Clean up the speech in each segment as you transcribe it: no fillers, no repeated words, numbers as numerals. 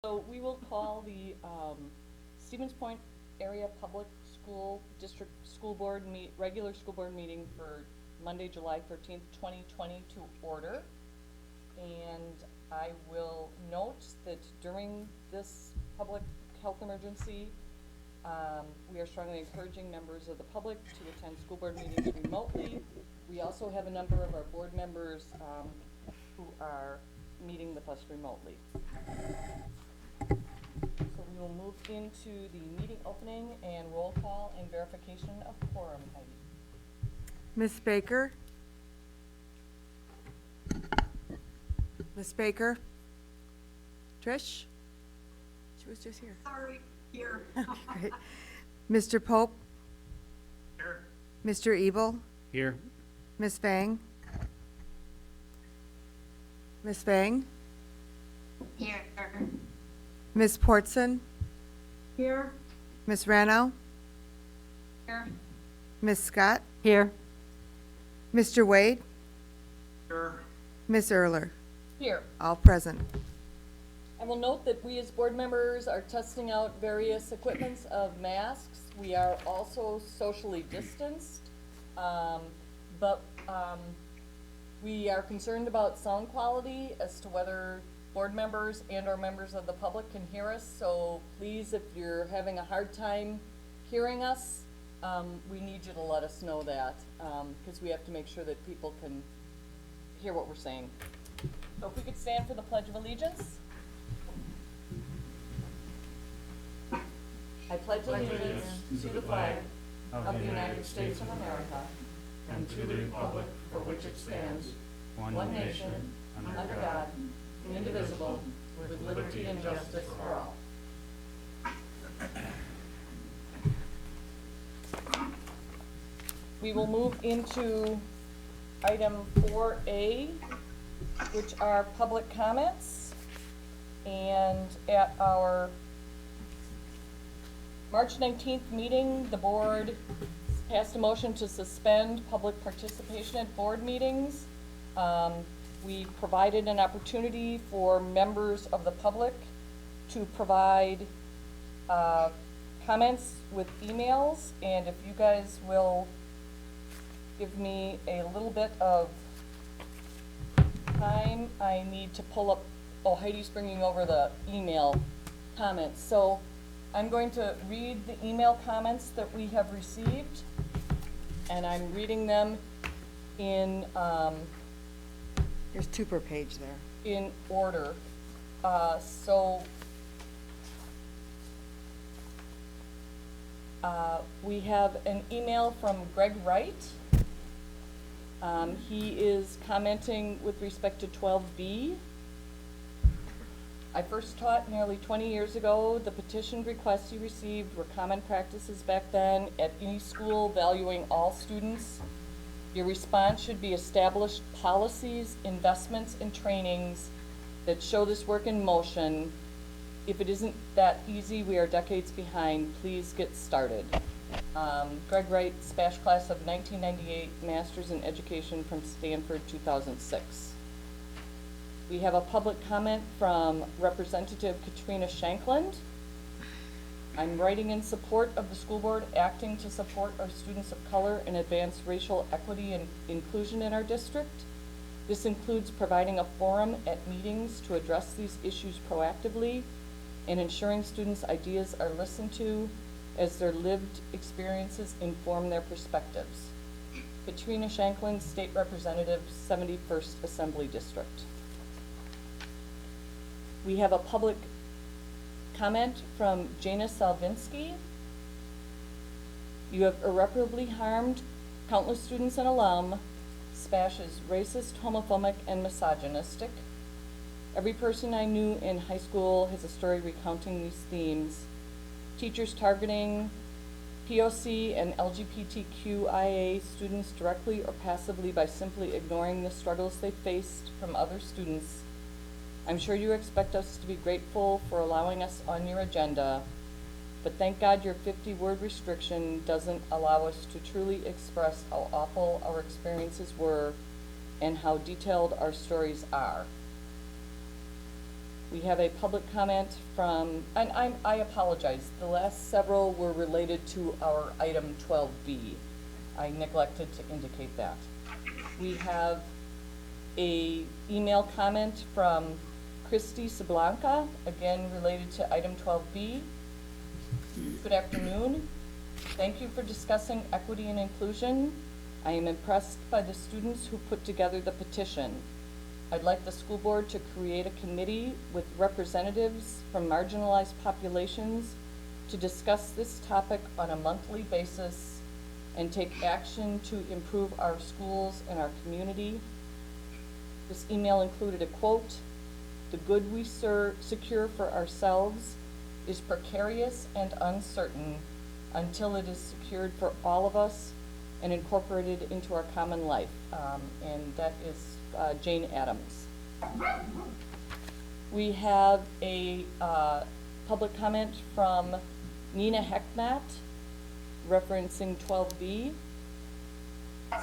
So we will call the Stevens Point Area Public School District School Board regular school board meeting for Monday, July 13th, 2020 to order. And I will note that during this public health emergency, we are strongly encouraging members of the public to attend school board meetings remotely. We also have a number of our board members who are meeting with us remotely. So we will move into the meeting opening and roll call and verification of quorum. Heidi. Ms. Baker? Ms. Baker? Trish? She was just here. Sorry, here. Okay, great. Mr. Pope? Here. Mr. Ebel? Here. Ms. Fang? Ms. Fang? Here. Ms. Portson? Here. Ms. Rano? Here. Ms. Scott? Here. Mr. Wade? Here. Ms. Erler? Here. All present. I will note that we as board members are testing out various equipments of masks. We are also socially distanced, but we are concerned about sound quality as to whether board members and or members of the public can hear us. So please, if you're having a hard time hearing us, we need you to let us know that, because we have to make sure that people can hear what we're saying. So if we could stand for the Pledge of Allegiance. I pledge allegiance to the flag of the United States of America and to the republic for which it stands, one nation, under God, indivisible, with liberty and justice for all. We will move into item 4A, which are public comments. And at our March 19th meeting, the board passed a motion to suspend public participation at board meetings. We provided an opportunity for members of the public to provide comments with emails, and if you guys will give me a little bit of time, I need to pull up, oh, Heidi's bringing over the email comments. So I'm going to read the email comments that we have received, and I'm reading them in There's two per page there. in order. We have an email from Greg Wright. He is commenting with respect to 12B. I first taught nearly 20 years ago. The petitioned requests you received were common practices back then at any school valuing all students. Your response should be established policies, investments, and trainings that show this work in motion. If it isn't that easy, we are decades behind. Please get started. Greg Wright, Spash Class of 1998, Masters in Education from Stanford, 2006. We have a public comment from Representative Katrina Shankland. I'm writing in support of the school board acting to support our students of color and advance racial equity and inclusion in our district. This includes providing a forum at meetings to address these issues proactively and ensuring students' ideas are listened to as their lived experiences inform their perspectives. Katrina Shankland, State Representative, 71st Assembly District. We have a public comment from Jana Salvinsky. You have irreparably harmed countless students and alum. Spash is racist, homophobic, and misogynistic. Every person I knew in high school has a story recounting these themes. Teachers targeting POC and LGBTQIA students directly or passively by simply ignoring the struggles they faced from other students. I'm sure you expect us to be grateful for allowing us on your agenda, but thank God your 50-word restriction doesn't allow us to truly express how awful our experiences were and how detailed our stories are. We have a public comment from, and I apologize, the last several were related to our item 12B. I neglected to indicate that. We have a email comment from Christy Sablanca, again related to item 12B. Good afternoon. Thank you for discussing equity and inclusion. I am impressed by the students who put together the petition. I'd like the school board to create a committee with representatives from marginalized populations to discuss this topic on a monthly basis and take action to improve our schools and our community. This email included a quote, "The good we secure for ourselves is precarious and uncertain until it is secured for all of us and incorporated into our common life." And that is Jane Addams. We have a public comment from Nina Heckmat referencing 12B.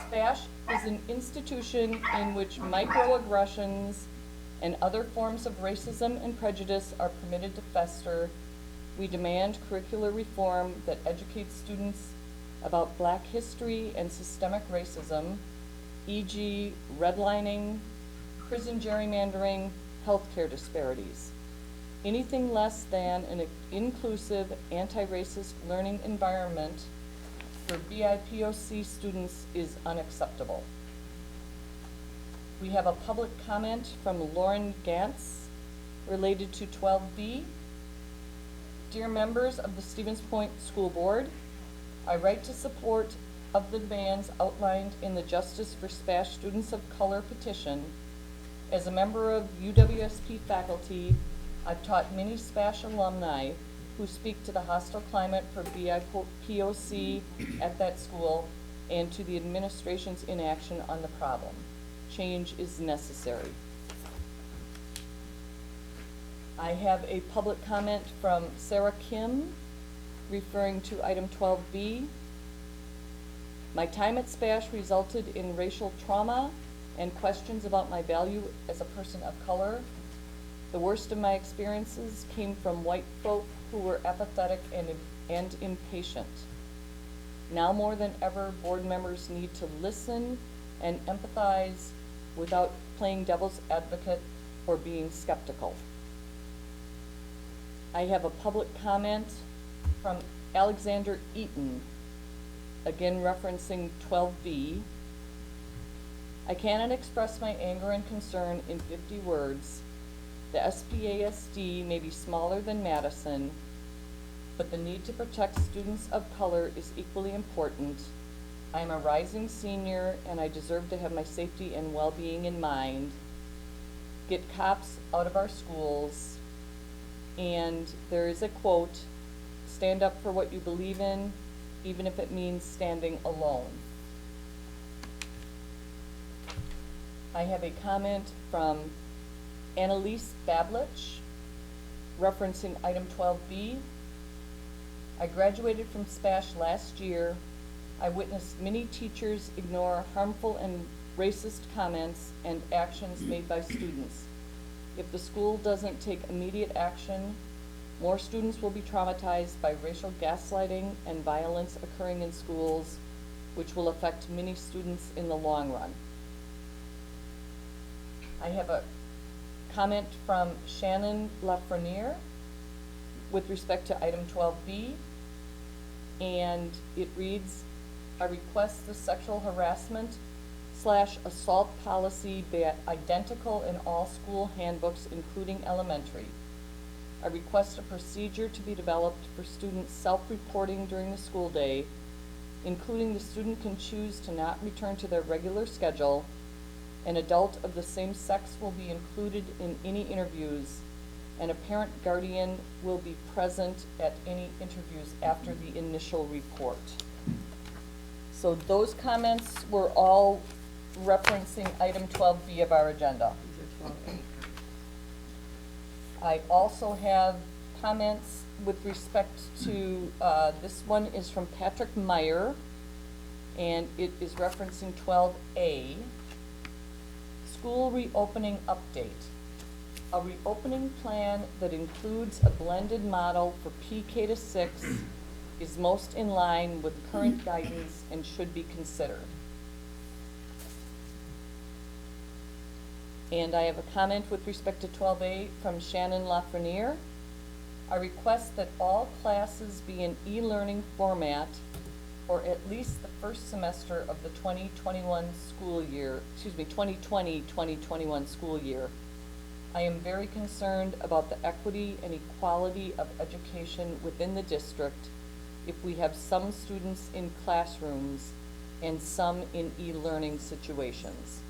SPASH is an institution in which microaggressions and other forms of racism and prejudice are permitted to fester. We demand curricular reform that educates students about Black history and systemic racism, e.g. redlining, prison gerrymandering, healthcare disparities. Anything less than an inclusive, anti-racist learning environment for BIPOC students is unacceptable. We have a public comment from Lauren Gantz related to 12B. Dear members of the Stevens Point School Board, I write to support of the demands outlined in the Justice for SPASH Students of Color petition. As a member of UWSP faculty, I've taught many SPASH alumni who speak to the hostile climate for BIPOC at that school and to the administration's inaction on the problem. Change is necessary. I have a public comment from Sarah Kim referring to item 12B. My time at SPASH resulted in racial trauma and questions about my value as a person of color. The worst of my experiences came from white folk who were apathetic and impatient. Now more than ever, board members need to listen and empathize without playing devil's advocate or being skeptical. I have a public comment from Alexander Eaton, again referencing 12B. I cannot express my anger and concern in 50 words. The SPASD may be smaller than Madison, but the need to protect students of color is equally important. I am a rising senior and I deserve to have my safety and well-being in mind. Get cops out of our schools. And there is a quote, stand up for what you believe in, even if it means standing alone. I have a comment from Annalise Bablich, referencing item 12B. I graduated from SPASH last year. I witnessed many teachers ignore harmful and racist comments and actions made by students. If the school doesn't take immediate action, more students will be traumatized by racial gaslighting and violence occurring in schools, which will affect many students in the long run. I have a comment from Shannon Lafreniere with respect to item 12B, and it reads, I request the sexual harassment / assault policy be identical in all school handbooks, including elementary. I request a procedure to be developed for students self-reporting during the school day, including the student can choose to not return to their regular schedule. An adult of the same sex will be included in any interviews, and a parent guardian will be present at any interviews after the initial report. So those comments were all referencing item 12B of our agenda. I also have comments with respect to, this one is from Patrick Meyer, and it is referencing 12A. School reopening update. A reopening plan that includes a blended model for PK to 6 is most in line with current guidance and should be considered. And I have a comment with respect to 12A from Shannon Lafreniere. I request that all classes be in e-learning format for at least the first semester of the 2021 school year, 2020-2021 school year. I am very concerned about the equity and equality of education within the district if we have some students in classrooms and some in e-learning situations.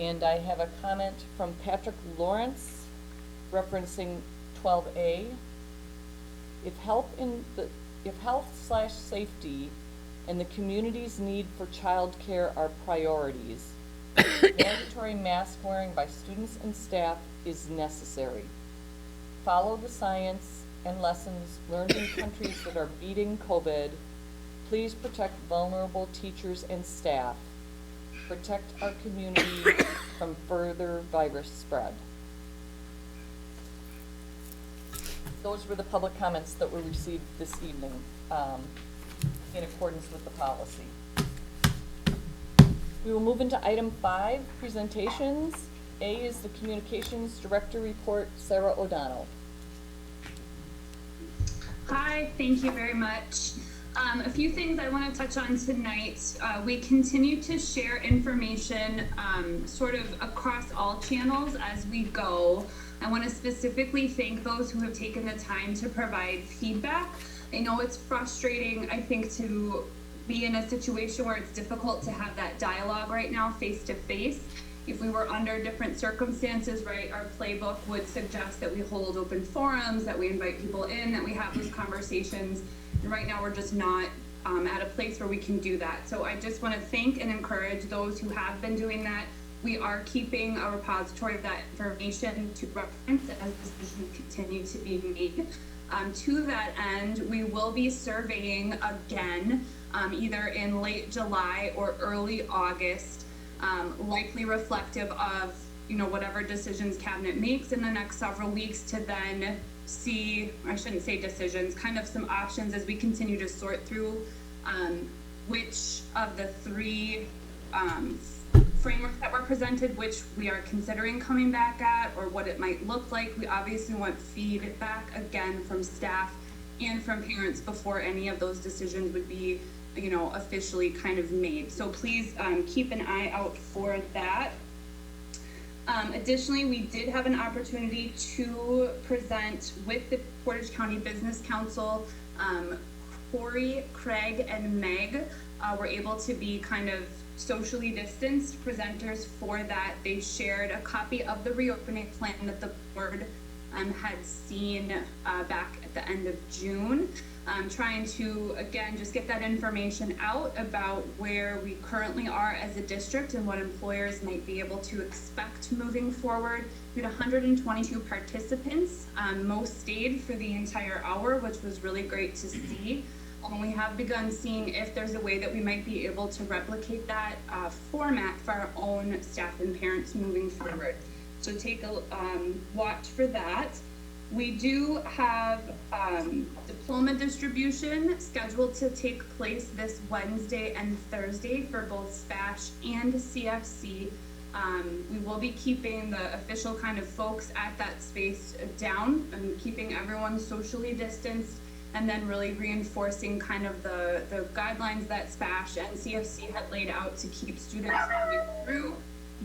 And I have a comment from Patrick Lawrence referencing 12A. If health/safety and the community's need for childcare are priorities, mandatory mask wearing by students and staff is necessary. Follow the science and lessons learned in countries that are beating COVID. Please protect vulnerable teachers and staff. Protect our community from further virus spread. Those were the public comments that were received this evening in accordance with the policy. We will move into item 5, presentations. A is the Communications Director Report, Sarah O'Donnell. Hi, thank you very much. A few things I want to touch on tonight. We continue to share information sort of across all channels as we go. I want to specifically thank those who have taken the time to provide feedback. I know it's frustrating, I think, to be in a situation where it's difficult to have that dialogue right now face to face. If we were under different circumstances, right, our playbook would suggest that we hold open forums, that we invite people in, that we have those conversations. And right now we're just not at a place where we can do that. So I just want to thank and encourage those who have been doing that. We are keeping a repository of that information to reference as decisions continue to be made. To that end, we will be surveying again, either in late July or early August, likely reflective of, you know, whatever decisions cabinet makes in the next several weeks to then see, I shouldn't say decisions, kind of some options as we continue to sort through which of the 3 frameworks that were presented, which we are considering coming back at, or what it might look like. We obviously want feedback again from staff and from parents before any of those decisions would be, you know, officially kind of made. So please keep an eye out for that. Additionally, we did have an opportunity to present with the Portage County Business Council. Corey, Craig, and Meg were able to be kind of socially distanced presenters for that. They shared a copy of the reopening plan that the board had seen back at the end of June. Trying to, again, just get that information out about where we currently are as a district and what employers might be able to expect moving forward. We had 122 participants. Most stayed for the entire hour, which was really great to see. We have begun seeing if there's a way that we might be able to replicate that format for our own staff and parents moving forward. So take a watch for that. We do have diploma distribution scheduled to take place this Wednesday and Thursday for both SPASH and CFC. We will be keeping the official kind of folks at that space down and keeping everyone socially distanced, and then really reinforcing kind of the guidelines that SPASH and CFC had laid out to keep students moving through.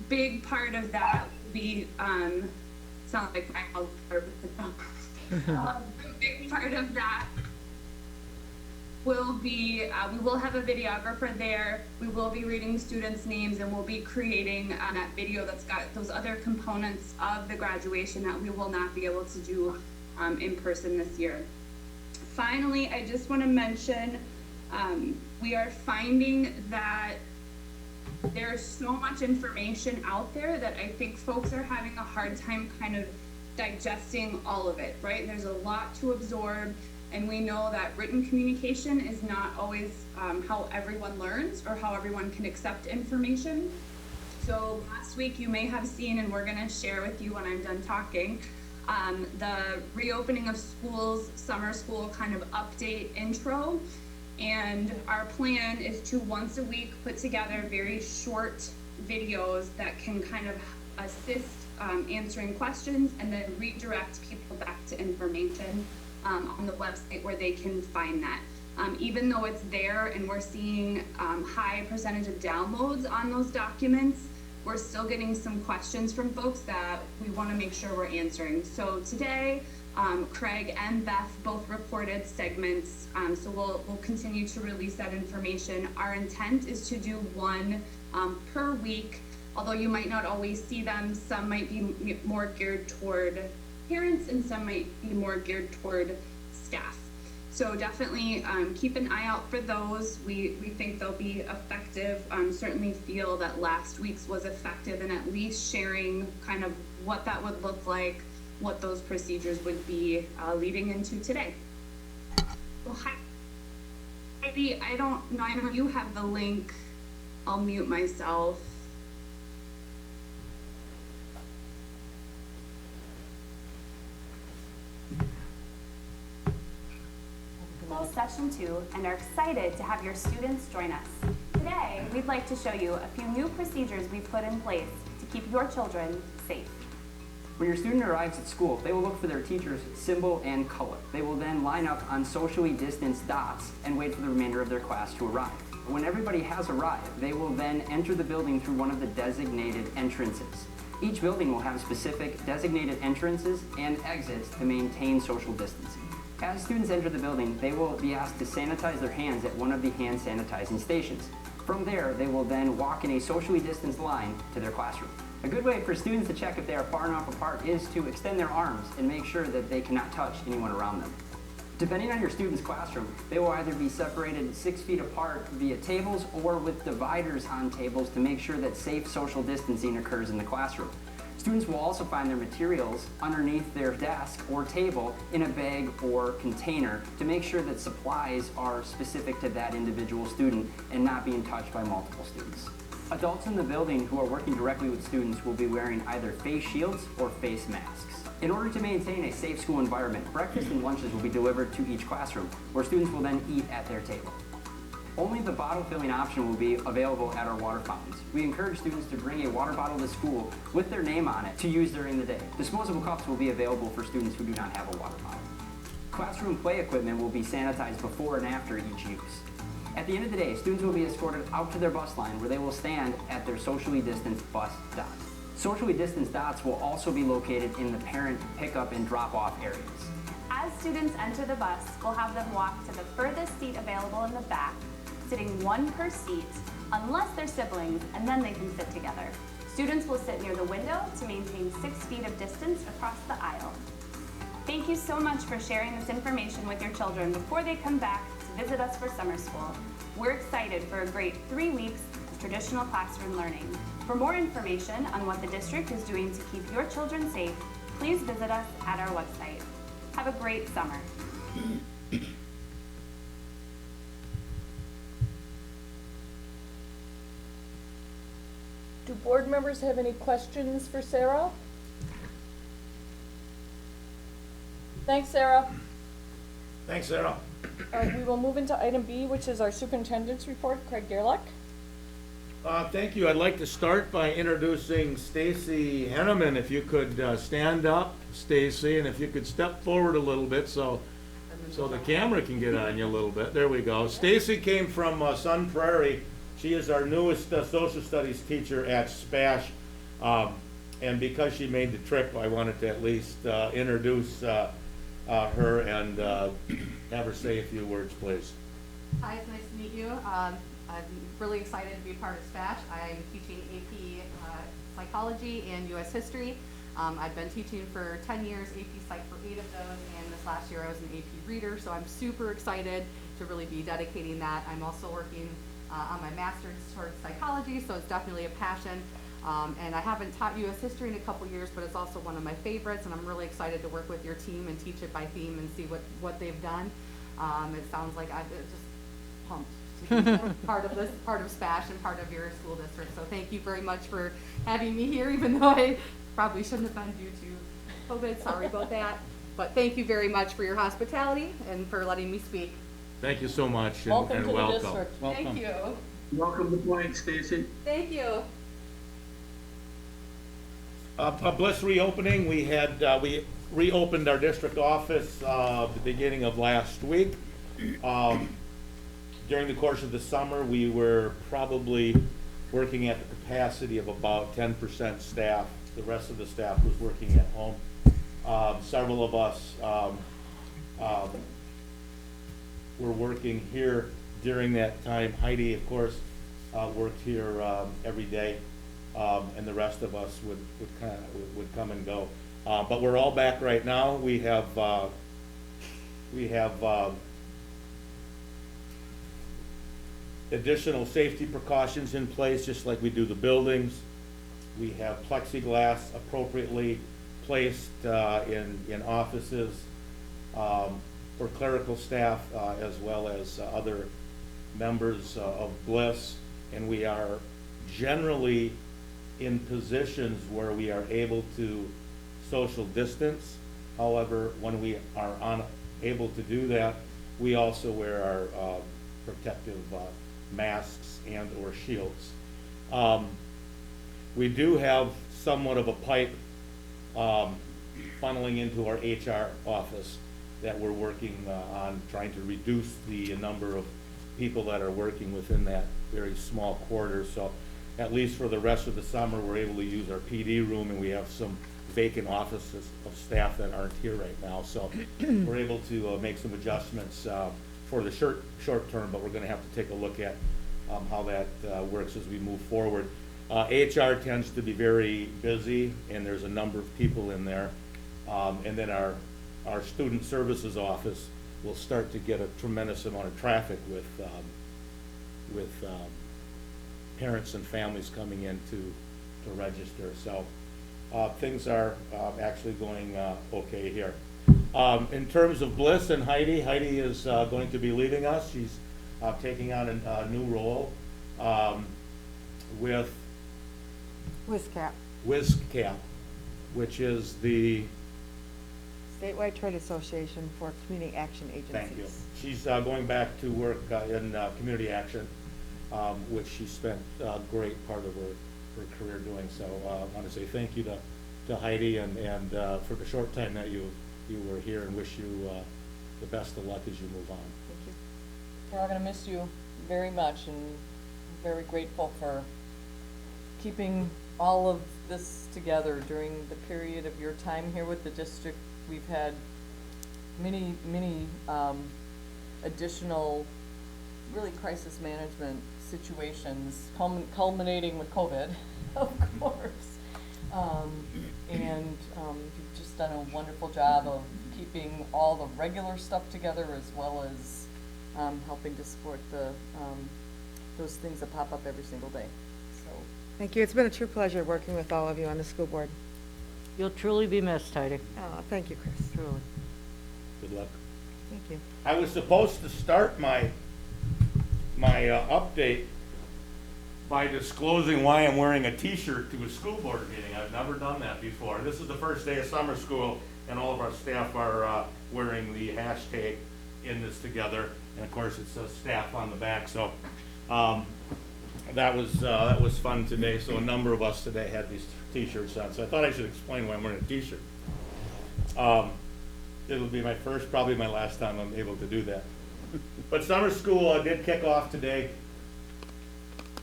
Big part of that will be, sounds like my house with the dog. A big part of that will be, we will have a videographer there. We will be reading students' names, and we'll be creating that video that's got those other components of the graduation that we will not be able to do in person this year. Finally, I just want to mention, we are finding that there's so much information out there that I think folks are having a hard time kind of digesting all of it, right? There's a lot to absorb, and we know that written communication is not always how everyone learns or how everyone can accept information. So last week you may have seen, and we're gonna share with you when I'm done talking, the reopening of schools, summer school kind of update intro. And our plan is to once a week put together very short videos that can kind of assist answering questions and then redirect people back to information on the website where they can find that. Even though it's there and we're seeing high percentage of downloads on those documents, we're still getting some questions from folks that we want to make sure we're answering. So today, Craig and Beth both recorded segments, so we'll continue to release that information. Our intent is to do one per week, although you might not always see them. Some might be more geared toward parents and some might be more geared toward staff. So definitely keep an eye out for those. We think they'll be effective. Certainly feel that last week's was effective in at least sharing kind of what that would look like, what those procedures would be leading into today. Well, Heidi, I don't know, I know you have the link. I'll mute myself. Close session 2 and are excited to have your students join us. Today, we'd like to show you a few new procedures we've put in place to keep your children safe. When your student arrives at school, they will look for their teacher's symbol and color. They will then line up on socially distanced dots and wait for the remainder of their class to arrive. When everybody has arrived, they will then enter the building through one of the designated entrances. Each building will have specific designated entrances and exits to maintain social distancing. As students enter the building, they will be asked to sanitize their hands at one of the hand sanitizing stations. From there, they will then walk in a socially distanced line to their classroom. A good way for students to check if they are far enough apart is to extend their arms and make sure that they cannot touch anyone around them. Depending on your student's classroom, they will either be separated 6 feet apart via tables or with dividers on tables to make sure that safe social distancing occurs in the classroom. Students will also find their materials underneath their desk or table in a bag or container to make sure that supplies are specific to that individual student and not being touched by multiple students. Adults in the building who are working directly with students will be wearing either face shields or face masks. In order to maintain a safe school environment, breakfast and lunches will be delivered to each classroom, where students will then eat at their table. Only the bottle filling option will be available at our water fountains. We encourage students to bring a water bottle to school with their name on it to use during the day. Disposable cups will be available for students who do not have a water bottle. Classroom play equipment will be sanitized before and after each use. At the end of the day, students will be escorted out to their bus line where they will stand at their socially distanced bus dots. Socially distanced dots will also be located in the parent pickup and drop-off areas. As students enter the bus, we'll have them walk to the furthest seat available in the back, sitting one per seat, unless they're siblings, and then they can sit together. Students will sit near the window to maintain 6 feet of distance across the aisle. Thank you so much for sharing this information with your children before they come back to visit us for summer school. We're excited for a great 3 weeks of traditional classroom learning. For more information on what the district is doing to keep your children safe, please visit us at our website. Have a great summer. Do board members have any questions for Sarah? Thanks, Sarah. Thanks, Sarah. All right, we will move into item B, which is our superintendent's report. Craig Gerlach. Thank you. I'd like to start by introducing Stacy Henneman. If you could stand up, Stacy, and if you could step forward a little bit so the camera can get on you a little bit. There we go. Stacy came from Sun Prairie. She is our newest social studies teacher at SPASH. And because she made the trip, I wanted to at least introduce her and have her say a few words, please. Hi, it's nice to meet you. I'm really excited to be part of SPASH. I'm teaching AP Psychology and US History. I've been teaching for 10 years, AP Psych for 8 of those, and this last year I was an AP Reader, so I'm super excited to really be dedicating that. I'm also working on my master's towards psychology, so it's definitely a passion. And I haven't taught US History in a couple years, but it's also one of my favorites, and I'm really excited to work with your team and teach it by theme and see what they've done. It sounds like I'm just pumped to be part of this, part of SPASH and part of your school district. So thank you very much for having me here, even though I probably shouldn't have been due to COVID. Sorry about that. But thank you very much for your hospitality and for letting me speak. Thank you so much Welcome and to the welcome. district. Thank you. Welcome to Point, Stacy. Thank you. Bliss reopening, we had, we reopened our district office, the beginning of last week. During the course of the summer, we were probably working at the capacity of about 10% staff. The rest of the staff was working at home. Several of us, were working here during that time. Heidi, of course, worked here, every day. And the rest of us would come and go. But we're all back right now. We have additional safety precautions in place, just like we do the buildings. We have plexiglass appropriately placed in offices for clerical staff as well as other members of Bliss. And we are generally in positions where we are able to social distance. However, when we are unable to do that, we also wear our protective masks and or shields. We do have somewhat of a pipe funneling into our HR office that we're working on trying to reduce the number of people that are working within that very small quarter. So at least for the rest of the summer, we're able to use our PD room, and we have some vacant offices of staff that aren't here right now. So we're able to make some adjustments for the short term, but we're gonna have to take a look at how that works as we move forward. HR tends to be very busy, and there's a number of people in there. And then our student services office will start to get a tremendous amount of traffic with parents and families coming in to register. So things are actually going okay here. In terms of Bliss and Heidi, Heidi is going to be leaving us. She's taking on a new role with WISCAP, WISCAP, which is the, Statewide Trade Association for Community Action Agencies. thank you. She's going back to work in community action, which she spent a great part of her career doing. So I want to say thank you to Heidi and for the short time that you were here, and wish you the best of luck as you move on. Thank you. We're all gonna miss you very much, and very grateful for keeping all of this together during the period of your time here with the district. We've had many additional really crisis management situations culminating with COVID, of course. And you've just done a wonderful job of keeping all the regular stuff together, as well as helping to support the those things that pop up every single day. So Thank you. It's been a true pleasure working with all of you on the school board. You'll truly be missed, Heidi. Oh, thank you, Chris. Truly. Good luck. Thank you. I was supposed to start my update by disclosing why I'm wearing a t-shirt to a school board meeting. I've never done that before. This is the first day of summer school, and all of our staff are wearing the hashtag in this together. And of course, it says staff on the back. So that was fun today. So a number of us today had these t-shirts on. So I thought I should explain why I'm wearing a t-shirt. It'll be my first, probably my last time I'm able to do that. But summer school did kick off today.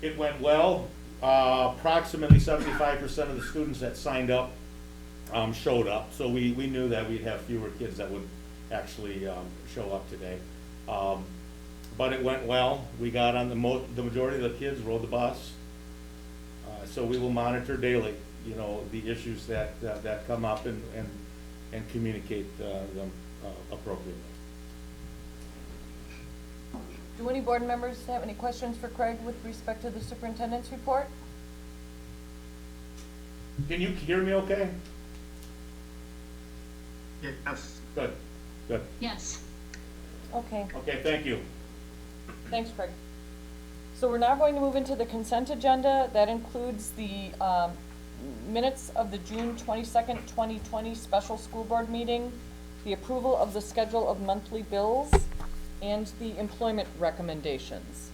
It went well. Approximately 75% of the students that signed up showed up. So we knew that we'd have fewer kids that would actually show up today. But it went well. We got on the majority of the kids rode the bus. So we will monitor daily, you know, the issues that come up and communicate them appropriately. do any board members have any questions for Craig with respect to the superintendent's report? Can you hear me okay? Yes. Good, good. Yes. Okay, Okay, thank you. thanks, Craig. So we're now going to move into the consent agenda. That includes the minutes of the June 22nd, 2020 special school board meeting, the approval of the schedule of monthly bills, and the employment recommendations.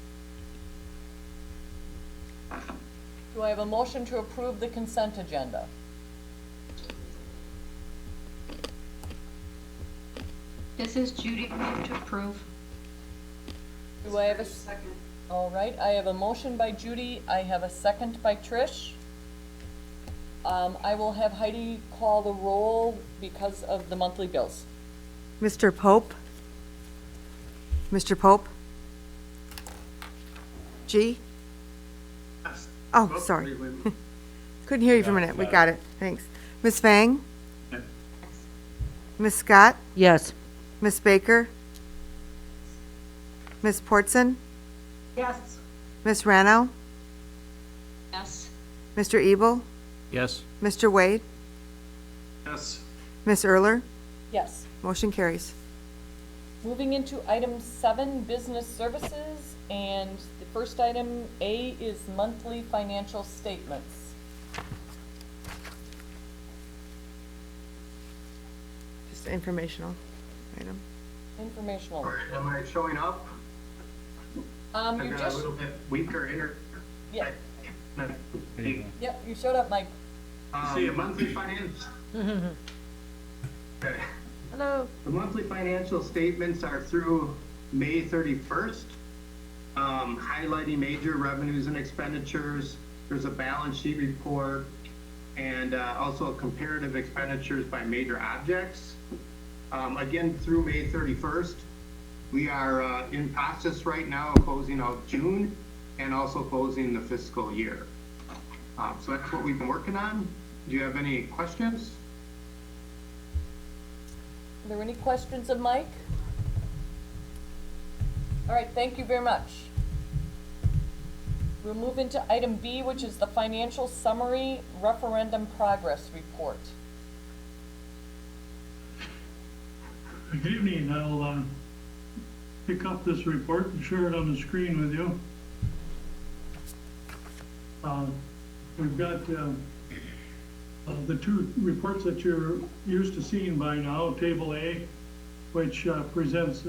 Do I have a motion to approve the consent agenda? This is Judy, move to approve. Do I have a second? All right, I have a motion by Judy, I have a second by Trish. I will have Heidi call the roll because of the monthly bills. Mr. Pope? Mr. Pope? G? Yes. Oh, sorry. wait, wait. Couldn't hear you for a minute. We got it. Thanks. Ms. Fang? Yes. Ms. Scott? Yes. Ms. Baker? Ms. Portson? Yes. Ms. Rano? Yes. Mr. Ebel? Yes. Mr. Wade? Yes. Ms. Erler? Yes. Motion carries. Moving into item 7, business services, and the first item, A, is monthly financial statements. Just informational item. Informational. Am I showing up? I've You're got a just, little bit weaker yeah, There you go. yep, you showed up, Mike. See, a monthly finance. Okay. Hello. The monthly financial statements are through May 31st, highlighting major revenues and expenditures. There's a balance sheet report and also comparative expenditures by major objects. Again, through May 31st, we are in process right now of closing out June and also closing the fiscal year. So that's what we've been working on. Do you have any questions? Are there any questions of Mike? All right, thank you very much. We'll move into item B, which is the financial summary referendum progress report. Good evening. I'll pick up this report and share it on the screen with you. We've got the two reports that you're used to seeing by now. Table A, which presents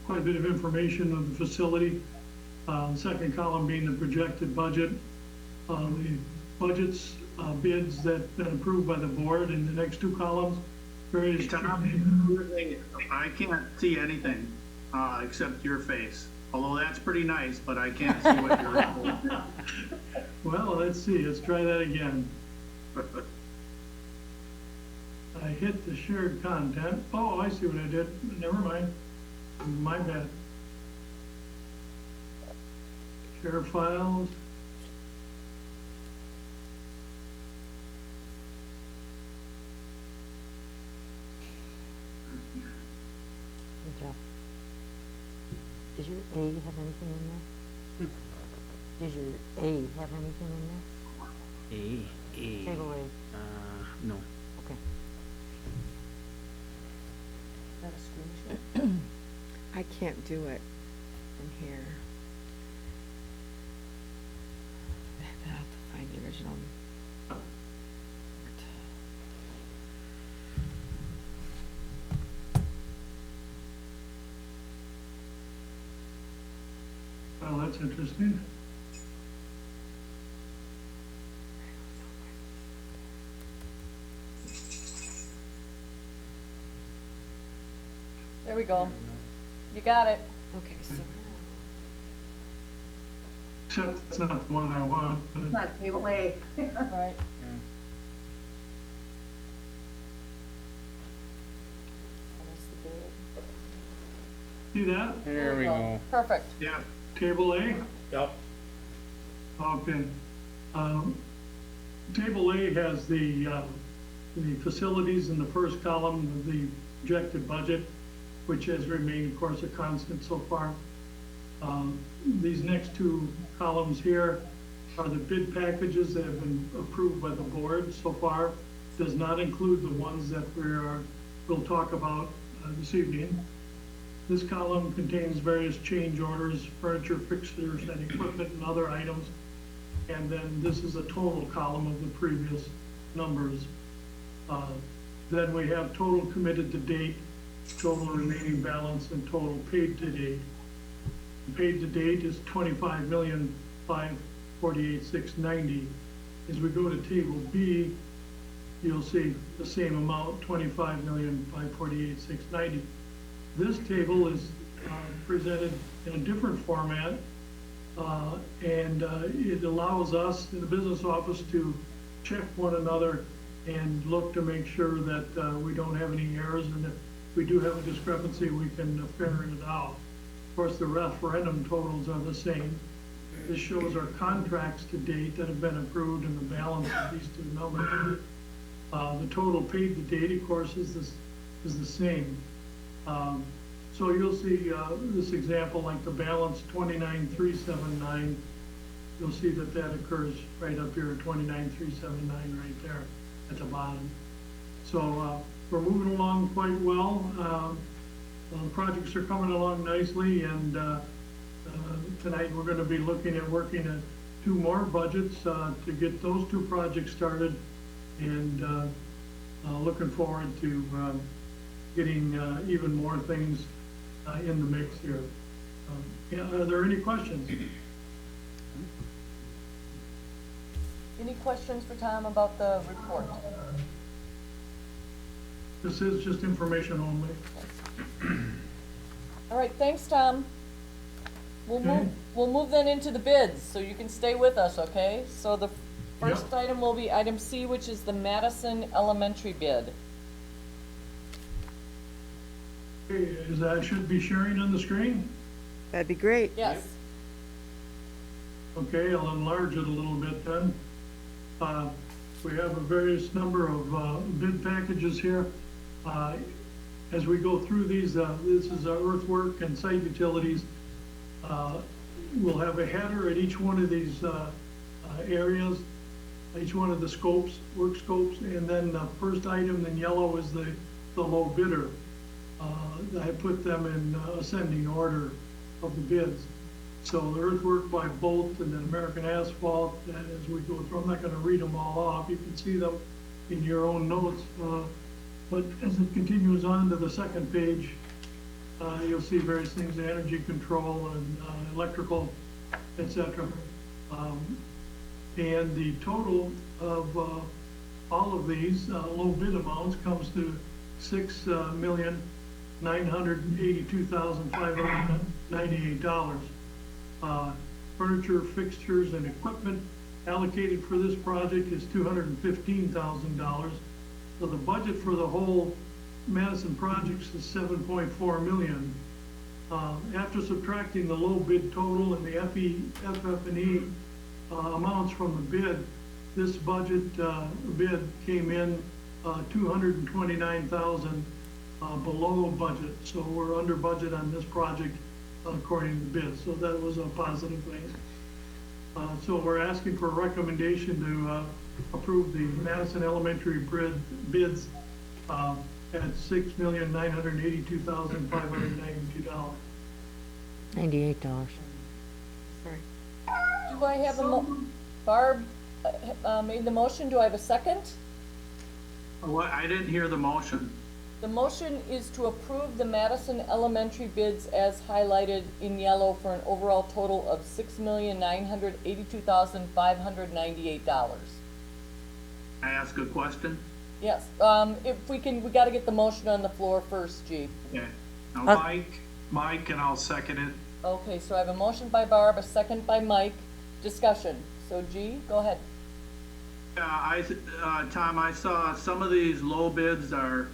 quite a bit of information of the facility. The second column being the projected budget. The budgets, bids that been approved by the board in the next two columns. Various I can't see anything, except your face. Although that's pretty nice, but I can't see what you're. Well, let's see, let's try that again. I hit the shared content. Oh, I see what I did. Never mind. My bad. Share files. Good job. Does your A have anything in there? Does your A have anything in A. there? Table A. No. Okay. Is that a screenshot? I can't do it from here. I have to find the original. Well, that's interesting. There we go. You got it. Okay, so. Except it's not the one I want, but Not table A. All right. see that? There we go. Perfect. Yeah. Table A? Yep. Okay. Table A has the facilities in the first column of the projected budget, which has remained, of course, a constant so far. These next two columns here are the bid packages that have been approved by the board so far. Does not include the ones that we'll talk about this evening. This column contains various change orders, furniture, fixtures, and equipment and other items. And then this is a total column of the previous numbers. Then we have total committed to date, total remaining balance, and total paid to date. Paid to date is $25,548,690. As we go to table B, you'll see the same amount, $25,548,690. This table is presented in a different format, and it allows us in the business office to check one another and look to make sure that we don't have any errors, and if we do have a discrepancy, we can ferret it out. Of course, the referendum totals are the same. This shows our contracts to date that have been approved and the balance of these two numbers. The total paid to date, of course, is the same. So you'll see this example, like the balance 29,379. You'll see that occurs right up here, 29,379 right there at the bottom. So we're moving along quite well. Projects are coming along nicely, and tonight we're going to be looking at working at 2 more budgets to get those 2 projects started, and looking forward to getting even more things in the mix here. Yeah, are there any questions? Any questions for Tom about the report? This is just information only. All right, thanks, Tom. We'll move then into the bids, so you can stay with us, okay? So the first item will be item C, which is the Madison Elementary bid. Okay, is that should be sharing on the screen? That'd be great. Yes. Okay, I'll enlarge it a little bit then. We have a various number of bid packages here. As we go through these, this is earthwork and site utilities. We'll have a header at each one of these areas, each one of the scopes, work scopes, and then the first item in yellow is the low bidder. I put them in ascending order of the bids. So the earthwork by Bolt and then American Asphalt, as we go through, I'm not going to read them all off. You can see them in your own notes. But as it continues on to the second page, you'll see various things, energy control and electrical, etc. And the total of all of these low bid amounts comes to $6,982,598. Furniture, fixtures, and equipment allocated for this project is $215,000. So the budget for the whole Madison projects is $7.4 million. After subtracting the low bid total and the FF&E amounts from the bid, this budget bid came in $229,000 below budget. So we're under budget on this project according to the bid. So that was a positive thing. So we're asking for a recommendation to approve the Madison Elementary bids at $6,982,592. $98. Sorry. Do I have Barb made the motion, do I have a second? What, I didn't hear the motion. The motion is to approve the Madison Elementary bids as highlighted in yellow for an overall total of $6,982,598. I ask a question? Yes, if we gotta get the motion on the floor first, G. Okay. Now, Mike, and I'll second it. Okay, so I have a motion by Barb, a second by Mike. Discussion. So G, go ahead. Tom, I saw some of these low bids are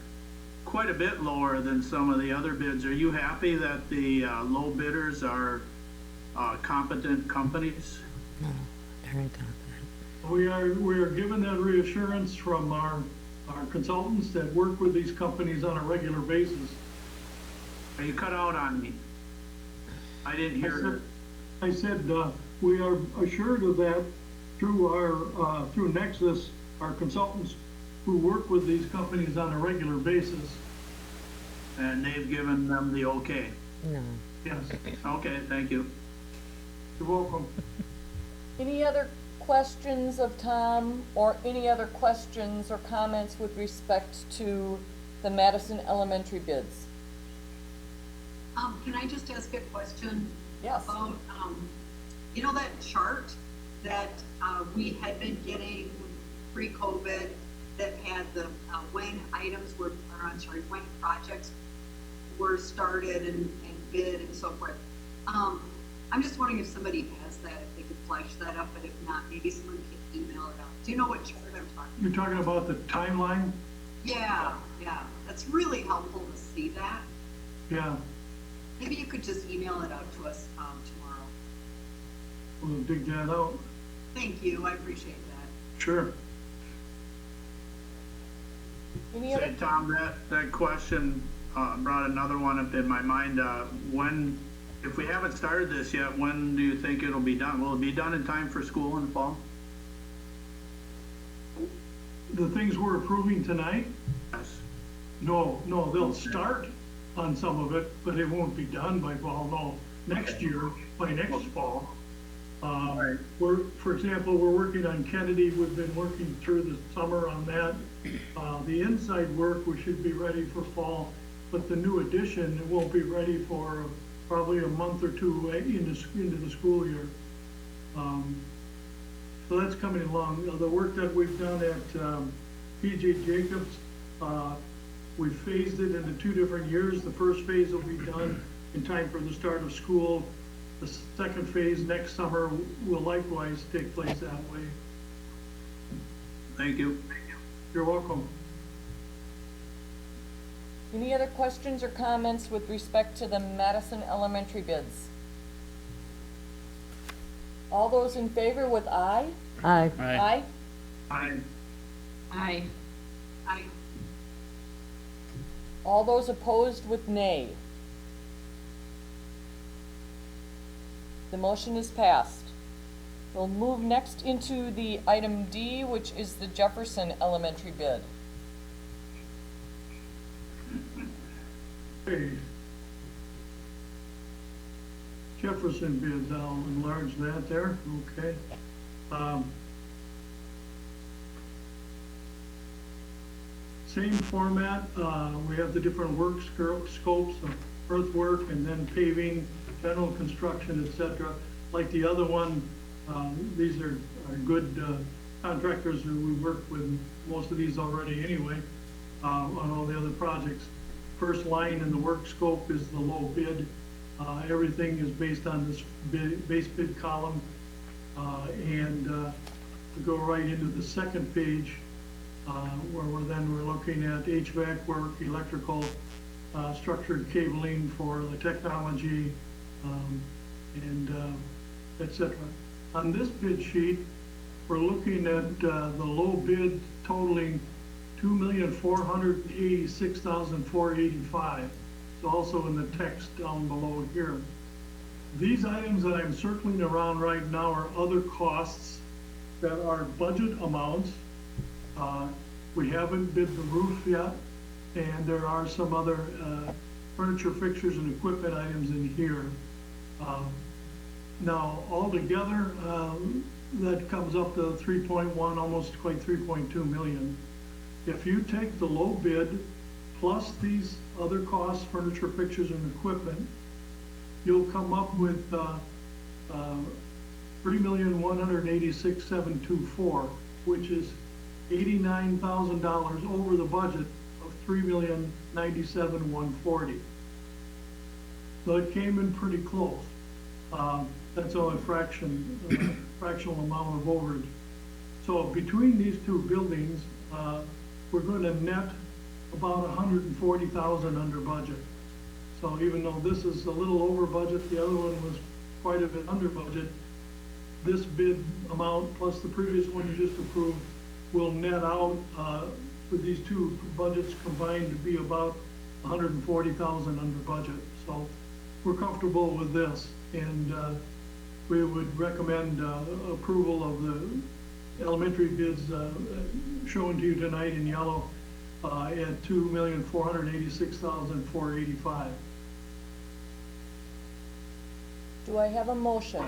quite a bit lower than some of the other bids. Are you happy that the low bidders are competent companies? No, they're incompetent. We are given that reassurance from our consultants that work with these companies on a regular basis. Are you cut out on me? I didn't hear. I said we are assured of that through Nexus, our consultants who work with these companies on a regular basis. And they've given them the okay. No. Yes, Okay, thank you. you're welcome. Any other questions of Tom, or any other questions or comments with respect to the Madison Elementary bids? Can I just ask a question? Yes. About, you know that chart that, we had been getting pre-COVID that had the, when items were, or I'm sorry, when projects were started and bid and so forth. I'm just wondering if somebody has that, if they could flash that up, but if not, maybe someone can email it out. Do you know what chart I'm talking You're talking about the timeline? about? Yeah, that's really helpful to see that. Yeah, Maybe you could just email it out to us, tomorrow. we'll dig that out. Thank you, I appreciate that. Sure. Any Say, other, Tom, that question, brought another one up in my mind. When, if we haven't started this yet, when do you think it'll be done? Will it be done in time for school in the fall? The things we're approving tonight, Yes. no, they'll start on some of it, but it won't be done by fall, no, next year, by next fall. For example, we're working on Kennedy, we've been working through the summer on that. The inside work, we should be ready for fall, but the new addition, it won't be ready for probably a month or two into the school year. So that's coming along. The work that we've done at PJ Jacobs, we phased it into 2 different years. The first phase will be done in time for the start of school. The second phase next summer will likewise take place that way. Thank you. You're welcome. any other questions or comments with respect to the Madison Elementary bids? All those in favor with aye? Aye. Aye. Aye. Aye. Aye. All those opposed with nay? The motion is passed. We'll move next into the item D, which is the Jefferson Elementary bid. Okay. Jefferson bids, I'll enlarge that there, okay. Same format, we have the different work scopes of earthwork and then paving, general construction, et cetera. Like the other one, these are good contractors who we worked with most of these already anyway, on all the other projects. First line in the work scope is the low bid. Everything is based on this base bid column. We go right into the second page, where we're looking at HVAC work, electrical, structured cabling for the technology, et cetera. On this bid sheet, we're looking at the low bid totaling $2,486,485. It's also in the text down below here. These items that I'm circling around right now are other costs that are budget amounts. We haven't bid the roof yet, and there are some other furniture, fixtures, and equipment items in here. Now, altogether, that comes up to 3.1, almost quite 3.2 million. If you take the low bid plus these other costs, furniture, fixtures, and equipment, you'll come up with $3,186,724, which is $89,000 over the budget of $3,097,140. So it came in pretty close. That's only a fractional amount of overage. So between these two buildings, we're going to net about 140,000 under budget. So even though this is a little over budget, the other one was quite a bit under budget, this bid amount plus the previous one you just approved will net out with these two budgets combined to be about 140,000 under budget. So we're comfortable with this, and we would recommend approval of the elementary bids shown to you tonight in yellow. at $2,486,485. Do I have a motion?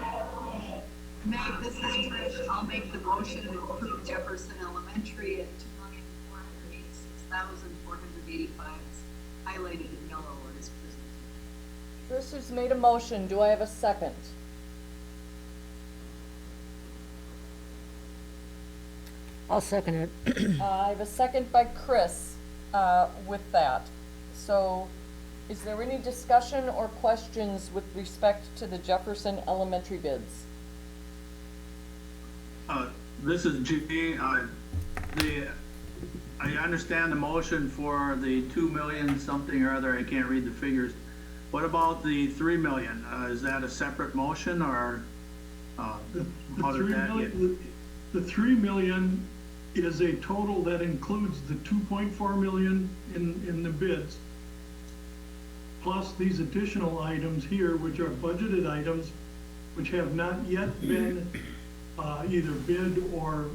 Meg, this is Trish. I'll make the motion to approve Jefferson Elementary at $2,486,485. It's highlighted in yellow or is presented. Chris has made a motion. Do I have a second? I'll second it. I have a second by Chris with that. So is there any discussion or questions with respect to the Jefferson Elementary bids? This is G. I understand the motion for the 2 million something or other. I can't read the figures. What about the 3 million? Is that a separate motion or how did that get? The 3 million is a total that includes the 2.4 million in the bids, plus these additional items here, which are budgeted items, which have not yet been either bid or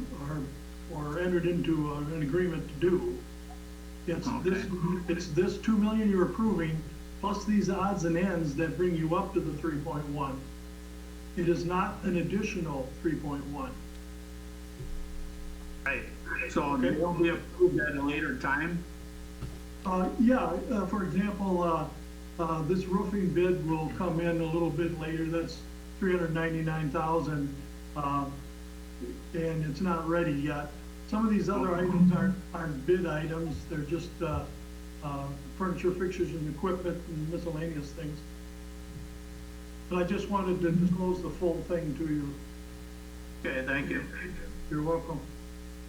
entered into an agreement to do. It's this 2 million you're approving, plus these odds and ends that bring you up to the 3.1. It is not an additional 3.1. Right, so they will be approved at a later time? For example, this roofing bid will come in a little bit later. That's $399,000, and it's not ready yet. Some of these other items aren't bid items. They're just furniture, fixtures, and equipment and miscellaneous things. But I just wanted to disclose the full thing to you. Okay, thank you. You're welcome.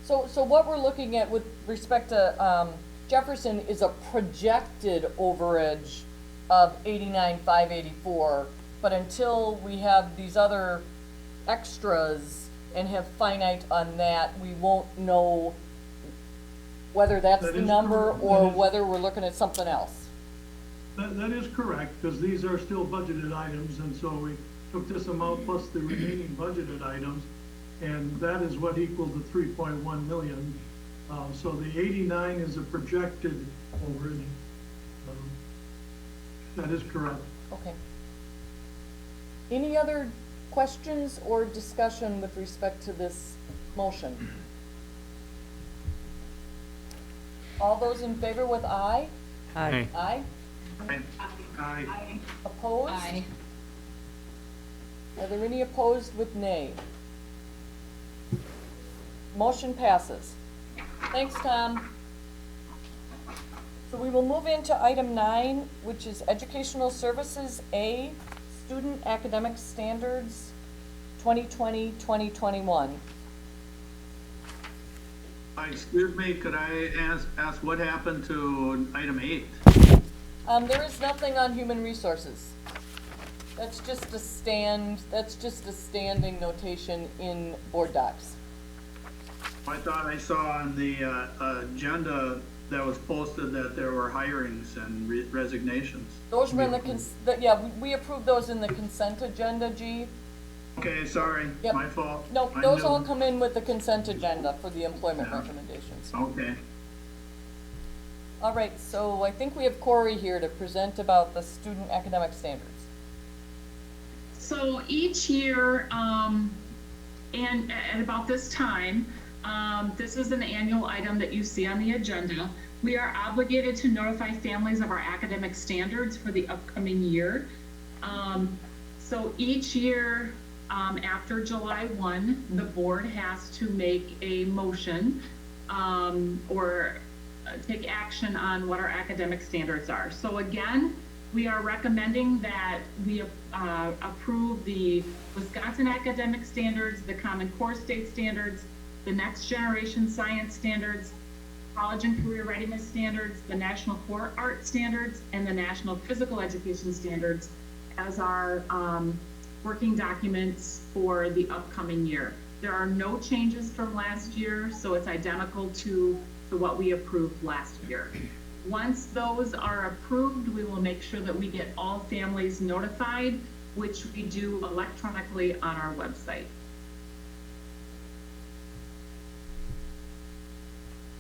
So what we're looking at with respect to Jefferson is a projected overage of 89,584, but until we have these other extras and have finite on that, we won't know whether that's the number or whether we're looking at something else. That is correct, because these are still budgeted items, and so we took this amount plus the remaining budgeted items, and that is what equals the 3.1 million. So the 89 is a projected overage. That is correct. Okay. Any other questions or discussion with respect to this motion? All those in favor with aye? Aye. Aye? Aye. Opposed? Aye. Are there any opposed with nay? Motion passes. Thanks, Tom. So we will move into item 9, which is Educational Services A, Student Academic Standards 2020-2021. Excuse me, could I ask what happened to item 8? There is nothing on human resources. That's just a standing notation in board docs. I thought I saw on the agenda that was posted that there were hirings and resignations. Those were in we approved those in the consent agenda, G. Okay, sorry, Yep. my fault. No, I those knew. all come in with the consent agenda for the employment recommendations. Okay. All right, so I think we have Corey here to present about the student academic standards. So each year, and at about this time, this is an annual item that you see on the agenda. We are obligated to notify families of our academic standards for the upcoming year. So each year, after July 1, the board has to make a motion or take action on what our academic standards are. So again, we are recommending that we approve the Wisconsin academic standards, the Common Core state standards, the Next Generation Science standards, College and Career Readiness standards, the National Core Art standards, and the National Physical Education standards as our working documents for the upcoming year. There are no changes from last year, so it's identical to what we approved last year. Once those are approved, we will make sure that we get all families notified, which we do electronically on our website.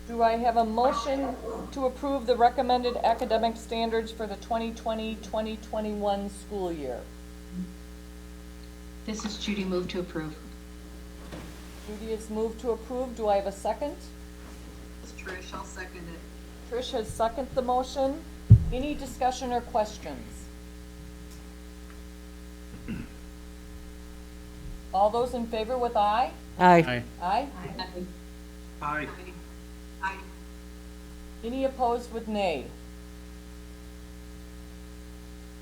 Do Do I have a motion to approve the recommended academic standards for the 2020-2021 school year? This is Judy, move to approve. Judy has moved to approve. Do I have a second? It's Trish, I'll second it. Trish has seconded the motion. Any discussion or questions? All those in favor with aye? Aye. Aye. Aye. Aye. Any opposed with nay?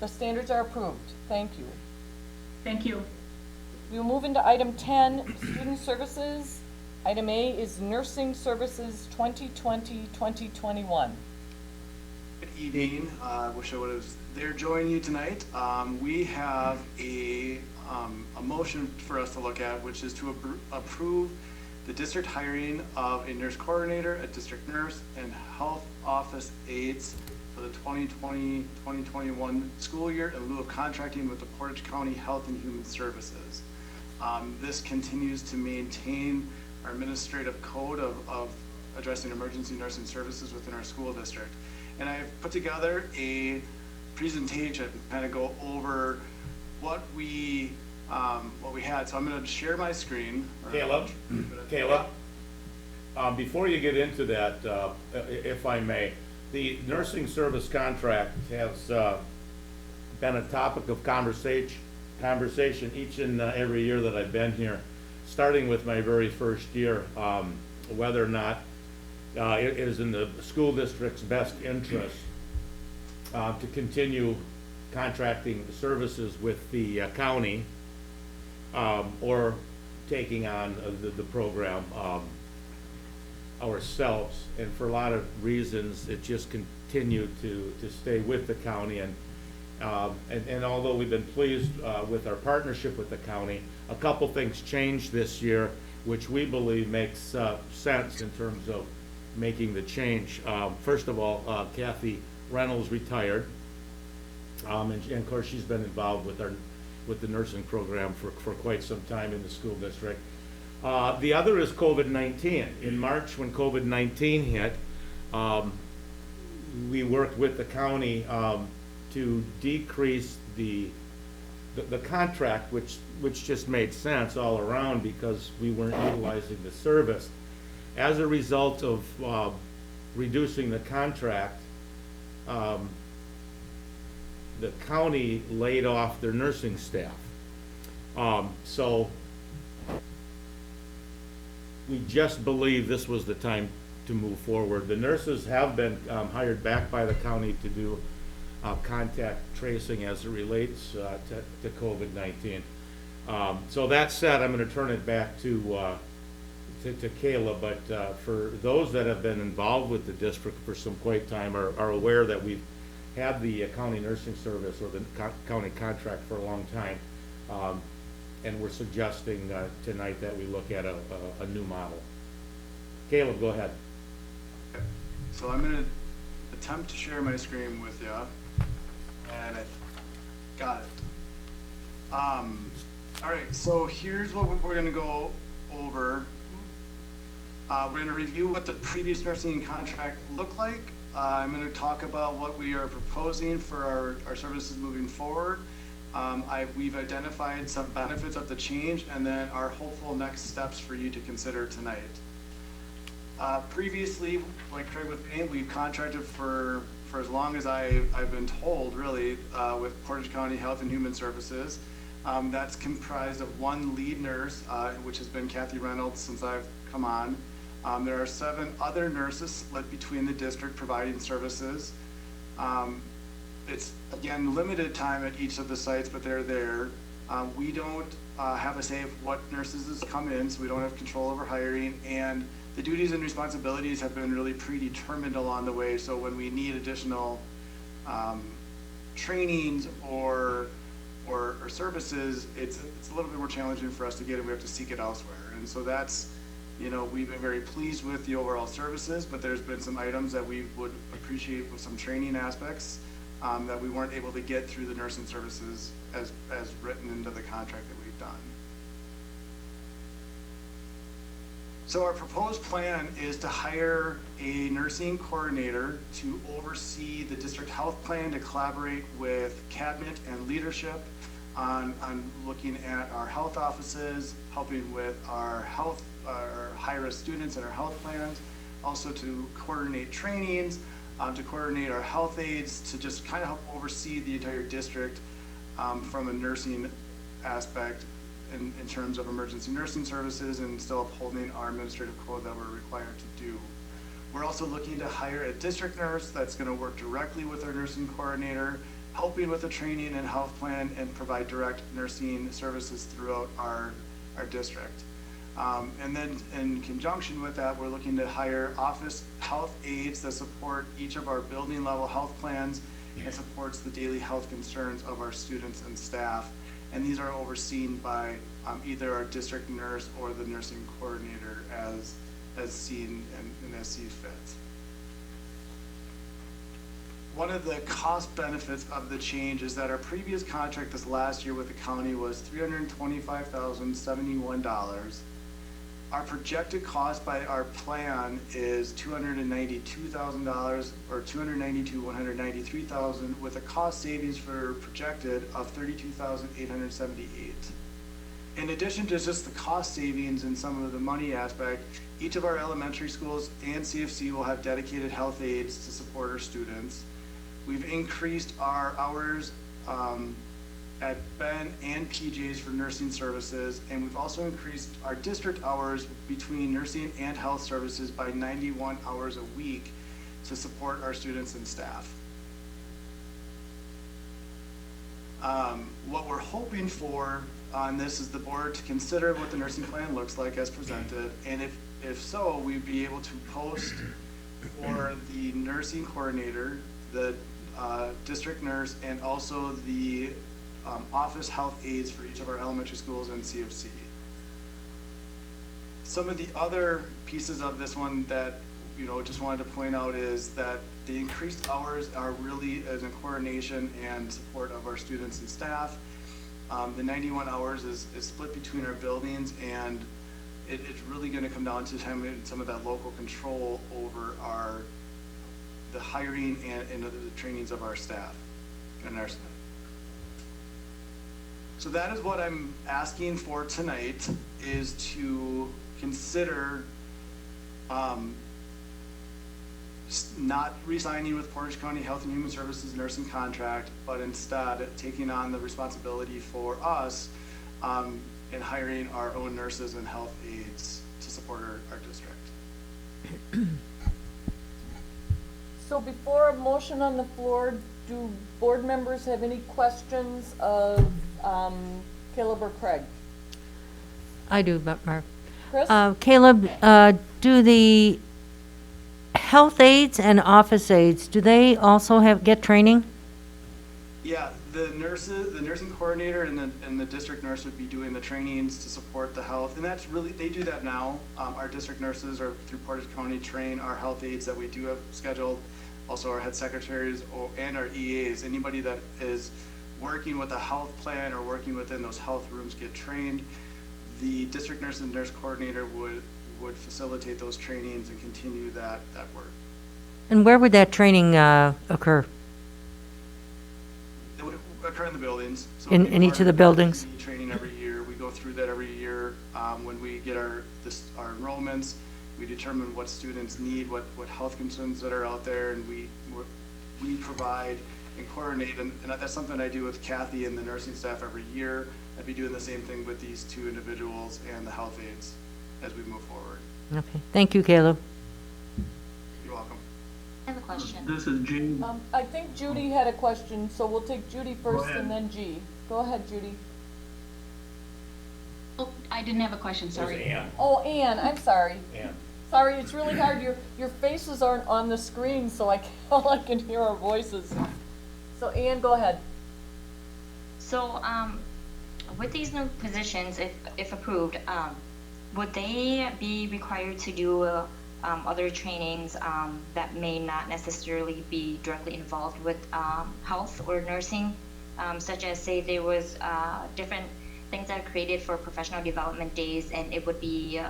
The standards are approved. Thank you. Thank you. We will move into item 10, student services. Item A is nursing services 2020-2021. Good evening. Wish I would have there joining you tonight. We have a motion for us to look at, which is to approve the district hiring of a nurse coordinator, a district nurse, and health office aides for the 2020-2021 school year in lieu of contracting with the Portage County Health and Human Services. This continues to maintain our administrative code of addressing emergency nursing services within our school district. And I've put together a presentation, kind of go over what we had. So I'm going to share my screen. Caleb, before you get into that, if I may, the nursing service contract has been a topic of conversation each and every year that I've been here, starting with my very first year, whether or not it is in the school district's best interest to continue contracting services with the county or taking on the program ourselves. And for a lot of reasons, it just continued to stay with the county. And although we've been pleased with our partnership with the county, a couple things changed this year, which we believe makes sense in terms of making the change. First of all, Kathy Reynolds retired, and of course she's been involved with the nursing program for quite some time in the school district. The other is COVID-19. In March, when COVID-19 hit, we worked with the county to decrease the contract, which just made sense all around because we weren't utilizing the service. As a result of reducing the contract, the county laid off their nursing staff. So we just believe this was the time to move forward. The nurses have been hired back by the county to do contact tracing as it relates to COVID-19. So that said, I'm going to turn it back to Kayla, but for those that have been involved with the district for some quite time are aware that we've had the county nursing service or the county contract for a long time, and we're suggesting tonight that we look at a new model. Caleb, go ahead. Okay. So I'm going to attempt to share my screen with you, and I got it. All right, so here's what we're going to go over. We're going to review what the previous nursing contract looked like. I'm going to talk about what we are proposing for our services moving forward. We've identified some benefits of the change and then our hopeful next steps for you to consider tonight. Previously, like Craig was saying, we've contracted for as long as I've been told, really, with Portage County Health and Human Services. That's comprised of one lead nurse, which has been Kathy Reynolds since I've come on. There are 7 other nurses split between the district providing services. It's, again, limited time at each of the sites, but they're there. We don't have a say of what nurses come in, so we don't have control over hiring, and the duties and responsibilities have been really predetermined along the way, so when we need additional trainings or services, it's a little bit more challenging for us to get it. We have to seek it elsewhere, and so that's, you know, we've been very pleased with the overall services, but there's been some items that we would appreciate with some training aspects that we weren't able to get through the nursing services as written into the contract that we've done. So our proposed plan is to hire a nursing coordinator to oversee the district health plan, to collaborate with cabinet and leadership on looking at our health offices, helping with our high-risk students and our health plans, also to coordinate trainings, to coordinate our health aides, to just kind of help oversee the entire district from a nursing aspect in terms of emergency nursing services and still upholding our administrative code that we're required to do. We're also looking to hire a district nurse that's going to work directly with our nursing coordinator, helping with the training and health plan and provide direct nursing services throughout our district. And then in conjunction with that, we're looking to hire office health aides that support each of our building level health plans and supports the daily health concerns of our students and staff. And these are overseen by either our district nurse or the nursing coordinator as seen and as seen fit. One of the cost benefits of the change is that our previous contract this last year with the county was $325,071. Our projected cost by our plan is $292,000 or $292,193,000 with a cost savings for projected of $32,878. In addition to just the cost savings and some of the money aspect, each of our elementary schools and CFC will have dedicated health aides to support our students. We've increased our hours at Ben and PJ's for nursing services, and we've also increased our district hours between nursing and health services by 91 hours a week to support our students and staff. What we're hoping for on this is the board to consider what the nursing plan looks like as presented, and if so, we'd be able to post for the nursing coordinator, the district nurse, and also the office health aides for each of our elementary schools and CFC. Some of the other pieces of this one that just wanted to point out is that the increased hours are really as in coordination and support of our students and staff. The 91 hours is split between our buildings, and it's really going to come down to having some of that local control over the hiring and the trainings of our staff and our staff. So that is what I'm asking for tonight, is to consider not re-signing with Portage County Health and Human Services nursing contract, but instead taking on the responsibility for us in hiring our own nurses and health aides to support our district. So before a motion on the floor, do board members have any questions of Caleb or Craig? I do, but Mark. Chris? Caleb, do the health aides and office aides, do they also get training? Yeah, the nursing coordinator and the district nurse would be doing the trainings to support the health, and that's really, they do that now. Our district nurses are through Portage County train our health aides that we do have scheduled, also our head secretaries and our EAs. Anybody that is working with a health plan or working within those health rooms get trained. The district nurse and nurse coordinator would facilitate those trainings and continue that work. And where would that training occur? It would occur in the buildings. So In each of the buildings? Training every year. We go through that every year. When we get our enrollments, we determine what students need, what health concerns that are out there, and we provide and coordinate. And that's something I do with Kathy and the nursing staff every year. I'd be doing the same thing with these two individuals and the health aides as we move forward. Okay, thank you, Caleb. You're welcome. I have a question. This is Gene. I think Judy had a question, so we'll take Judy first ahead. and then G. Go ahead, Judy. Oh, I didn't have a question, sorry. Oh, Ann, I'm sorry. Ann. Sorry, it's really hard. Your faces aren't on the screen, so all I can hear are voices. So Ann, go ahead. So, with these new positions, if approved, would they be required to do other trainings that may not necessarily be directly involved with health or nursing, such as say there was different things that are created for professional development days, and it would be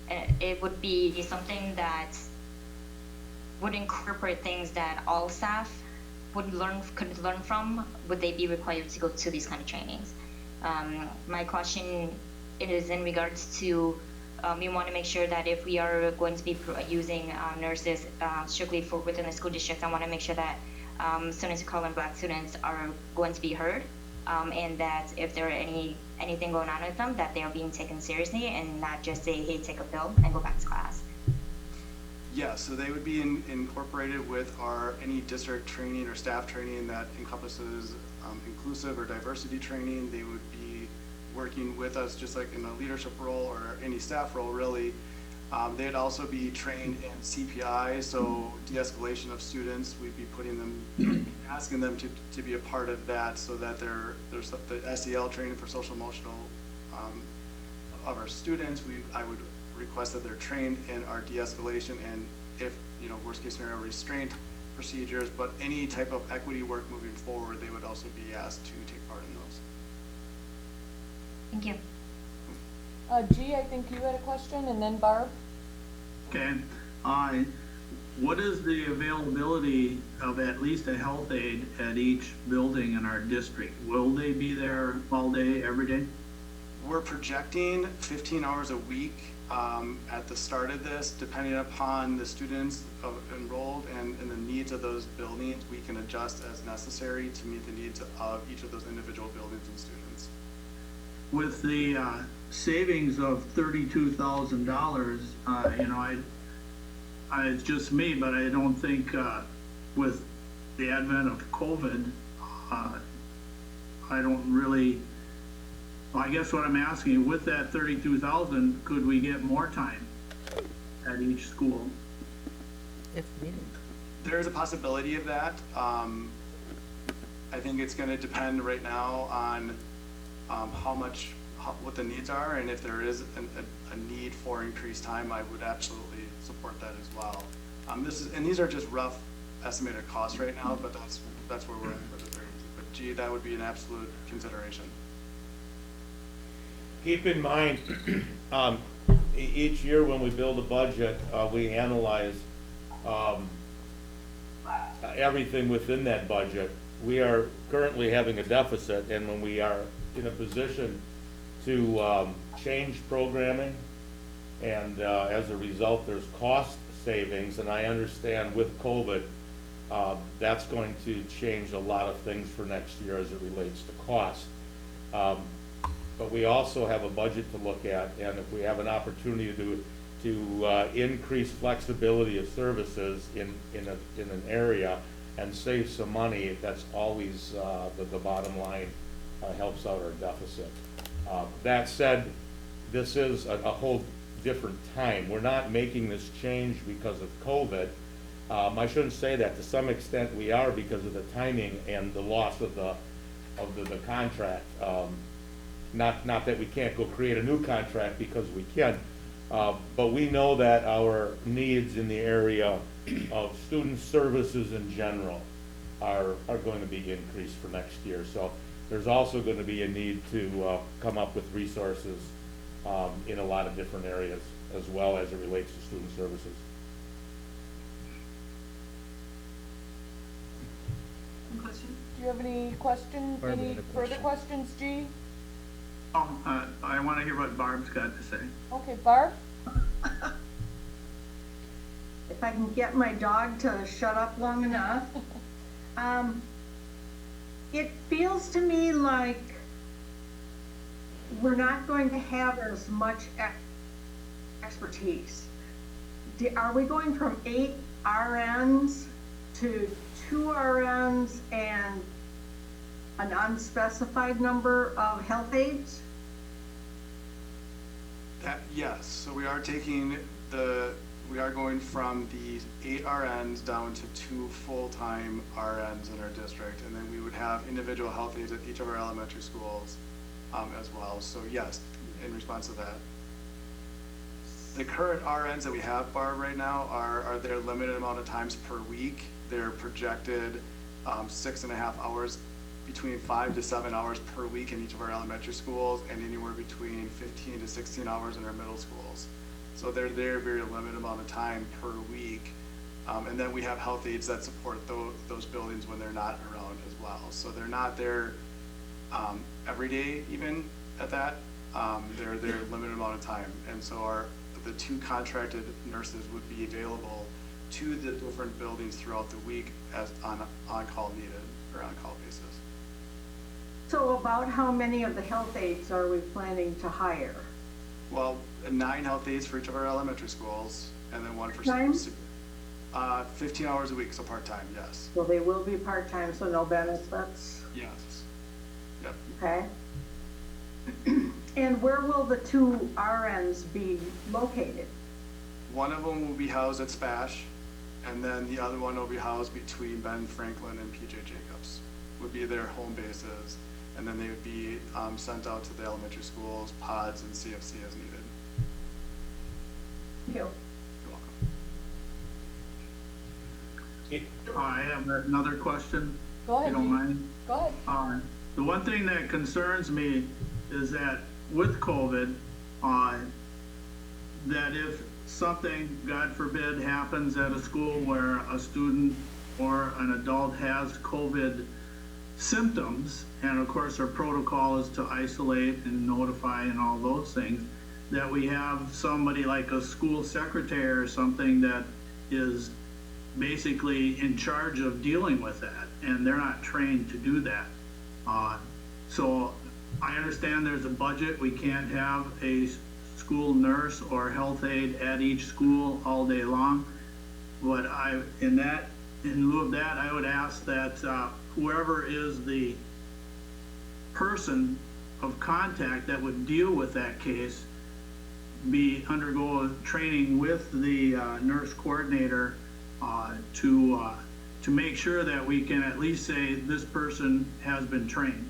it would be something that would incorporate things that all staff could learn from. Would they be required to go to these kind of trainings? My question is in regards to, we want to make sure that if we are going to be using nurses strictly for within the school district, I want to make sure that students of color and Black students are going to be heard, and that if there are anything going on with them, that they are being taken seriously and not just say, hey, take a pill and go back to class. Yeah, so they would be incorporated with any district training or staff training that encompasses inclusive or diversity training. They would be working with us just like in a leadership role or any staff role, really. They'd also be trained in CPI, so de-escalation of students. We'd be putting them, asking them to be a part of that, so that there's the SEL training for social emotional of our students. I would request that they're trained in our de-escalation and, if worst case scenario, restraint procedures, but any type of equity work moving forward, they would also be asked to take part in those. Thank you. G, I think you had a question, and then Barb. Okay. What is the availability of at least a health aide at each building in our district? Will they be there all day, every day? We're projecting 15 hours a week at the start of this. Depending upon the students enrolled and the needs of those buildings, we can adjust as necessary to meet the needs of each of those individual buildings and students. With the savings of $32,000, it's just me, but I don't think with the advent of COVID, I don't really. I guess what I'm asking, with that 32,000, could we get more time at each school? If needed. There's a possibility of that. I think it's going to depend right now on what the needs are, and if there is a need for increased time, I would absolutely support that as well. These are just rough estimated costs right now, but that's where we're at with the 32. But gee, that would be an absolute consideration. Keep in mind, each year when we build a budget, we analyze everything within that budget. We are currently having a deficit, and when we are in a position to change programming, and as a result, there's cost savings, and I understand with COVID, that's going to change a lot of things for next year as it relates to cost. But we also have a budget to look at, and if we have an opportunity to increase flexibility of services in an area and save some money, that's always the bottom line, helps out our deficit. That said, this is a whole different time. We're not making this change because of COVID. I shouldn't say that. To some extent we are, because of the timing and the loss of the contract. Not that we can't go create a new contract, because we can, but we know that our needs in the area of student services in general are going to be increased for next year. So there's also going to be a need to come up with resources in a lot of different areas as well as it relates to student services. Question? Do you have any questions, Barb any had a further question. questions, G? I want to hear what Barb's got to say. Okay, Barb? If I can get my dog to shut up long enough. It feels to me like we're not going to have as much expertise. Are we going from 8 RNs to 2 RNs and an unspecified number of health aides? Yes, so we are going from the 8 RNs down to 2 full-time RNs in our district, and then we would have individual health aides at each of our elementary schools as well. So yes, in response to that. The current RNs that we have, Barb, right now are their limited amount of times per week. They're projected 6.5 hours, between 5 to 7 hours per week in each of our elementary schools, and anywhere between 15 to 16 hours in our middle schools. So they're there a very limited amount of time per week. And then we have health aides that support those buildings when they're not around as well. So they're not there every day even at that. They're there a limited amount of time. And so the 2 contracted nurses would be available to the different buildings throughout the week as on-call needed or on-call basis. So about how many of the health aides are we planning to hire? Well, 9 health aides for each of our elementary schools, and then 1 for Time? 15 hours a week, so part-time, yes. So they will be part-time, so no benefits? Yes. Yep. Okay. And where will the 2 RNs be located? One of them will be housed at Spash, and then the other one will be housed between Ben Franklin and PJ Jacobs, would be their home bases. And then they would be sent out to the elementary schools, pods, and CFC as needed. Thank you. You're welcome. I have another question. Go ahead. If you don't mind. Go ahead. The one thing that concerns me is that with COVID, that if something, God forbid, happens at a school where a student or an adult has COVID symptoms, and of course our protocol is to isolate and notify and all those things, that we have somebody like a school secretary or something that is basically in charge of dealing with that, and they're not trained to do that. So I understand there's a budget. We can't have a school nurse or health aide at each school all day long, but in lieu of that, I would ask that whoever is the person of contact that would deal with that case undergo training with the nurse coordinator to make sure that we can at least say this person has been trained.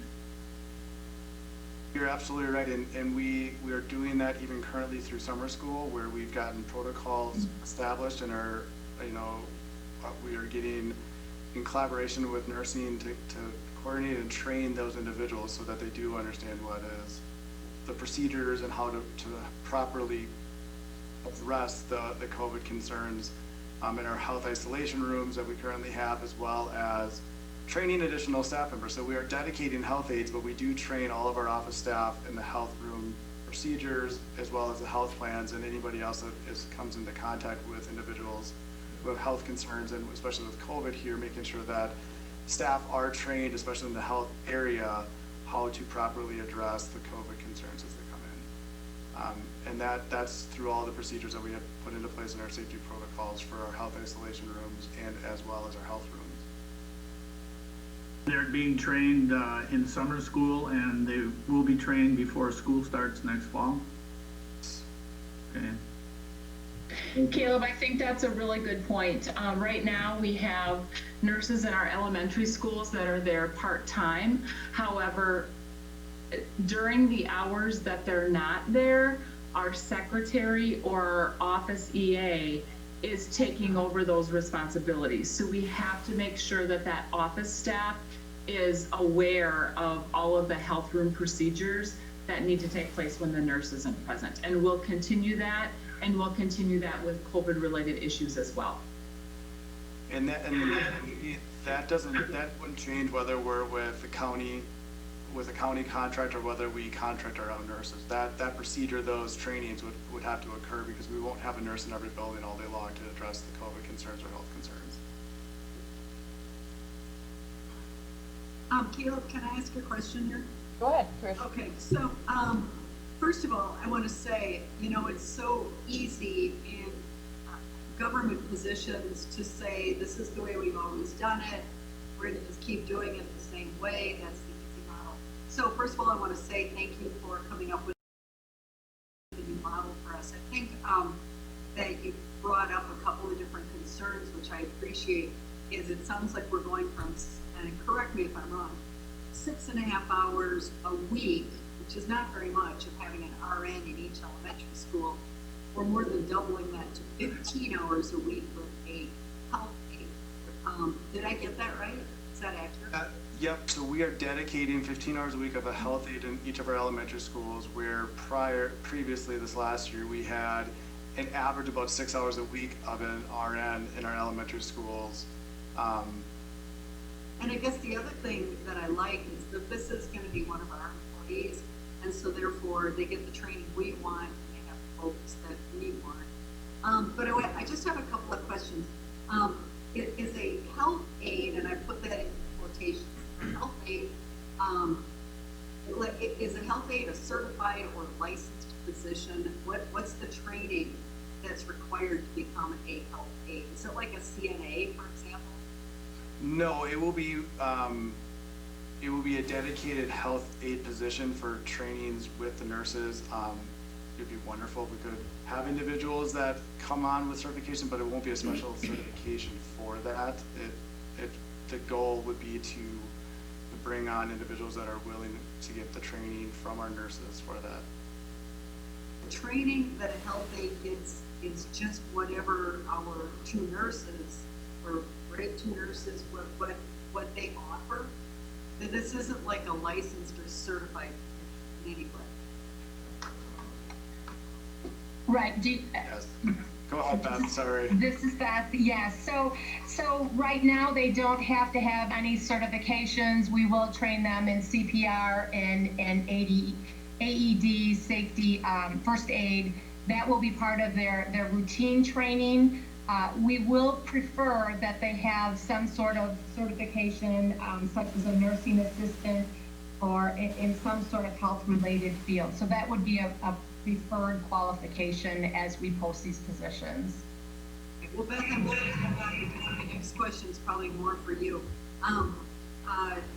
You're absolutely right, and we are doing that even currently through summer school, where we've gotten protocols established and we are getting in collaboration with nursing to coordinate and train those individuals so that they do understand what is the procedures and how to properly address the COVID concerns in our health isolation rooms that we currently have, as well as training additional staff members. So we are dedicating health aides, but we do train all of our office staff in the health room procedures, as well as the health plans, and anybody else that comes into contact with individuals who have health concerns, and especially with COVID here, making sure that staff are trained, especially in the health area, how to properly address the COVID concerns as they come in. And that's through all the procedures that we have put into place in our safety protocols for our health isolation rooms and as well as our health rooms. They're being trained in summer school, and they will be trained before school starts next fall. Okay. Caleb, I think that's a really good point. Right now, we have nurses in our elementary schools that are there part-time. However, during the hours that they're not there, our secretary or office EA is taking over those responsibilities. So we have to make sure that that office staff is aware of all of the health room procedures that need to take place when the nurse isn't present. And we'll continue that, and we'll continue that with COVID-related issues as well. And that wouldn't change whether we're with a county contract or whether we contract our own nurses. That procedure, those trainings would have to occur, because we won't have a nurse in every building all day long to address the COVID concerns or health concerns. Caleb, can I ask a question here? Go ahead, Chris. Okay, so first of all, I want to say, it's so easy in government positions to say, this is the way we've always done it. We're going to just keep doing it the same way. That's the easy model. So first of all, I want to say thank you for coming up with a new model for us. I think that you brought up a couple of different concerns, which I appreciate. It sounds like we're going from, and correct me if I'm wrong, 6.5 hours a week, which is not very much, of having an RN in each elementary school. We're more than doubling that to 15 hours a week with a health aide. Did I get that right? Is that accurate? Yep, so we are dedicating 15 hours a week of a health aide in each of our elementary schools, where previously this last year we had an average about 6 hours a week of an RN in our elementary schools. And I guess the other thing that I like is that this is going to be one of our employees, and so therefore they get the training we want, and they have the focus that we want. But I just have a couple of questions. Is a health aide, and I put that in quotations, health aide, is a health aide a certified or licensed physician? What's the training that's required to become a health aide? Is it like a CNA, for example? No, it will be a dedicated health aide position for trainings with the nurses. It'd be wonderful if we could have individuals that come on with certification, but it won't be a special certification for that. The goal would be to bring on individuals that are willing to get the training from our nurses for that. The training that a health aide gets is just whatever our two nurses, or two nurses, what they offer. That this isn't like a licensed or certified in any way. Right. Yes. Go ahead, Beth. Sorry. This is Beth. Yes. So right now they don't have to have any certifications. We will train them in CPR and AED, safety, first aid. That will be part of their routine training. We will prefer that they have some sort of certification, such as a nursing assistant or in some sort of health-related field. So that would be a preferred qualification as we post these positions. Well, Beth, I'm going to come back because my next question is probably more for you.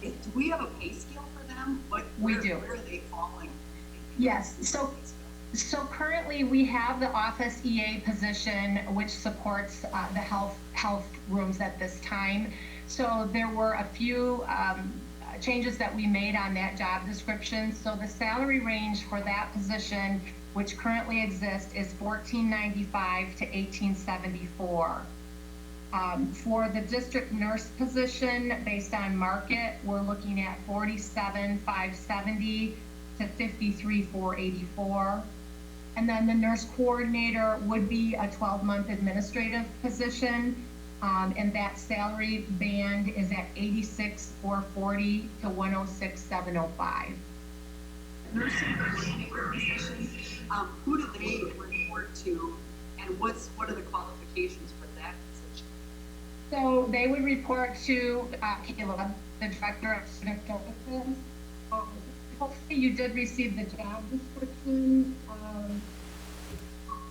Do we have a pay scale for them? We do. Where are they falling? Yes. So currently we have the office EA position, which supports the health rooms at this time. So there were a few changes that we made on that job description. So the salary range for that position, which currently exists, is $14.95 to $18.74. For the district nurse position, based on market, we're looking at $47,570 to $53,484. And then the nurse coordinator would be a 12-month administrative position, and that salary band is at $86,440 to $106,705. Nursing coordinator positions, who do they report to, and what are the qualifications for that position? So they would report to Caleb, the director of student services. Hopefully you did receive the job description,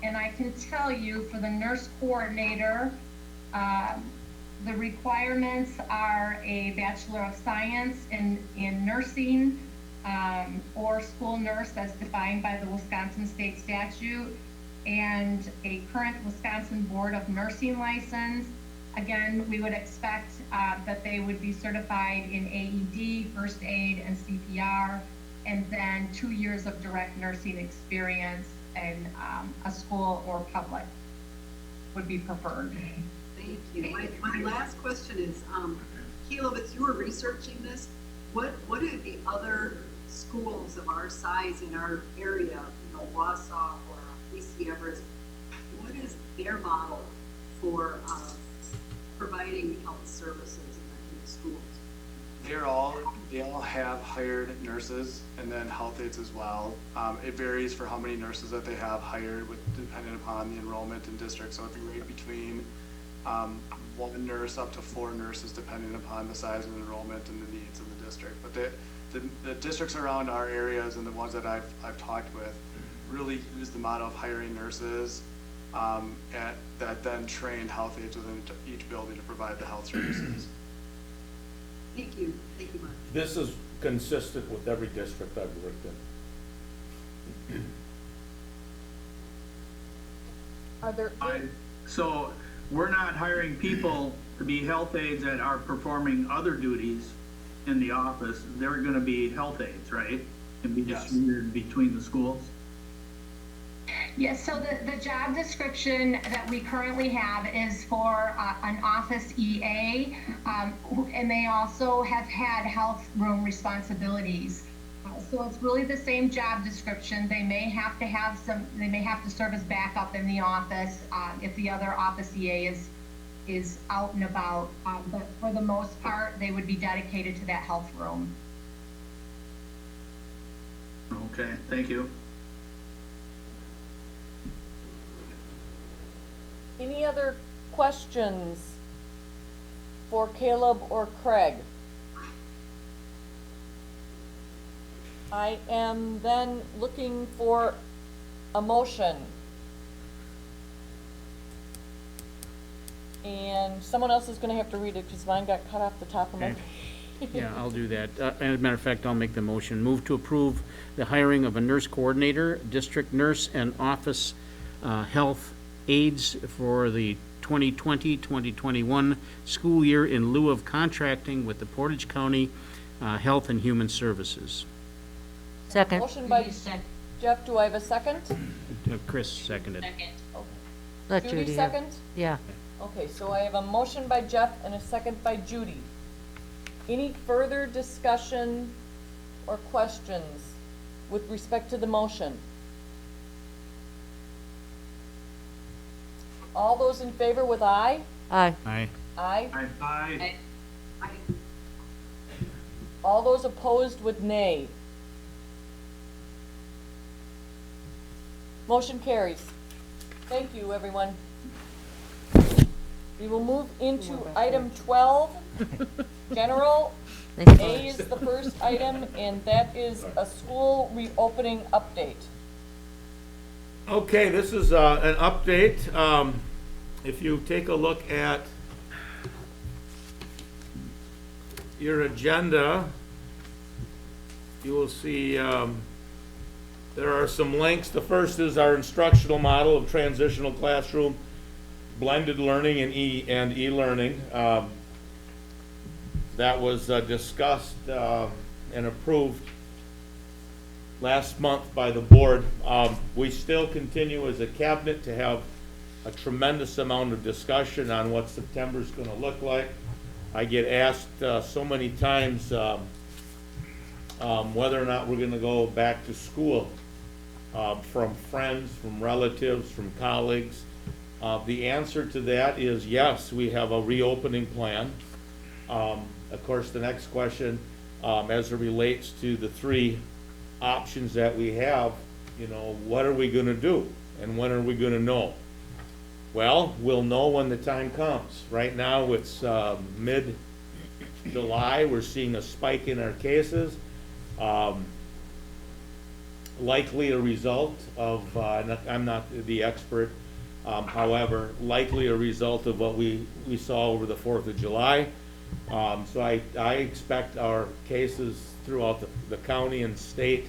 and I can tell you for the nurse coordinator, the requirements are a Bachelor of Science in nursing, or school nurse as defined by the Wisconsin state statute, and a current Wisconsin Board of Nursing license. Again, we would expect that they would be certified in AED, first aid, and CPR, and then 2 years of direct nursing experience in a school or public would be preferred. Thank you. My last question is, Caleb, as you were researching this, what do the other schools of our size in our area, Wausau or BC Everest, what is their model for providing health services in the schools? They all have hired nurses and then health aides as well. It varies for how many nurses that they have hired, depending upon the enrollment in districts. So it can range between one nurse up to 4 nurses, depending upon the size of the enrollment and the needs of the district. But the districts around our areas and the ones that I've talked with really use the model of hiring nurses that then train health aides within each building to provide the health services. Thank you. Thank you much. This is consistent with every district I've worked in. Are there? So we're not hiring people to be health aides that are performing other duties in the office. They're going to be health aides, right? And be distributed between the schools? Yes, so the job description that we currently have is for an office EA, and they also have had health room responsibilities. So it's really the same job description. They may have to serve as backup in the office, if the other office EA is out and about. But for the most part, they would be dedicated to that health room. Okay, thank you. Any other questions for Caleb or Craig? I am then looking for a motion. And someone else is gonna have to read it because mine got cut off the top of my. Yeah, I'll do that. As a matter of fact, I'll make the motion. Move to approve the hiring of a nurse coordinator, district nurse, and office health aides for the 2020-2021 school year in lieu of contracting with the Portage County Health and Human Services. Second. Motion by Jeff, do I have a second? Chris seconded. Let Judy Judy have- second? Yeah. Okay, so I have a motion by Jeff and a second by Judy. Any further discussion or questions with respect to the motion? All those in favor with aye? Aye. Aye. Aye. Aye. All those opposed with nay? Motion carries. Thank you, everyone. We will move into item 12, general. A is the first item, and that is a school reopening update. Okay, this is an update. If you take a look at your agenda, you will see there are some links. The first is our instructional model of transitional classroom, blended learning and e-learning. That was discussed and approved last month by the board. We still continue as a cabinet to have a tremendous amount of discussion on what September's going to look like. I get asked so many times whether or not we're going to go back to school from friends, from relatives, from colleagues. The answer to that is yes, we have a reopening plan. Of course, the next question, as it relates to the three options that we have, you know, what are we going to do and when are we going to know? Well, we'll know when the time comes. Right now it's mid-July. We're seeing a spike in our cases. Likely a result of, I'm not the expert, however, likely a result of what we saw over the 4th of July. So I expect our cases throughout the county and state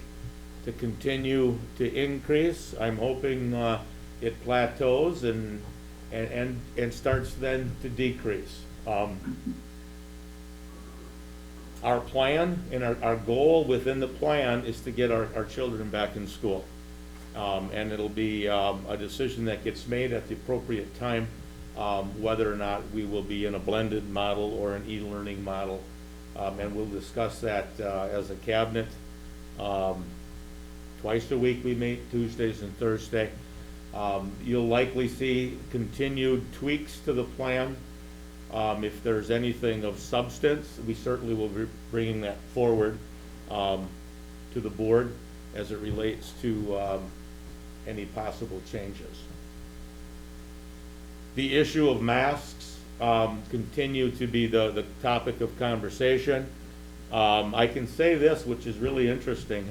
to continue to increase. I'm hoping it plateaus and starts then to decrease. Our plan and our goal within the plan is to get our children back in school. And it'll be a decision that gets made at the appropriate time, whether or not we will be in a blended model or an e-learning model. And we'll discuss that as a cabinet. Twice a week we meet, Tuesdays and Thursday. You'll likely see continued tweaks to the plan. If there's anything of substance, we certainly will be bringing that forward to the board as it relates to any possible changes. The issue of masks continue to be the topic of conversation. I can say this, which is really interesting.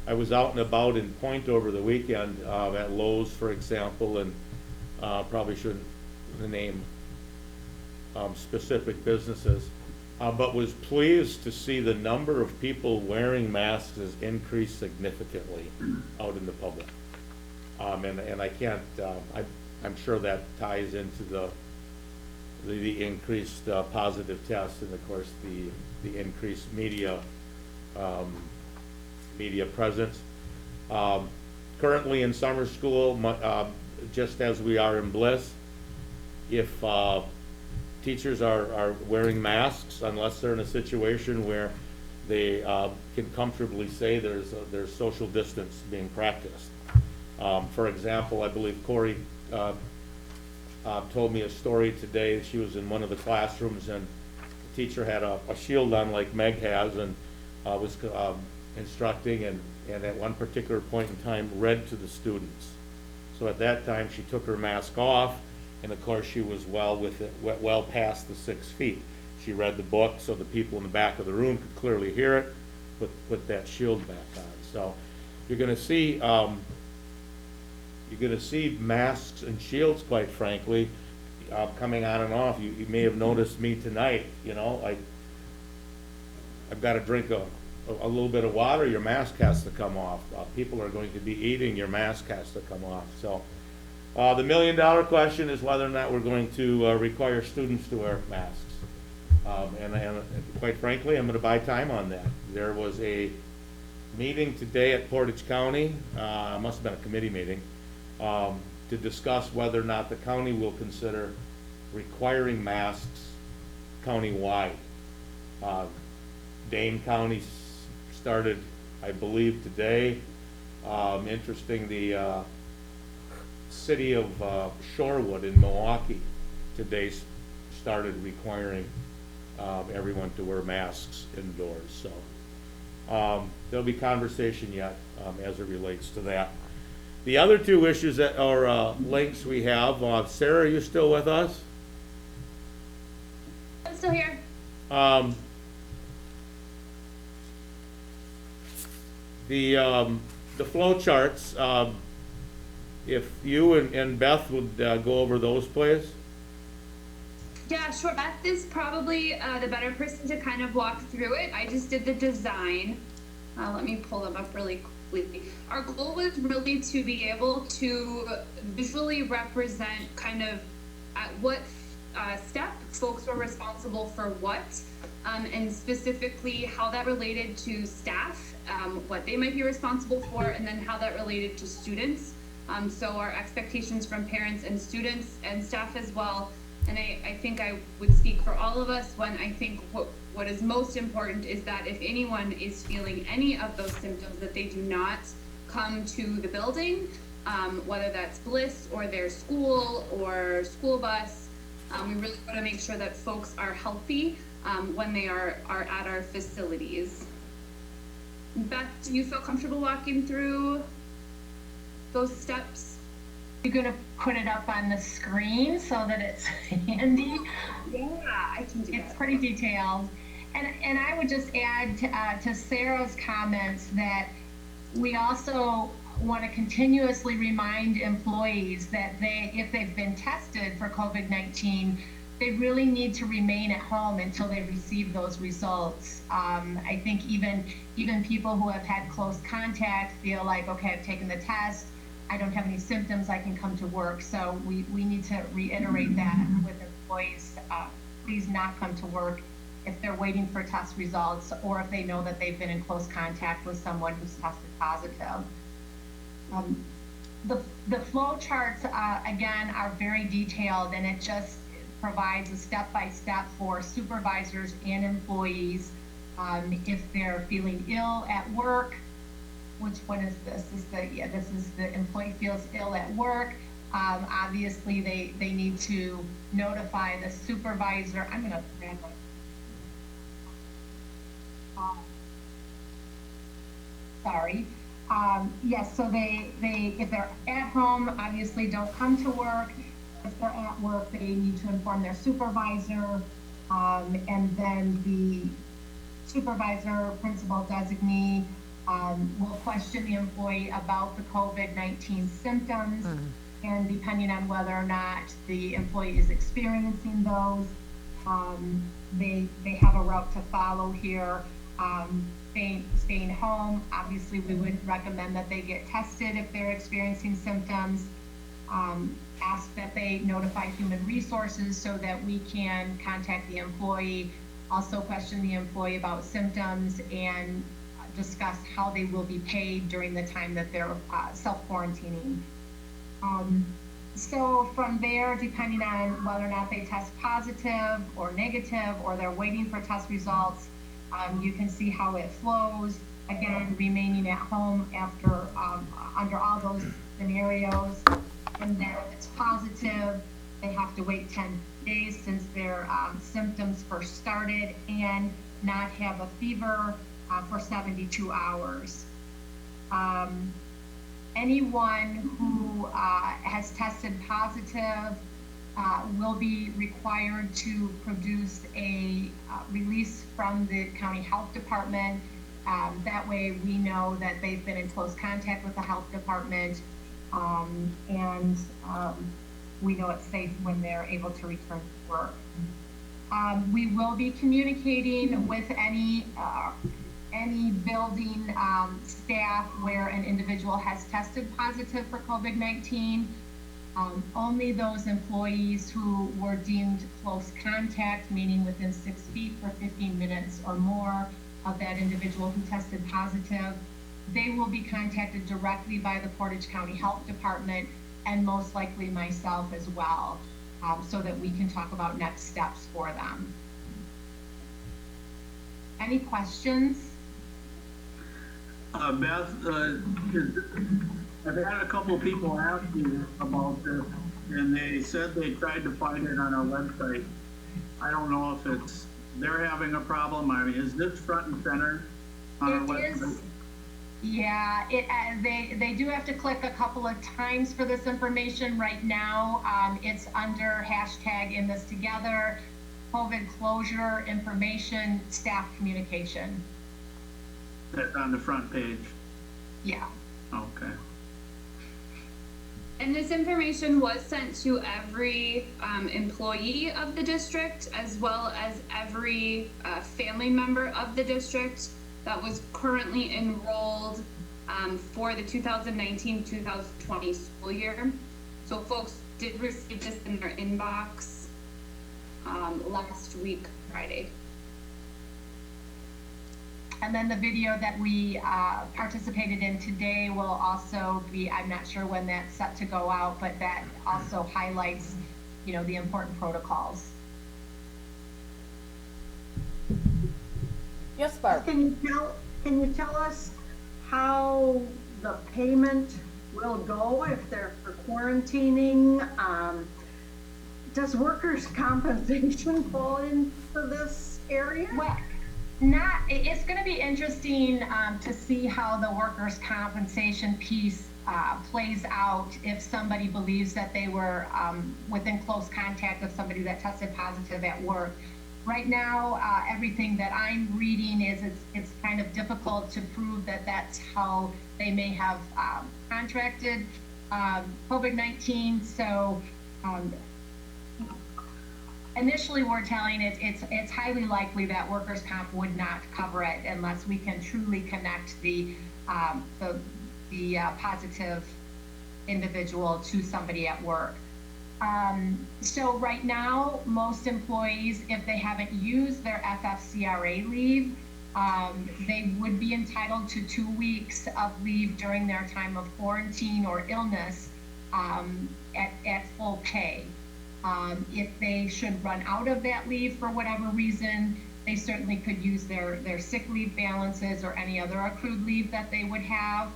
I was out and about in Point over the weekend at Lowe's, for example, and probably shouldn't name specific businesses, but was pleased to see the number of people wearing masks has increased significantly out in the public. And I can't, I'm sure that ties into the increased positive tests and of course the increased media presence. Currently in summer school, just as we are in Bliss, if teachers are wearing masks, unless they're in a situation where they can comfortably say there's social distance being practiced. For example, I believe Corey told me a story today. She was in one of the classrooms, and the teacher had a shield on like Meg has, and was instructing, and at one particular point in time read to the students. So at that time, she took her mask off, and of course she was well past the 6 feet. She read the book so the people in the back of the room could clearly hear it, put that shield back on. So you're gonna see masks and shields, quite frankly, coming on and off. You may have noticed me tonight, you know, I've got to drink a little bit of water, your mask has to come off. People are going to be eating, your mask has to come off. So the $1 million question is whether or not we're going to require students to wear masks. And quite frankly, I'm going to buy time on that. There was a meeting today at Portage County, must have been a committee meeting, to discuss whether or not the county will consider requiring masks countywide. Dane County started, I believe, today. Interesting, the city of Shorewood in Milwaukee today started requiring everyone to wear masks indoors. So there'll be conversation yet as it relates to that. The other two issues that are links we have, Sarah, are you still with us? I'm still here. The flow charts, if you and Beth would go over those, please. Yeah, sure. Beth is probably the better person to kind of walk through it. I just did the design. Let me pull them up really quickly. Our goal was really to be able to visually represent kind of at what step folks were responsible for what, and specifically how that related to staff, what they might be responsible for, and then how that related to students. So our expectations from parents and students and staff as well. And I think I would speak for all of us when I think what is most important is that if anyone is feeling any of those symptoms, that they do not come to the building, whether that's Bliss or their school or school bus. We really want to make sure that folks are healthy when they are at our facilities. Beth, do you feel comfortable walking through those steps? You're gonna put it up on the screen so that it's handy. Yeah, I can do that. It's pretty detailed. And I would just add to Sarah's comments that we also want to continuously remind employees that if they've been tested for COVID-19, they really need to remain at home until they receive those results. I think even people who have had close contact feel like, okay, I've taken the test, I don't have any symptoms, I can come to work. So we need to reiterate that with employees. Please not come to work if they're waiting for test results or if they know that they've been in close contact with someone who's tested positive. The flow charts, again, are very detailed, and it just provides a step-by-step for supervisors and employees if they're feeling ill at work. Which one is this? This is the employee feels ill at work. Obviously, they need to notify the supervisor. I'm gonna grab my. Sorry. Yes, so they if they're at home, obviously don't come to work. If they're at work, they need to inform their supervisor, and then the supervisor, principal designee, will question the employee about the COVID-19 symptoms, and depending on whether or not the employee is experiencing those, they have a route to follow here. Staying home, obviously we would recommend that they get tested if they're experiencing symptoms. Ask that they notify human resources so that we can contact the employee, also question the employee about symptoms, and discuss how they will be paid during the time that they're self-quarantining. So from there, depending on whether or not they test positive or negative, or they're waiting for test results, You can see how it flows. Again, remaining at home after, under all those scenarios. And then if it's positive, they have to wait 10 days since their symptoms first started and not have a fever for 72 hours. Anyone who has tested positive will be required to produce a release from the county health department. That way we know that they've been in close contact with the health department, and we know it's safe when they're able to return to work. We will be communicating with any building staff where an individual has tested positive for COVID-19. Only those employees who were deemed close contact, meaning within 6 feet for 15 minutes or more of that individual who tested positive, they will be contacted directly by the Portage County Health Department and most likely myself as well, so that we can talk about next steps for them. Any questions? Beth, I've had a couple of people ask me about this, and they said they tried to find it on our website. I don't know if it's they're having a problem. I mean, is this front and center on our website? Yeah, they do have to click a couple of times for this information. Right now, it's under hashtag in this together, COVID closure information, staff communication. That's on the front page? Yeah. Okay. And this information was sent to every employee of the district, as well as every family member of the district that was currently enrolled for the 2019-2020 school year. So folks did receive this in their inbox last week, Friday. And then the video that we participated in today will also be, I'm not sure when that's set to go out, but that also highlights, you know, the important protocols. Yes, Barb. Can you tell us how the payment will go if they're for quarantining? Does workers' compensation fall into this area? Well, it's going to be interesting to see how the workers' compensation piece plays out if somebody believes that they were within close contact with somebody that tested positive at work. Right now, everything that I'm reading is it's kind of difficult to prove that that's how they may have contracted COVID-19. So initially, we're telling it's highly likely that workers' comp would not cover it unless we can truly connect the positive individual to somebody at work. So right now, most employees, if they haven't used their FFCRA leave, they would be entitled to 2 weeks of leave during their time of quarantine or illness at full pay. If they should run out of that leave for whatever reason, they certainly could use their sick leave balances or any other accrued leave that they would have.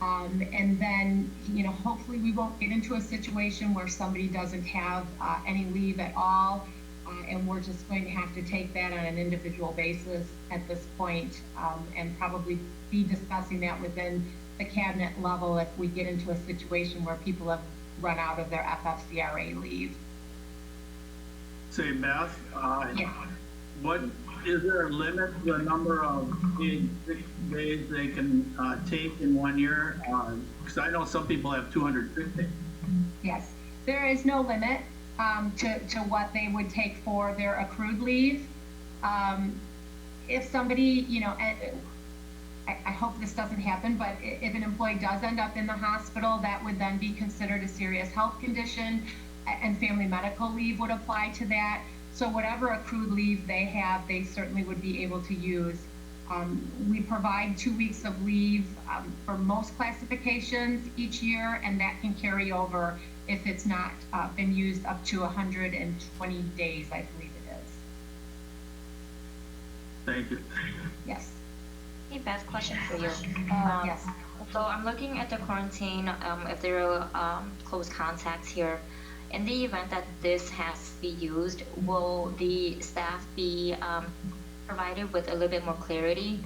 And then, you know, hopefully we won't get into a situation where somebody doesn't have any leave at all, and we're just going to have to take that on an individual basis at this point, and probably be discussing that within the cabinet level if we get into a situation where people have run out of their FFCRA leave. Say, Beth, Yeah. what is there a limit to the number of paid sick days they can take in 1 year? Because I know some people have 250. Yes, there is no limit to what they would take for their accrued leave. If somebody, you know, I hope this doesn't happen, but if an employee does end up in the hospital, that would then be considered a serious health condition, and family medical leave would apply to that. So whatever accrued leave they have, they certainly would be able to use. We provide 2 weeks of leave for most classifications each year, and that can carry over if it's not been used up to 120 days, I believe it is. Thank you. Yes. Hey Beth, question for you. Yes. So I'm looking at the quarantine, if there are close contacts here. In the event that this has to be used, will the staff be provided with a little bit more clarity?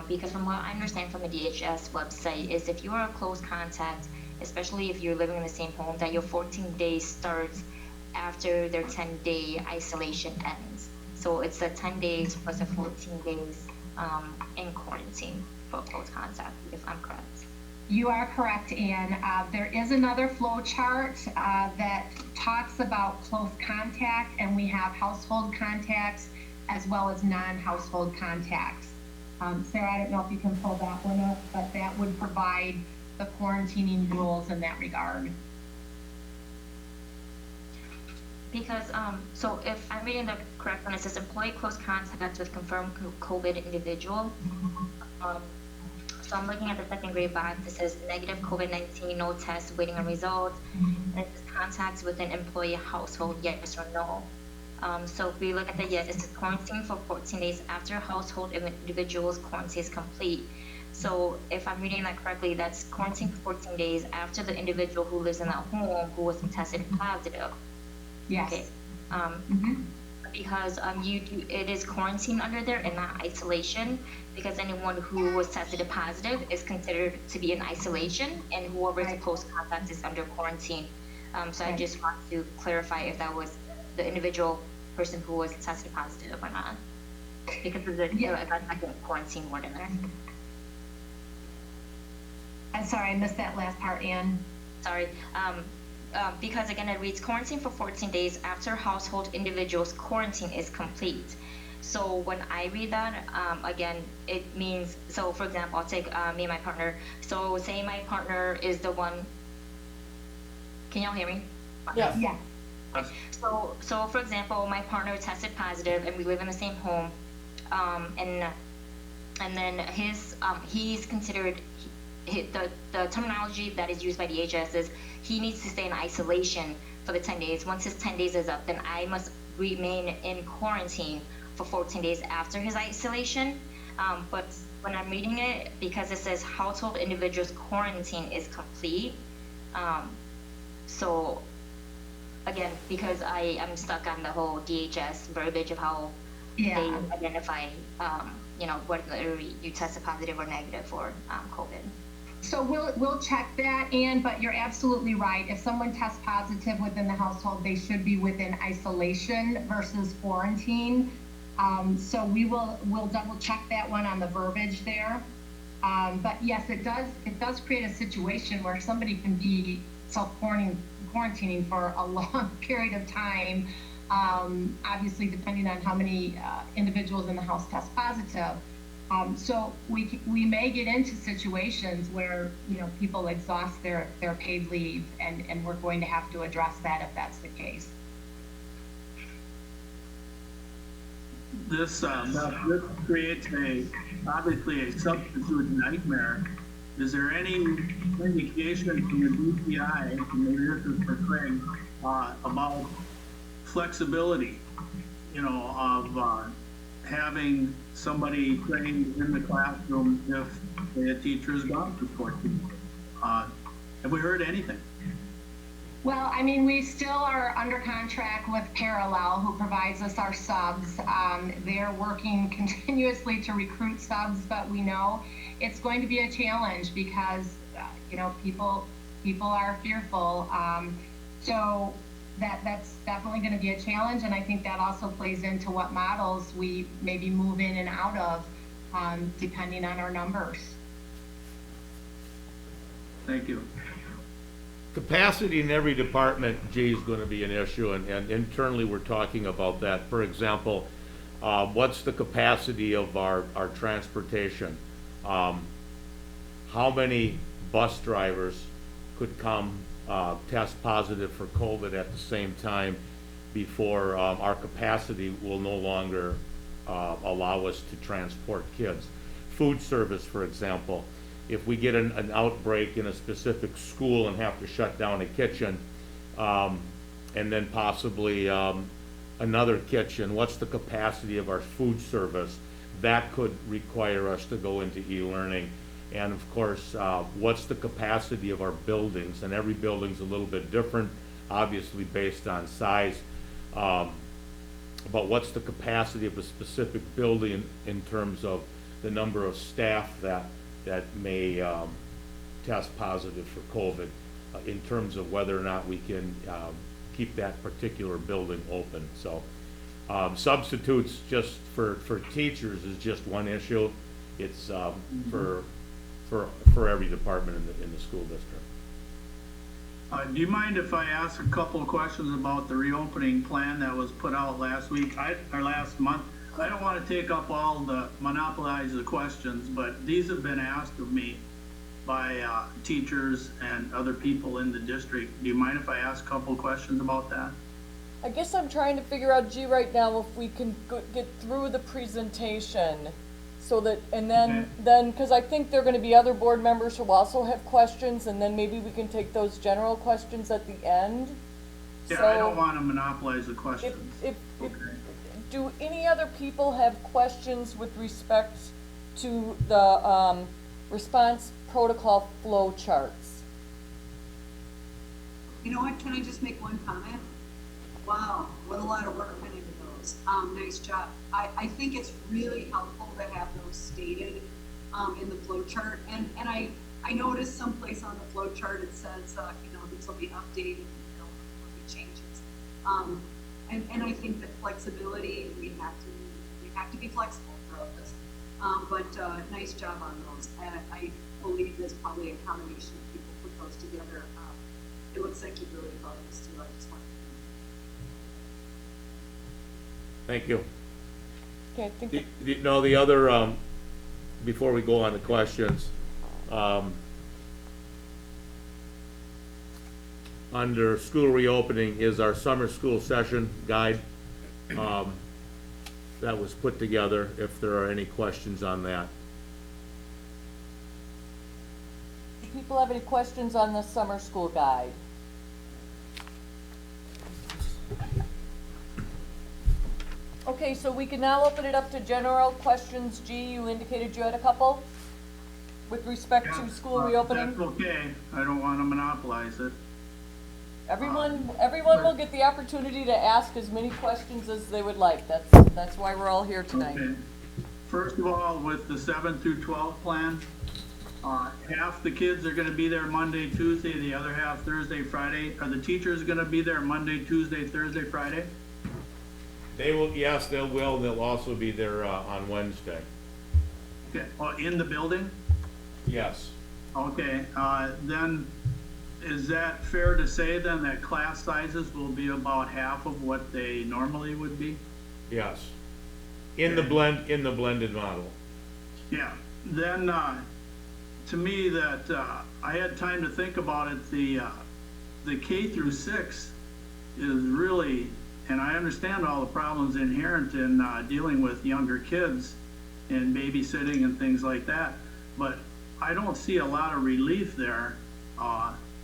Because from what I understand from the DHS website is if you are a close contact, especially if you're living in the same home, that your 14 days starts after their 10-day isolation ends. So it's a 10 days plus a 14 days in quarantine for close contact, if I'm correct. You are correct, Anne. There is another flow chart that talks about close contact, and we have household contacts as well as non-household contacts. Sarah, I don't know if you can pull that one up, but that would provide the quarantining rules in that regard. Because, so if I'm reading the correct one, it says employee close contact with confirmed COVID individual. So I'm looking at the second grade box. It says negative COVID-19, no test, waiting on results. And it says contacts with an employee household, yes or no. So if we look at the yes, it says quarantine for 14 days after household individual's quarantine is complete. So if I'm reading that correctly, that's quarantine for 14 days after the individual who lives in that home who was tested positive. Yes. Okay. Because it is quarantine under there and not isolation, because anyone who was tested positive is considered to be in isolation, and whoever is a close contact is under quarantine. So I just want to clarify if that was the individual person who was tested positive or not, because of the quarantine word in there. I'm sorry, I missed that last part, Anne. Sorry. Because again, it reads quarantine for 14 days after household individual's quarantine is complete. So when I read that, again, it means, so for example, I'll take me and my partner. So say my partner is the one, can y'all hear me? Yes. Yeah. So for example, my partner tested positive and we live in the same home, and then he's considered, the terminology that is used by the DHS is he needs to stay in isolation for the 10 days. Once his 10 days is up, then I must remain in quarantine for 14 days after his isolation. But when I'm reading it, because it says household individual's quarantine is complete, so again, because I am stuck on the whole DHS verbiage of how they identify, whether you tested positive or negative for COVID. So we'll check that, Anne, but you're absolutely right. If someone tests positive within the household, they should be within isolation versus quarantine. So we'll double check that one on the verbiage there. But yes, it does create a situation where somebody can be self-quarantining for a long period of time, obviously depending on how many individuals in the house test positive. So we may get into situations where people exhaust their paid leave, and we're going to have to address that if that's the case. This creates obviously a substitute nightmare. Is there any indication from the DPI, and maybe this is for Craig, about flexibility, of having somebody trained in the classroom if a teacher is gone for 14? Have we heard anything? Well, I mean, we still are under contract with Parallel, who provides us our subs. They're working continuously to recruit subs, but we know it's going to be a challenge because, people are fearful. So that's definitely going to be a challenge, and I think that also plays into what models we maybe move in and out of, depending on our numbers. Thank you. Capacity in every department, is going to be an issue, and internally we're talking about that. For example, what's the capacity of our transportation? How many bus drivers could come test positive for COVID at the same time before our capacity will no longer allow us to transport kids? Food service, for example. If we get an outbreak in a specific school and have to shut down a kitchen, and then possibly another kitchen, what's the capacity of our food service that could require us to go into e-learning. And of course, what's the capacity of our buildings? And every building's a little bit different, obviously based on size. But what's the capacity of a specific building in terms of the number of staff that may test positive for COVID, in terms of whether or not we can keep that particular building open. So substitutes just for teachers is just one issue. It's for every department in the school district. Do you mind if I ask a couple of questions about the reopening plan that was put out last week, or last month? I don't want to take up monopolize the questions, but these have been asked of me by teachers and other people in the district. Do you mind if I ask a couple of questions about that? I guess I'm trying to figure out, G, right now, if we can get through the presentation, so that, and then, because I think there are going to be other board members who also have questions, and then maybe we can take those general questions at the end. Yeah, So I don't want to monopolize the questions. Do any other people have questions with respect to the response protocol flow charts? You know what, can I just make one comment? Wow, what a lot of work went into those. Nice job. I think it's really helpful to have those stated in the flow chart. And I noticed someplace on the flow chart it says, these will be updated, there will be changes. And I think that flexibility, we have to be flexible throughout this. But nice job on those. I believe there's probably a combination of people put those together. It looks like you really thought this too. I just want to. Thank you. Okay, I think the other, before we go on to questions, under school reopening is our summer school session guide that was put together, if there are any questions on that. Do people have any questions on the summer school guide? Okay, so we can now open it up to general questions. G, you indicated you had a couple with respect to school reopening. That's okay. I don't want to monopolize it. Everyone will get the opportunity to ask as many questions as they would like. That's why we're all here tonight. Okay. First of all, with the 7 through 12 plan, half the kids are going to be there Monday, Tuesday, the other half Thursday, Friday. Are the teachers going to be there Monday, Tuesday, Thursday, Friday? They will, yes, they will. They'll also be there on Wednesday. Okay. In the building? Yes. Okay. Then is that fair to say then that class sizes will be about half of what they normally would be? Yes. In the blended model. Yeah. Then to me that I had time to think about it. The K through 6 is really, and I understand all the problems inherent in dealing with younger kids and babysitting and things like that, but I don't see a lot of relief there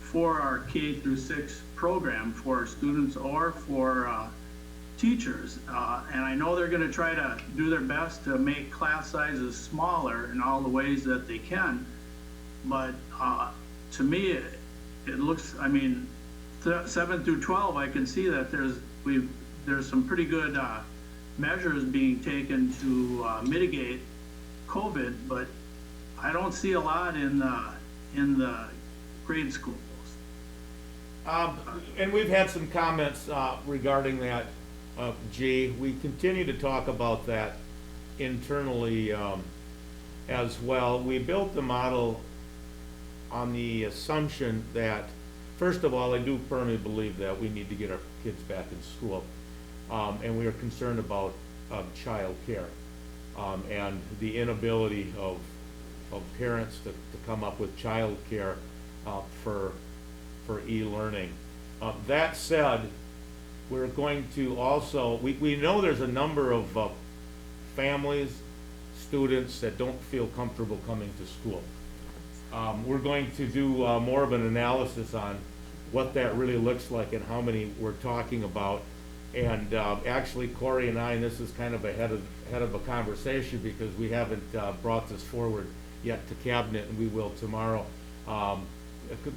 for our K through 6 program for students or for teachers. And I know they're going to try to do their best to make class sizes smaller in all the ways that they can, but to me it looks, I mean, 7 through 12, I can see that there's some pretty good measures being taken to mitigate COVID, but I don't see a lot in the grade schools. And we've had some comments regarding that, G. We continue to talk about that internally as well. We built the model on the assumption that, first of all, I do firmly believe that we need to get our kids back in school, and we are concerned about child care and the inability of parents to come up with child care for e-learning. That said, we're going to also, we know there's a number of families, students that don't feel comfortable coming to school. We're going to do more of an analysis on what that really looks like and how many we're talking about. And actually, Corey and I, and this is kind of ahead of a conversation because we haven't brought this forward yet to cabinet, and we will tomorrow.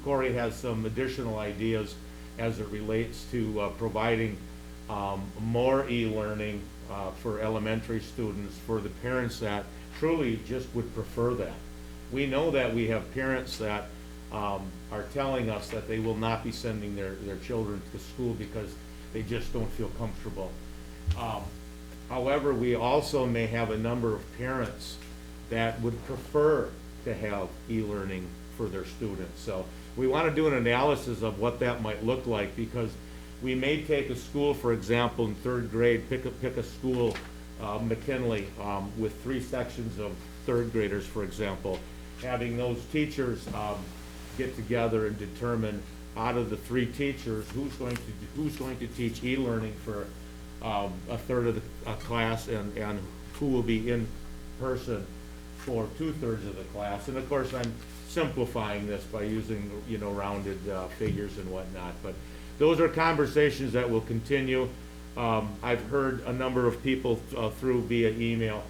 Corey has some additional ideas as it relates to providing more e-learning for elementary students for the parents that truly just would prefer that. We know that we have parents that are telling us that they will not be sending their children to school because they just don't feel comfortable. However, we also may have a number of parents that would prefer to have e-learning for their students. So we want to do an analysis of what that might look like, because we may take a school, for example, in third grade, pick a school, McKinley, with 3 sections of third graders, for example, having those teachers get together and determine out of the 3 teachers who's going to teach e-learning for a third of the class, and who will be in person for 2/3 of the class. And of course, I'm simplifying this by using rounded figures and whatnot, but those are conversations that will continue. I've heard a number of people through via email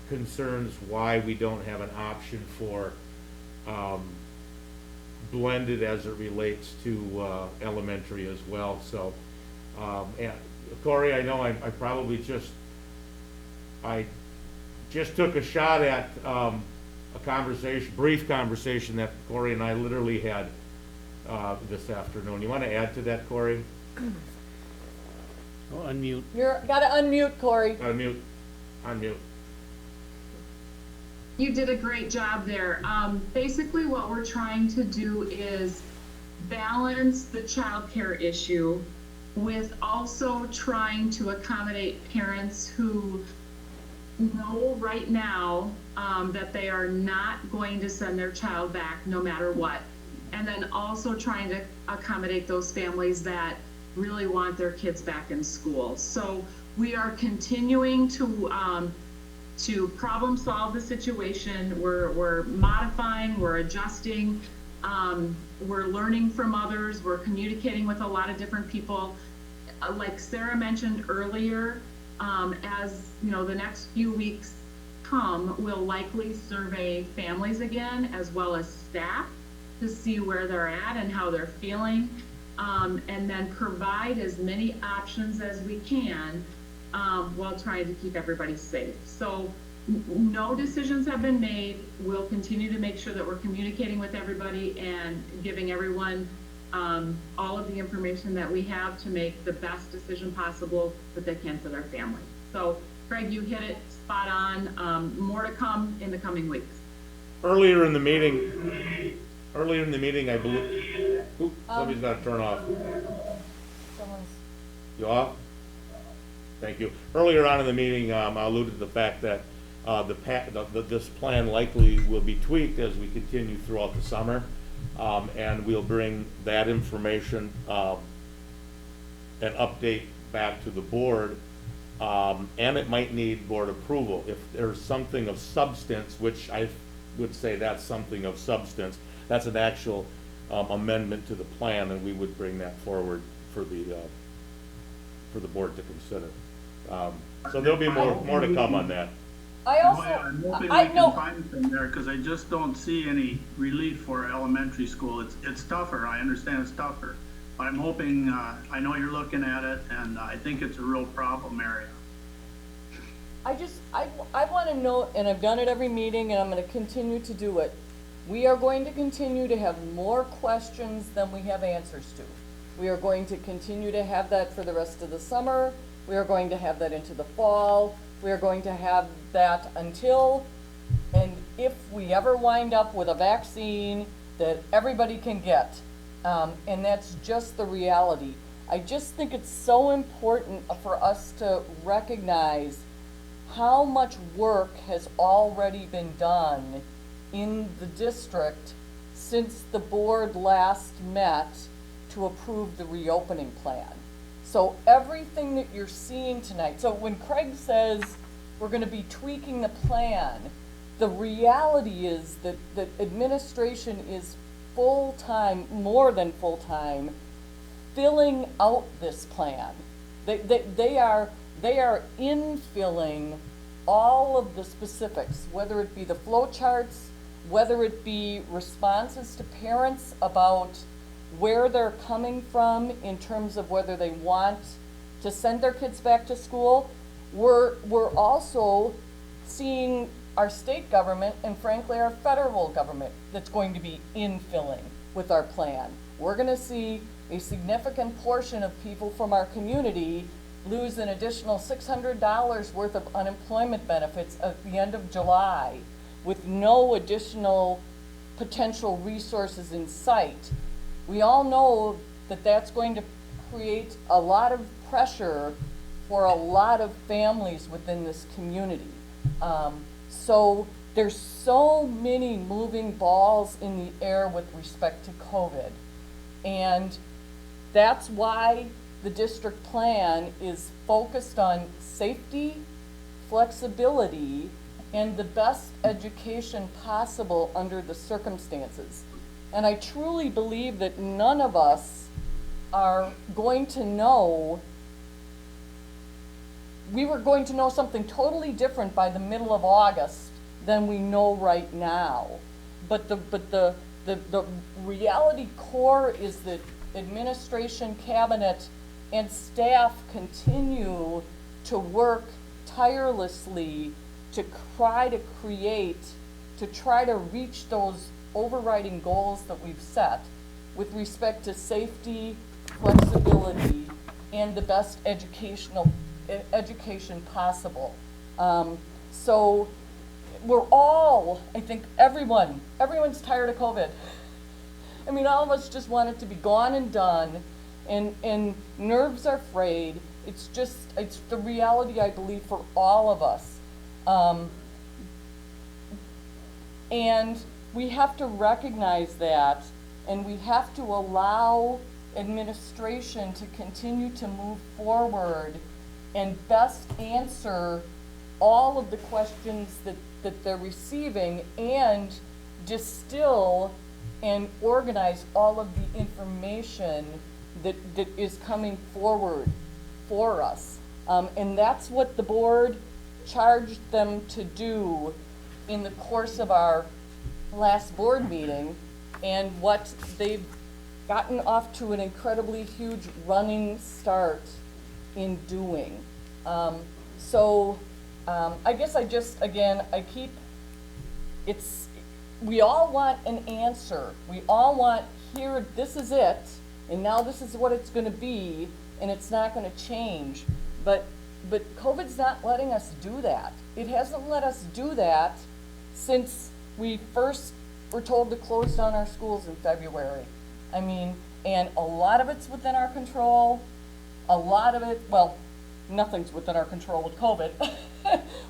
concerns why we don't have an option for blended as it relates to elementary as well. So, and Corey, I know I probably just took a shot at a brief conversation that Corey and I literally had this afternoon. You want to add to that, Corey? Oh, unmute. Gotta unmute, Corey. Unmute. You did a great job there. Basically what we're trying to do is balance the childcare issue with also trying to accommodate parents who know right now that they are not going to send their child back no matter what. And then also trying to accommodate those families that really want their kids back in school. So we are continuing to problem solve the situation. We're modifying, we're adjusting, we're learning from others, we're communicating with a lot of different people. Like Sarah mentioned earlier, as the next few weeks come, we'll likely survey families again as well as staff to see where they're at and how they're feeling, and then provide as many options as we can while trying to keep everybody safe. So no decisions have been made. We'll continue to make sure that we're communicating with everybody and giving everyone all of the information that we have to make the best decision possible that they can for their family. So Greg, you hit it spot on. More to come in the coming weeks. Earlier in the meeting, I believe, somebody's got to turn off. You off? Thank you. Earlier on in the meeting, I alluded to the fact that this plan likely will be tweaked as we continue throughout the summer, and we'll bring that information and update back to the board, and it might need board approval. If there's something of substance, which I would say that's something of substance, that's an actual amendment to the plan, and we would bring that forward for the board to consider. So there'll be more to come on that. I'm hoping we can find some there, because I just don't see any relief for elementary school. It's tougher. I understand it's tougher, but I'm hoping. I know you're looking at it, and I think it's a real problem area. I want to note, and I've done it every meeting, and I'm going to continue to do it. We are going to continue to have more questions than we have answers to. We are going to continue to have that for the rest of the summer. We are going to have that into the fall. We are going to have that until, and if we ever wind up with a vaccine that everybody can get, and that's just the reality. I just think it's so important for us to recognize how much work has already been done in the district since the board last met to approve the reopening plan. So everything that you're seeing tonight, so when Craig says we're going to be tweaking the plan, the reality is that the administration is full-time, more than full-time, filling out this plan. They are infilling all of the specifics, whether it be the flow charts, whether it be responses to parents about where they're coming from in terms of whether they want to send their kids back to school. We're also seeing our state government and frankly our federal government that's going to be infilling with our plan. We're going to see a significant portion of people from our community lose an additional $600 worth of unemployment benefits at the end of July with no additional potential resources in sight. We all know that that's going to create a lot of pressure for a lot of families within this community. So there's so many moving balls in the air with respect to COVID. And that's why the district plan is focused on safety, flexibility, and the best education possible under the circumstances. And I truly believe that none of us are going to know, we were going to know something totally different by the middle of August than we know right now. But the reality core is that administration, cabinet, and staff continue to work tirelessly to try to reach those overriding goals that we've set with respect to safety, flexibility, and the best education possible. So we're all, I think everyone's tired of COVID. I mean, all of us just want it to be gone and done, and nerves are frayed. It's the reality, I believe, for all of us. And we have to recognize that, and we have to allow administration to continue to move forward and best answer all of the questions that they're receiving and distill and organize all of the information that is coming forward for us. And that's what the board charged them to do in the course of our last board meeting, and what they've gotten off to an incredibly huge running start in doing. I guess we all want an answer. We all want, here, this is it, and now this is what it's gonna be, and it's not gonna change. But COVID's not letting us do that. It hasn't let us do that since we first were told to close down our schools in February. I mean, and a lot of it's within our control. A lot of it, well, nothing's within our control with COVID.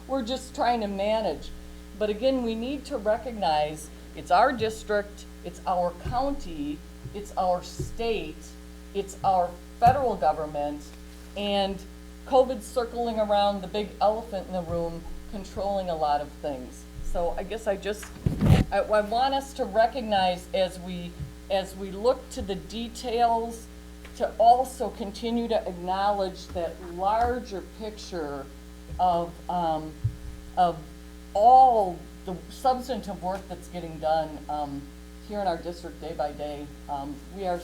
We're just trying to manage. But again, we need to recognize it's our district, it's our county, it's our state, it's our federal government, and COVID's circling around the big elephant in the room, controlling a lot of things. So I guess I want us to recognize as we look to the details, to also continue to acknowledge that larger picture of all the substantive work that's getting done here in our district day by day. We are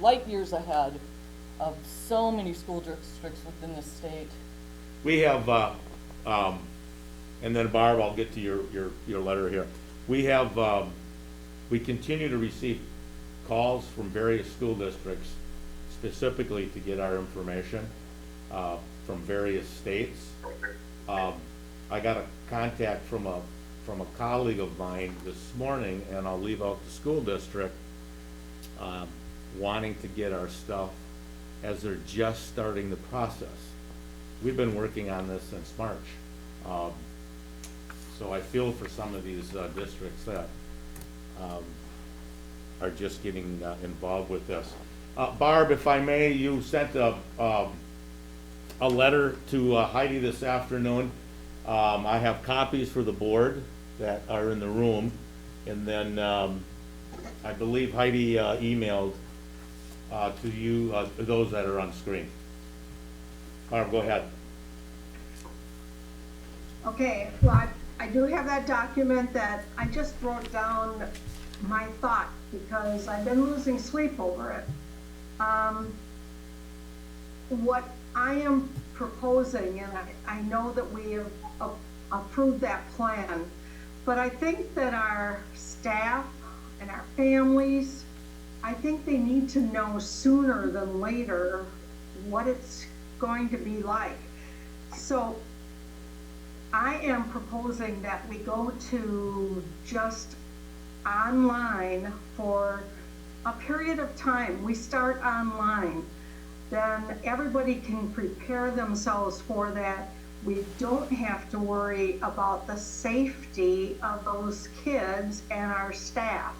light years ahead of so many school districts within the state. We have, and then Barb, I'll get to your letter here. We have, we continue to receive calls from various school districts specifically to get our information from various states. I got a contact from a colleague of mine this morning, and I'll leave out the school district, wanting to get our stuff as they're just starting the process. We've been working on this since March. So I feel for some of these districts that are just getting involved with this. Barb, if I may, you sent a letter to Heidi this afternoon. I have copies for the board that are in the room, and then I believe Heidi emailed to you those that are on screen. Go ahead. Okay, well, I do have that document that I just wrote down my thought because I've been losing sleep over it. What I am proposing, and I know that we have approved that plan, but I think that our staff and our families, I think they need to know sooner than later what it's going to be like. So I am proposing that we go to just online for a period of time. We start online, then everybody can prepare themselves for that. We don't have to worry about the safety of those kids and our staff.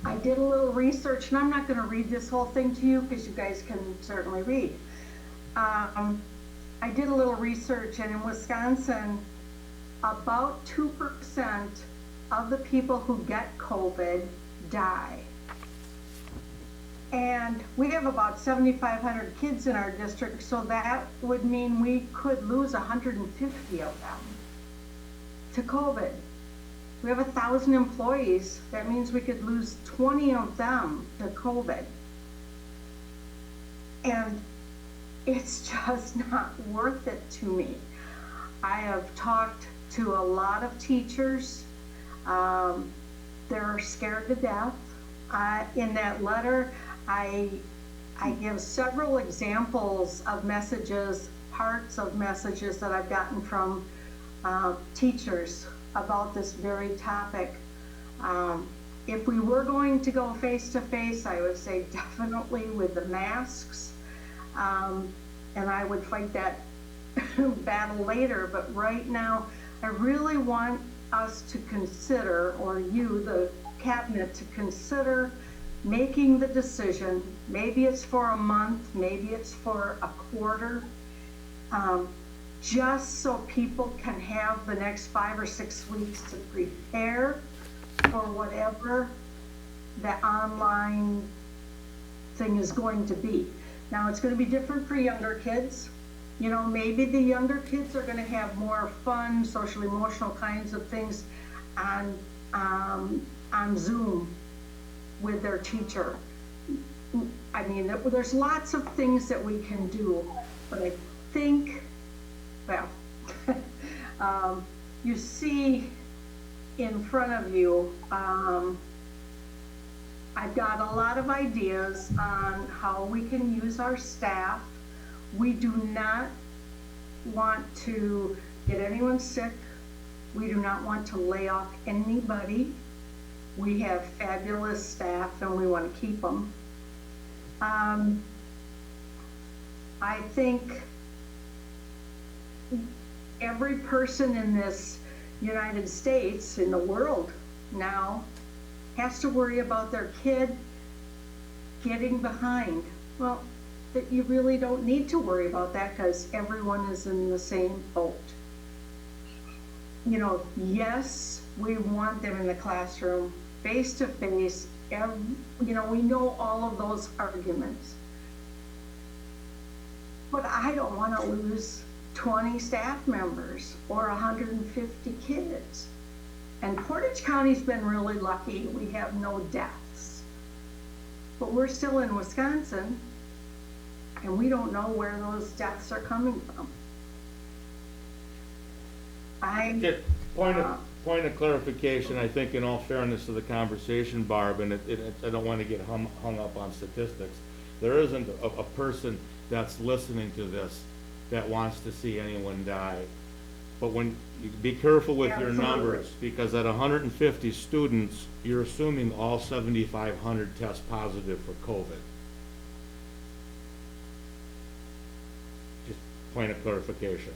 I did a little research, and I'm not going to read this whole thing to you because you guys can certainly read. I did a little research, and in Wisconsin, about 2% of the people who get COVID die. And we have about 7,500 kids in our district, so that would mean we could lose 150 of them to COVID. We have 1,000 employees. That means we could lose 20 of them to COVID. And it's just not worth it to me. I have talked to a lot of teachers. They're scared to death. In that letter, I give several examples of messages, parts of messages that I've gotten from teachers about this very topic. If we were going to go face-to-face, I would say definitely with the masks, and I would fight that battle later, but right now, I really want us to consider, or you, the cabinet, to consider making the decision. Maybe it's for a month, maybe it's for a quarter, just so people can have the next 5 or 6 weeks to prepare for whatever the online thing is going to be. Now, it's going to be different for younger kids. You know, maybe the younger kids are going to have more fun, social emotional kinds of things on Zoom with their teacher. I mean, there's lots of things that we can do, but I think, well, you see in front of you, I've got a lot of ideas on how we can use our staff. We do not want to get anyone sick. We do not want to lay off anybody. We have fabulous staff and we want to keep them. I think every person in this United States, in the world now, has to worry about their kid getting behind. Well, that you really don't need to worry about that because everyone is in the same boat. You know, yes, we want them in the classroom, face to face. You know, we know all of those arguments. But I don't want to lose 20 staff members or 150 kids. And Portage County's been really lucky. We have no deaths. But we're still in Wisconsin, and we don't know where those deaths are coming from. Point of clarification, I think in all fairness to the conversation, Barb, and I don't want to get hung up on statistics. There isn't a person that's listening to this that wants to see anyone die. But when you be careful with your numbers, because at 150 students, you're assuming all 7,500 test positive for COVID. Just point of clarification.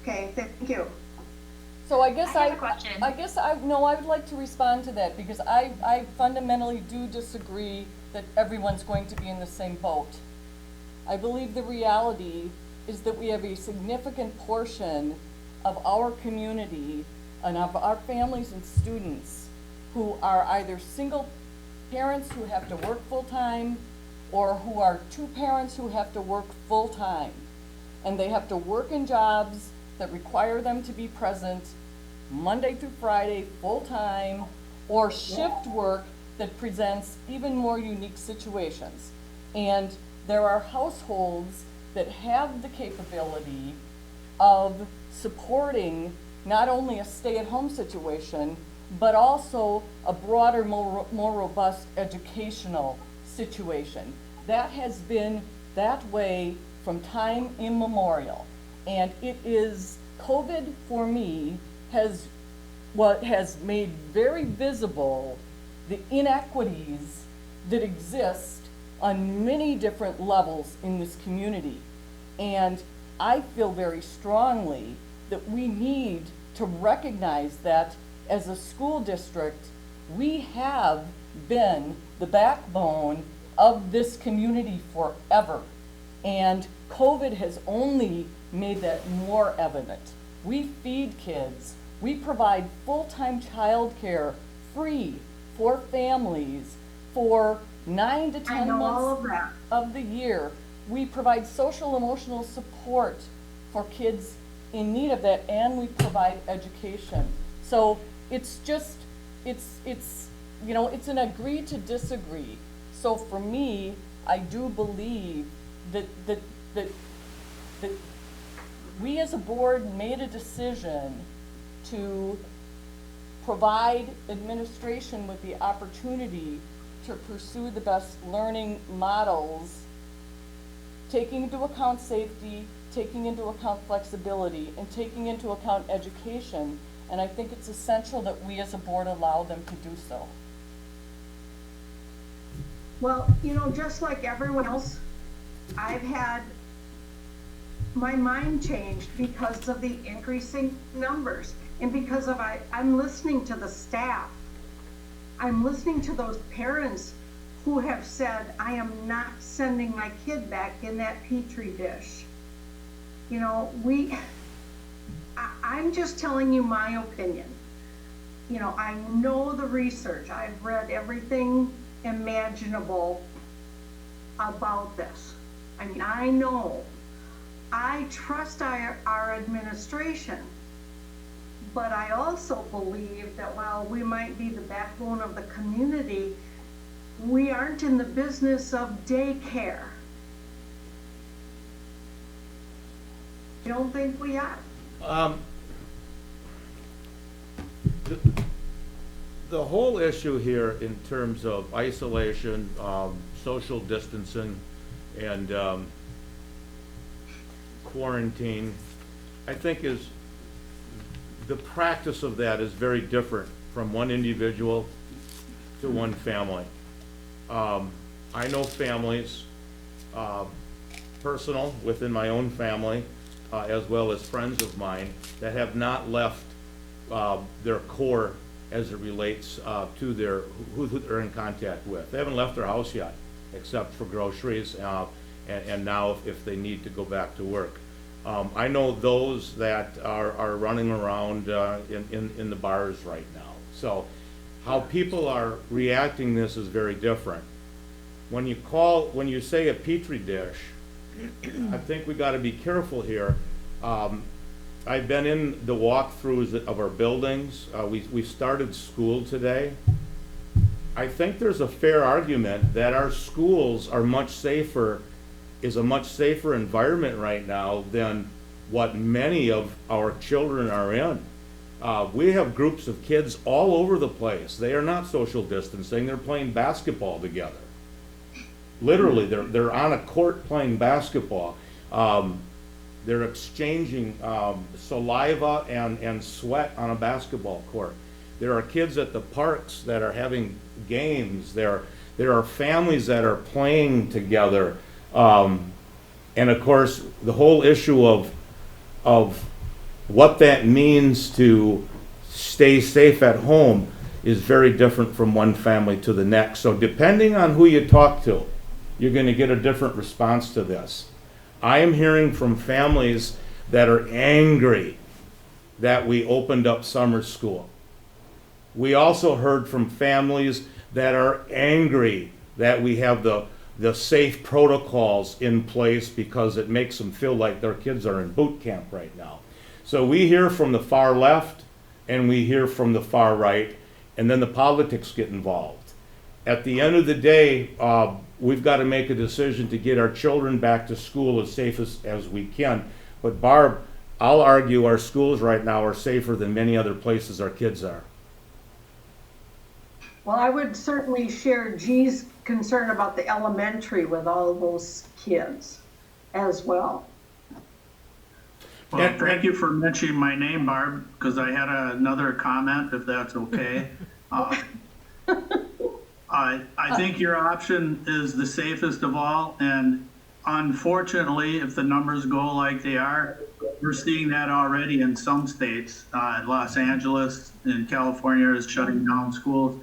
Okay, thank you. So I guess I have a question. I would like to respond to that because I fundamentally do disagree that everyone's going to be in the same boat. I believe the reality is that we have a significant portion of our community and of our families and students who are either single parents who have to work full-time, or who are two parents who have to work full-time, and they have to work in jobs that require them to be present Monday through Friday, full-time, or shift work that presents even more unique situations. And there are households that have the capability of supporting not only a stay-at-home situation, but also a broader, more robust educational situation. That has been that way from time immemorial. And it is, COVID for me has made very visible the inequities that exist on many different levels in this community. And I feel very strongly that we need to recognize that as a school district, we have been the backbone of this community forever. And COVID has only made that more evident. We feed kids. We provide full-time childcare free for families for 9 to 10 months of the year. We provide social emotional support for kids in need of that, and we provide education. So it's just, it's an agree to disagree. So for me, I do believe that we as a board made a decision to provide administration with the opportunity to pursue the best learning models, taking into account safety, taking into account flexibility, and taking into account education. And I think it's essential that we as a board allow them to do so. Well, just like everyone else, I've had my mind changed because of the increasing numbers and because of I'm listening to the staff. I'm listening to those parents who have said, I am not sending my kid back in that Petri dish. I'm just telling you my opinion. I know the research. I've read everything imaginable about this. I know. I trust our administration, but I also believe that while we might be the backbone of the community, we aren't in the business of daycare. You don't think we are? The whole issue here in terms of isolation, social distancing, and quarantine, I think the practice of that is very different from one individual to one family. I know families, personal, within my own family, as well as friends of mine, that have not left their core as it relates to who they're in contact with. They haven't left their house yet, except for groceries, and now if they need to go back to work. I know those that are running around in the bars right now. So how people are reacting this is very different. When you say a Petri dish, I think we got to be careful here. I've been in the walkthroughs of our buildings. We started school today. I think there's a fair argument that our schools are is a much safer environment right now than what many of our children are in. We have groups of kids all over the place. They are not social distancing. They're playing basketball together. Literally, they're on a court playing basketball. They're exchanging saliva and sweat on a basketball court. There are kids at the parks that are having games. There are families that are playing together. And of course, the whole issue of what that means to stay safe at home is very different from one family to the next. So depending on who you talk to, you're going to get a different response to this. I am hearing from families that are angry that we opened up summer school. We also heard from families that are angry that we have the the safe protocols in place because it makes them feel like their kids are in boot camp right now. So we hear from the far left and we hear from the far right, and then the politics get involved. At the end of the day, we've got to make a decision to get our children back to school as safe as we can. But Barb, I'll argue our schools right now are safer than many other places our kids are. Well, I would certainly share G's concern about the elementary with all those kids as well. Well, thank you for mentioning my name, Barb, because I had another comment, if that's okay. I think your option is the safest of all, and unfortunately, if the numbers go like they are, we're seeing that already in some states. Los Angeles and California is shutting down schools.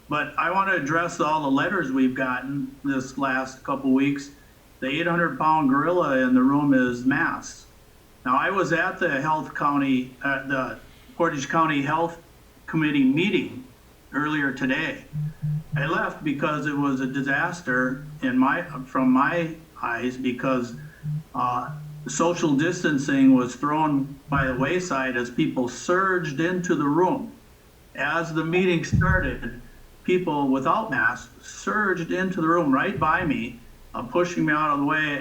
But I want to address all the letters we've gotten this last couple weeks. The 800-pound gorilla in the room is masks. Now, I was at the the Portage County Health Committee meeting earlier today. I left because it was a disaster from my eyes, because social distancing was thrown by the wayside as people surged into the room. As the meeting started, people without masks surged into the room right by me, pushing me out of the way,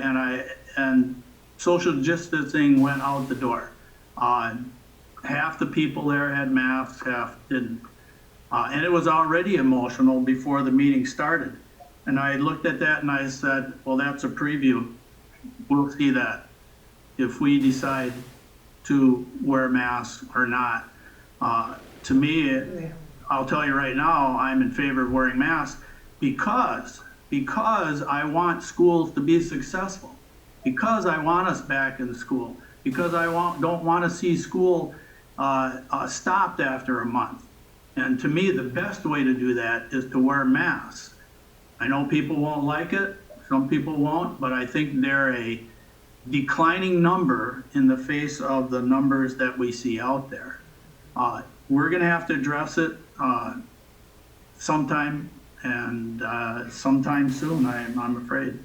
and social distancing went out the door. Half the people there had masks, half didn't. And it was already emotional before the meeting started. And I looked at that and I said, well, that's a preview. We'll see that if we decide to wear masks or not. To me, I'll tell you right now, I'm in favor of wearing masks because I want schools to be successful, because I want us back in school, because I don't want to see school stopped after a month. And to me, the best way to do that is to wear masks. I know people won't like it, some people won't, but I think they're a declining number in the face of the numbers that we see out there. We're going to have to address it sometime, and sometime soon, I'm afraid.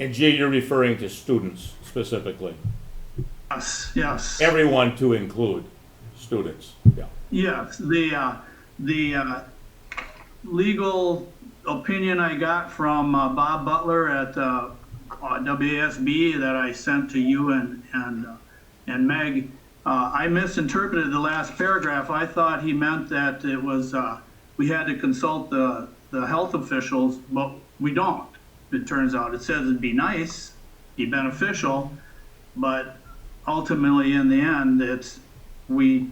And G, you're referring to students specifically? Yes. Everyone to include students, yeah. Yes, the legal opinion I got from Bob Butler at WASB that I sent to you and Meg, I misinterpreted the last paragraph. I thought he meant that it was we had to consult the health officials, but we don't. It turns out it says it'd be nice, be beneficial, but ultimately in the end, it's we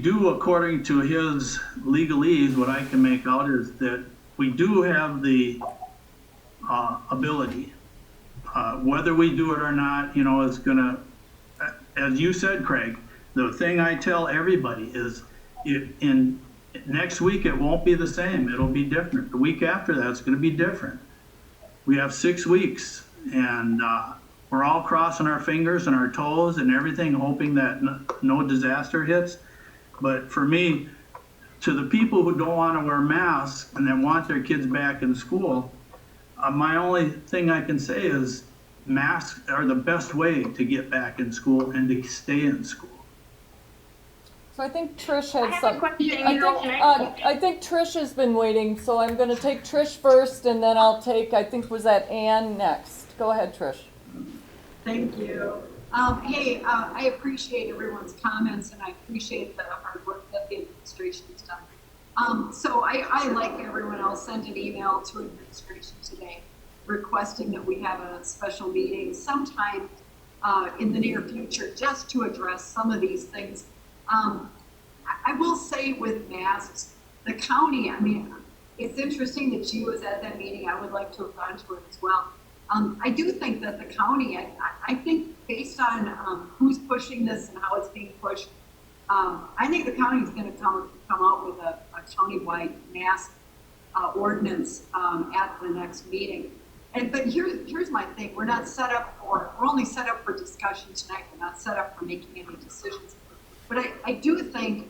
do, according to his legalese, what I can make out is that we do have the ability. Whether we do it or not, is gonna, as you said, Craig, the thing I tell everybody is in next week, it won't be the same. It'll be different. The week after that, it's gonna be different. We have 6 weeks, and we're all crossing our fingers and our toes and everything, hoping that no disaster hits. But for me, to the people who don't want to wear masks and then want their kids back in school, my only thing I can say is masks are the best way to get back in school and to stay in school. So I think Trish had I some. have I think Trish has been waiting, so I'm going to take Trish first, and then I'll take, I think, was that Ann next? Go ahead, Trish. Thank you. Hey, I appreciate everyone's comments, and I appreciate the hard work that the administration has done. So I, like everyone else, sent an email to administration today requesting that we have a special meeting sometime in the near future just to address some of these things. I will say with masks, the county, I mean, it's interesting that she was at that meeting. I would like to have gone to it as well. I do think that the county, I think based on who's pushing this and how it's being pushed, I think the county is going to come out with a county-wide mask ordinance at the next meeting. But here's my thing: we're only set up for discussion tonight. We're not set up for making any decisions. But I do think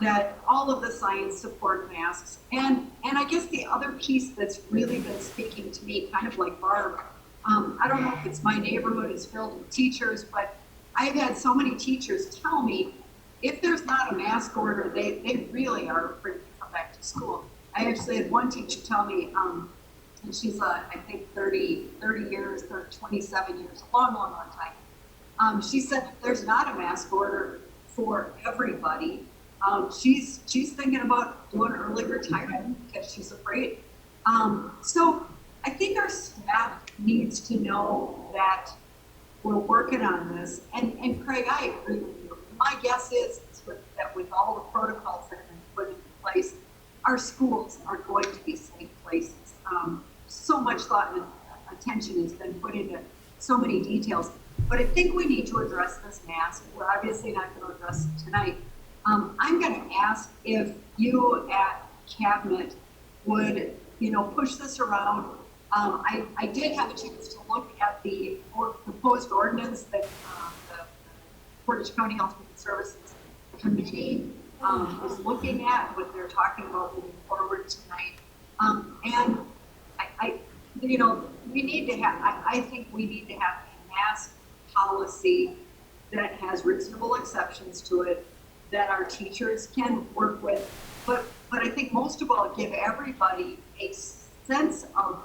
that all of the signs support masks. And I guess the other piece that's really been speaking to me, kind of like Barb, I don't know if it's my neighborhood is filled with teachers, but I've had so many teachers tell me if there's not a mask order, they really are afraid to come back to school. I actually had one teacher tell me, and she's, I think 30 years, 27 years, a long time. She said if there's not a mask order for everybody, she's thinking about doing early retirement because she's afraid. So I think our staff needs to know that we're working on this. And Craig, I agree with you. My guess is that with all the protocols that have been put into place, our schools are going to be safe places. So much thought and attention has been put into so many details. But I think we need to address this mask. We're obviously not going to address it tonight. I'm going to ask if you at Cabinet would, push this around. I did have a chance to look at the proposed ordinance that the Portage County Health and Services Committee is looking at, what they're talking about moving forward tonight. And we need to have, I think we need to have a mask policy that has reasonable exceptions to it, that our teachers can work with, but I think most of all, give everybody a sense of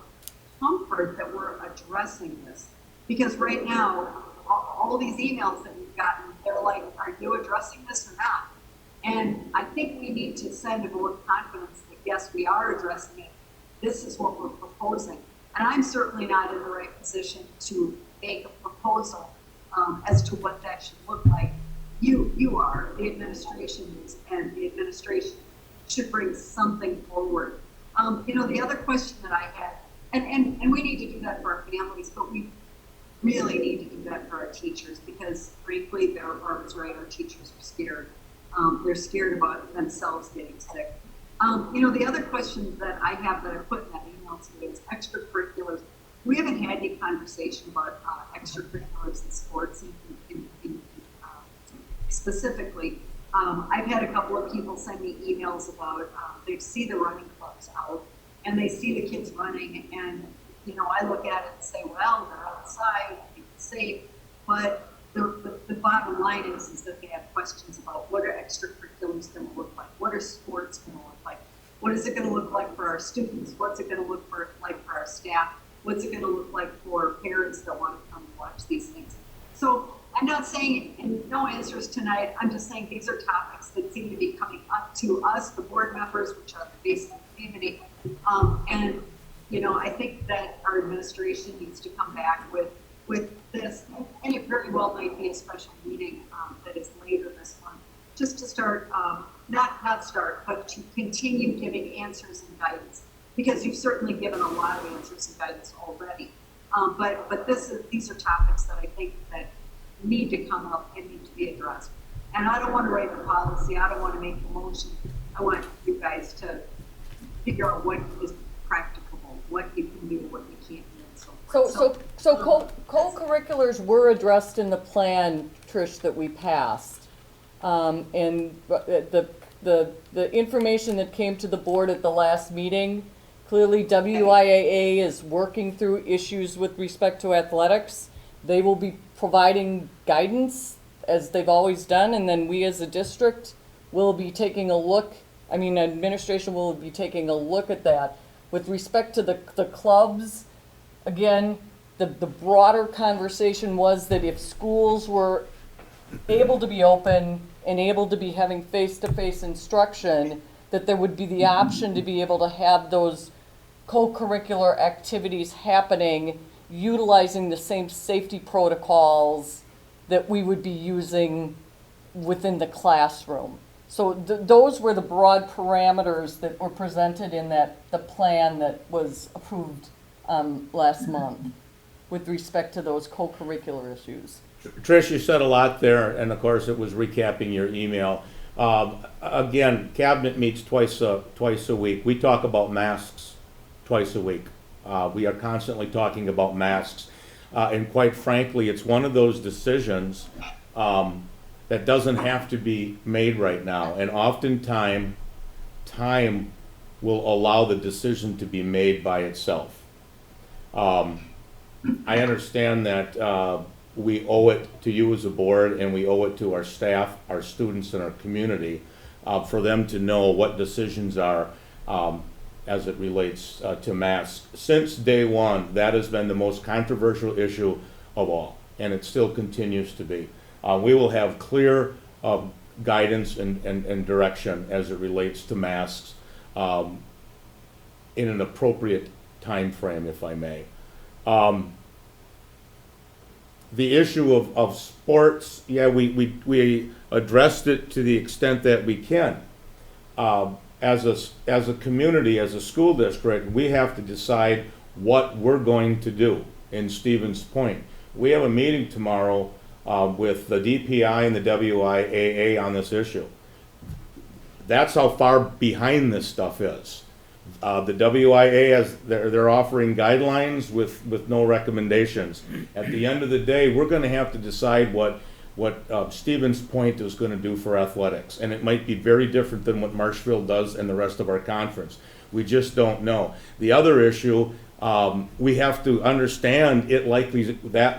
comfort that we're addressing this. Because right now, all these emails that we've gotten, they're like, are you addressing this or not? And I think we need to send a vote of confidence that yes, we are addressing it. This is what we're proposing. And I'm certainly not in the right position to make a proposal as to what that should look like. You are, the administration is, and the administration should bring something forward. The other question that I had, and we need to do that for our families, but we really need to do that for our teachers because frankly, Barbara's right, our teachers are scared. They're scared about themselves getting sick. The other question that I have that I put in that email today is extracurriculars. We haven't had any conversation about extracurriculars and sports specifically. I've had a couple of people send me emails about they see the running clubs out and they see the kids running, and I look at it and say, well, they're outside, it's safe, but the bottom line is that they have questions about what are extracurriculars going to look like, what are sports going to look like, what is it going to look like for our students, what's it going to look like for our staff, what's it going to look like for parents that want to come and watch these things. So I'm not saying, and no answers tonight, I'm just saying these are topics that seem to be coming up to us, the board members, which are the base of the community. I think that our administration needs to come back with this, and it very well might be a special meeting that is later this month, just to start, but to continue giving answers and guidance, because you've certainly given a lot of answers and guidance already. But these are topics that I think that need to come up and need to be addressed. And I don't want to write a policy. I don't want to make a motion. I want you guys to figure out what is practicable, what you can do, what you can't do, and so forth. So co-curriculars were addressed in the plan, Trish, that we passed. And the information that came to the board at the last meeting, clearly WIAA is working through issues with respect to athletics. They will be providing guidance as they've always done, and then we as a district will be taking a look, administration will be taking a look at that. With respect to the clubs, again, the broader conversation was that if schools were able to be open and able to be having face-to-face instruction, that there would be the option to be able to have those co-curricular activities happening utilizing the same safety protocols that we would be using within the classroom. So those were the broad parameters that were presented in the plan that was approved last month with respect to those co-curricular issues. Trish, you said a lot there, and of course it was recapping your email. Again, Cabinet meets twice a week. We talk about masks twice a week. We are constantly talking about masks. And quite frankly, it's one of those decisions that doesn't have to be made right now. And oftentimes, time will allow the decision to be made by itself. I understand that we owe it to you as a board, and we owe it to our staff, our students, and our community for them to know what decisions are as it relates to masks. Since day one, that has been the most controversial issue of all, and it still continues to be. We will have clear guidance and direction as it relates to masks in an appropriate time frame, if I may. The issue of sports, yeah, we addressed it to the extent that we can. As a community, as a school district, we have to decide what we're going to do. In Stephen's point, we have a meeting tomorrow with the DPI and the WIAA on this issue. That's how far behind this stuff is. The WIA, they're offering guidelines with no recommendations. At the end of the day, we're going to have to decide what Stephen's point is going to do for athletics, and it might be very different than what Marshfield does and the rest of our conference. We just don't know. The other issue, we have to understand that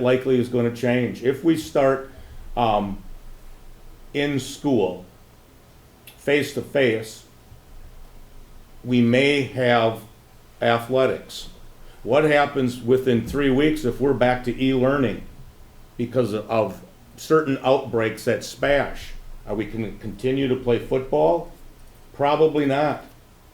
likely is going to change. If we start in school face to face, we may have athletics. What happens within 3 weeks if we're back to e-learning because of certain outbreaks at SPASH? Are we going to continue to play football? Probably not.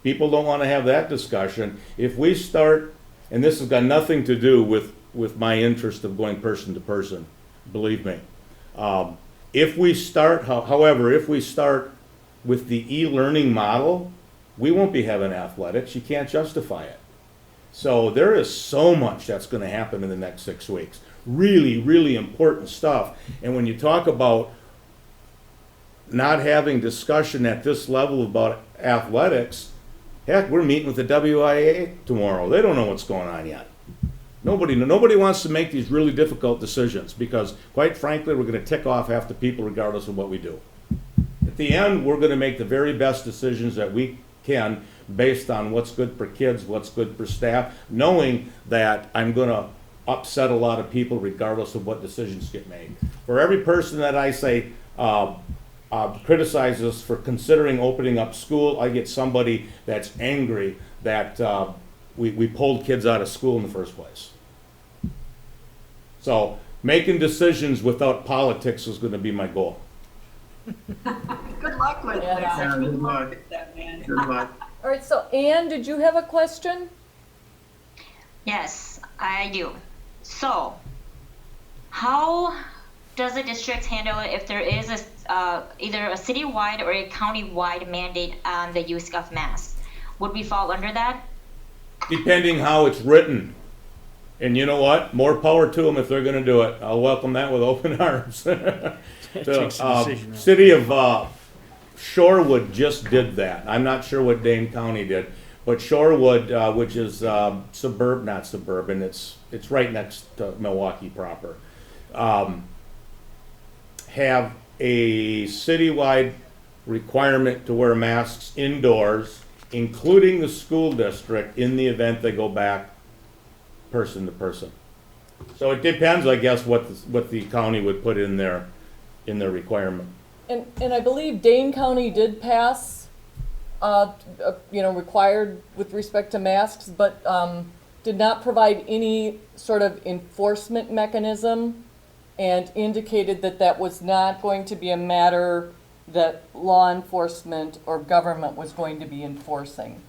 People don't want to have that discussion. If we start, and this has got nothing to do with my interest of going person to person, believe me. If we start, however, if we start with the e-learning model, we won't be having athletics. You can't justify it. So there is so much that's going to happen in the next 6 weeks. Really, really important stuff. And when you talk about not having discussion at this level about athletics, heck, we're meeting with the WIA tomorrow. They don't know what's going on yet. Nobody wants to make these really difficult decisions because, quite frankly, we're going to tick off half the people regardless of what we do. At the end, we're going to make the very best decisions that we can based on what's good for kids, what's good for staff, knowing that I'm going to upset a lot of people regardless of what decisions get made. For every person that I say criticizes for considering opening up school, I get somebody that's angry that we pulled kids out of school in the first place. So making decisions without politics is going to be my goal. Good luck with that. Yeah, Good luck with that, man. Good luck. All right, so Anne, did you have a question? Yes, I do. So, how does the district handle it if there is either a citywide or a county-wide mandate on the use of masks? Would we fall under that? Depending how it's written. And you know what? More power to them if they're going to do it. I'll welcome that with open arms. The city of Shorewood just did that. I'm not sure what Dane County did, but Shorewood, which is not suburban, it's right next to Milwaukee proper, have a citywide requirement to wear masks indoors, including the school district, in the event they go back person to person. So it depends, I guess, what the county would put in their requirement. And I believe Dane County did pass, required with respect to masks, but did not provide any sort of enforcement mechanism and indicated that that was not going to be a matter that law enforcement or government was going to be enforcing.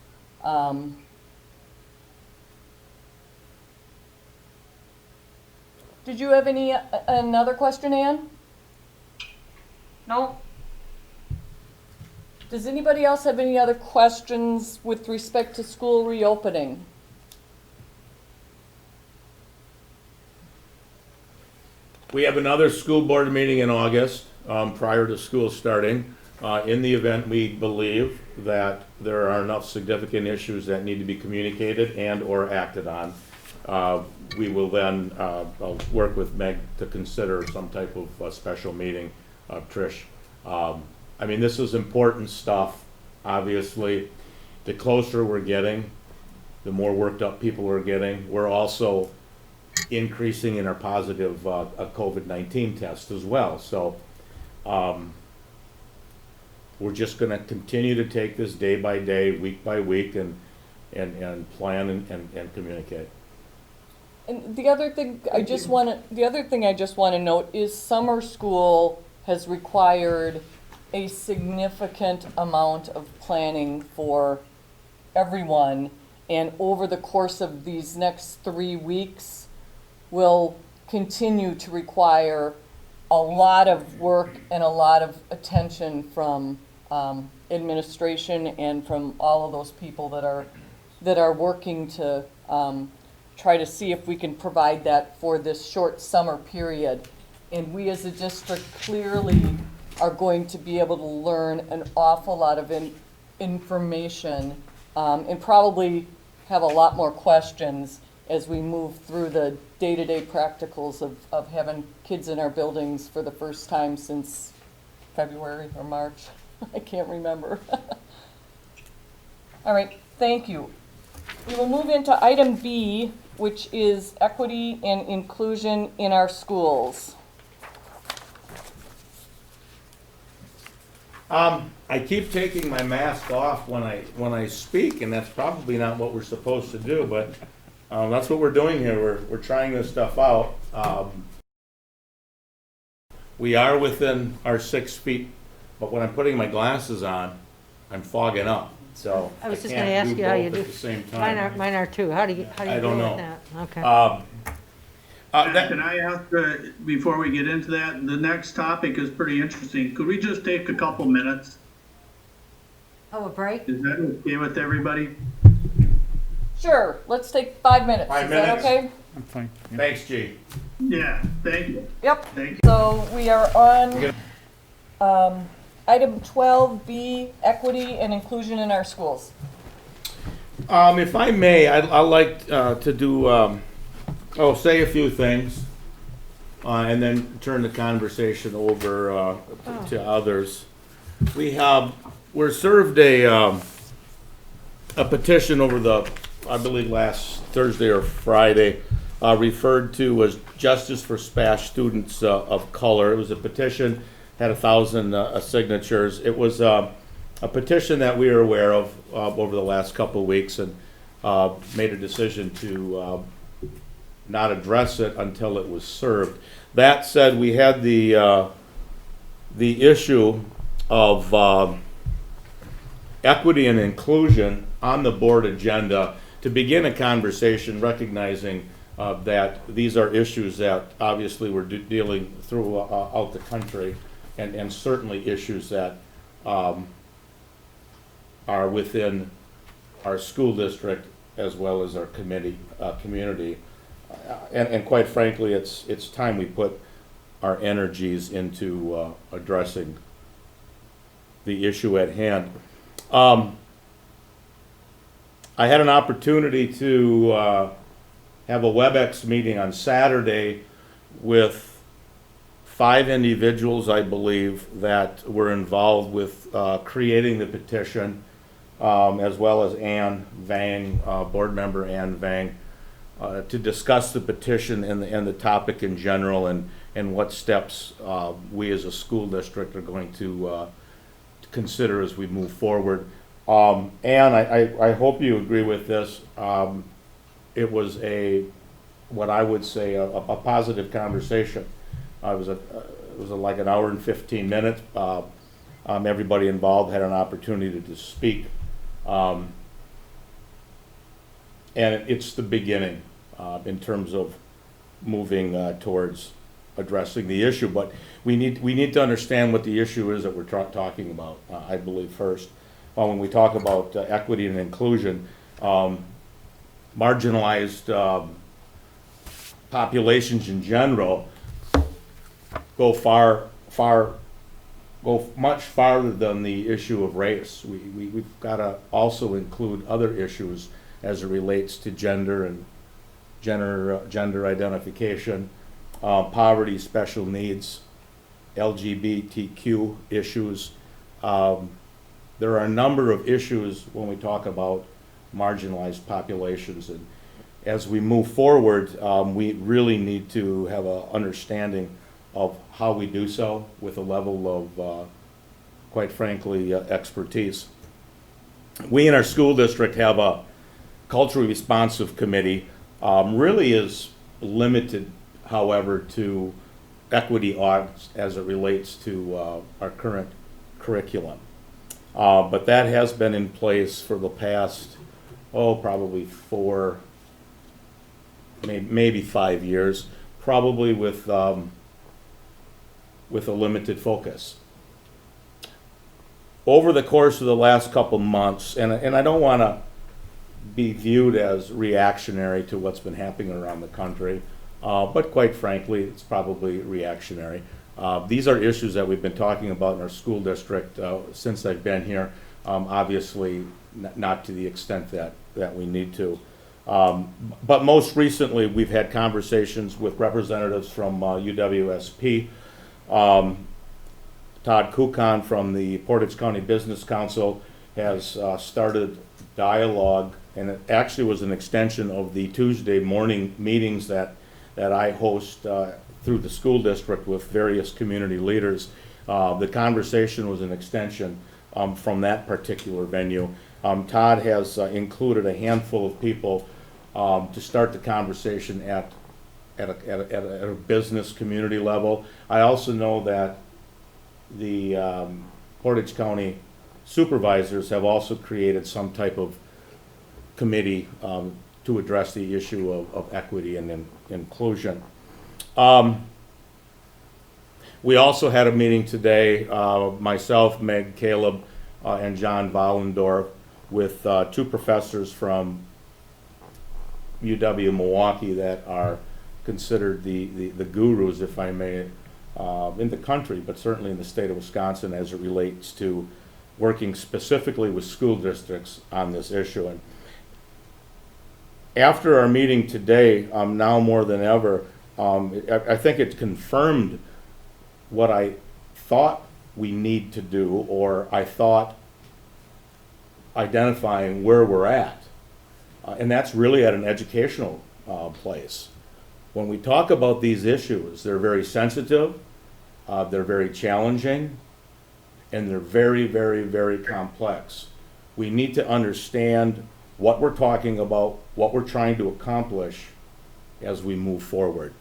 Did you have another question, Ann? No. Does anybody else have any other questions with respect to school reopening? We have another school board meeting in August, prior to school starting. In the event we believe that there are enough significant issues that need to be communicated and or acted on, we will then work with Meg to consider some type of special meeting Trish. I mean, this is important stuff, obviously. The closer we're getting, the more worked up people are getting. We're also increasing in our positive COVID-19 test as well. So we're just going to continue to take this day by day, week by week, and plan and communicate. And the other thing I just want to note is summer school has required a significant amount of planning for everyone, and over the course of these next 3 weeks will continue to require a lot of work and a lot of attention from administration and from all of those people that are working to try to see if we can provide that for this short summer period. And we as a district clearly are going to be able to learn an awful lot of information and probably have a lot more questions as we move through the day-to-day practicals of having kids in our buildings for the first time since February or March. I can't remember. All right, thank you. We will move into item B, which is equity and inclusion in our schools. I keep taking my mask off when I speak, and that's probably not what we're supposed to do, but that's what we're doing here. We're trying this stuff out. We are within our 6 feet, but when I'm putting my glasses on, I'm fogging up. So I was just can't going to ask do you how you both do. at the same time. Mine are too. How do you I deal don't with know. that? Okay. Can I ask, before we get into that, the next topic is pretty interesting. Could we just take a couple minutes? Oh, a break? Is that okay with everybody? Sure, let's take 5 minutes. 5 Is minutes? that okay? I'm fine. Yeah. Thanks, G. Yeah, thank you. Yep. Thank you. So we are on item 12B, equity and inclusion in our schools. If I may, I'd like to do, say a few things, and then turn the conversation over to others. We're served a petition over the, I believe last Thursday or Friday, referred to as Justice for Spash Students of Color. It was a petition, had 1,000 signatures. It was a petition that we were aware of over the last couple of weeks, and made a decision to not address it until it was served. That said, we had the issue of equity and inclusion on the board agenda to begin a conversation, recognizing that these are issues that obviously we're dealing throughout the country, and certainly issues that are within our school district as well as our community. And quite frankly, it's time we put our energies into addressing the issue at hand. I had an opportunity to have a WebEx meeting on Saturday with 5 individuals, I believe, that were involved with creating the petition, as well as Ann Vang, board member Ann Vang, to discuss the petition and the topic in general, and what steps we as a school district are going to consider as we move forward. And I hope you agree with this. It was what I would say a positive conversation. It was like an hour and 15 minutes. Everybody involved had an opportunity to speak. And it's the beginning in terms of moving towards addressing the issue. But we need to understand what the issue is that we're talking about, I believe, first. When we talk about equity and inclusion, marginalized populations in general go much farther than the issue of race. We've got to also include other issues as it relates to gender and gender identification, poverty, special needs, LGBTQ issues. There are a number of issues when we talk about marginalized populations, and as we move forward, we really need to have an understanding of how we do so with a level of, quite frankly, expertise. We in our school district have a culturally responsive committee, really is limited, however, to equity audits as it relates to our current curriculum. But that has been in place for the past, probably 4, maybe 5 years, probably with a limited focus. Over the course of the last couple months, and I don't want to be viewed as reactionary to what's been happening around the country, but quite frankly, it's probably reactionary. These are issues that we've been talking about in our school district since I've been here, obviously not to the extent that we need to. But most recently, we've had conversations with representatives from UWSP, Todd Kukan from the Portage County Business Council has started dialogue, and it actually was an extension of the Tuesday morning meetings that I host through the school district with various community leaders. The conversation was an extension from that particular venue. Todd has included a handful of people to start the conversation at a business community level. I also know that the Portage County supervisors have also created some type of committee to address the issue of equity and inclusion. We also had a meeting today, myself, Meg Caleb, and John Vollendorf, with 2 professors from UW-Milwaukee that are considered the gurus, if I may, in the country, but certainly in the state of Wisconsin as it relates to working specifically with school districts on this issue. And after our meeting today, now more than ever, I think it confirmed what I thought we need to do, or I thought identifying where we're at. And that's really at an educational place. When we talk about these issues, they're very sensitive, they're very challenging, and they're very, very, very complex. We need to understand what we're talking about, what we're trying to accomplish as we move forward.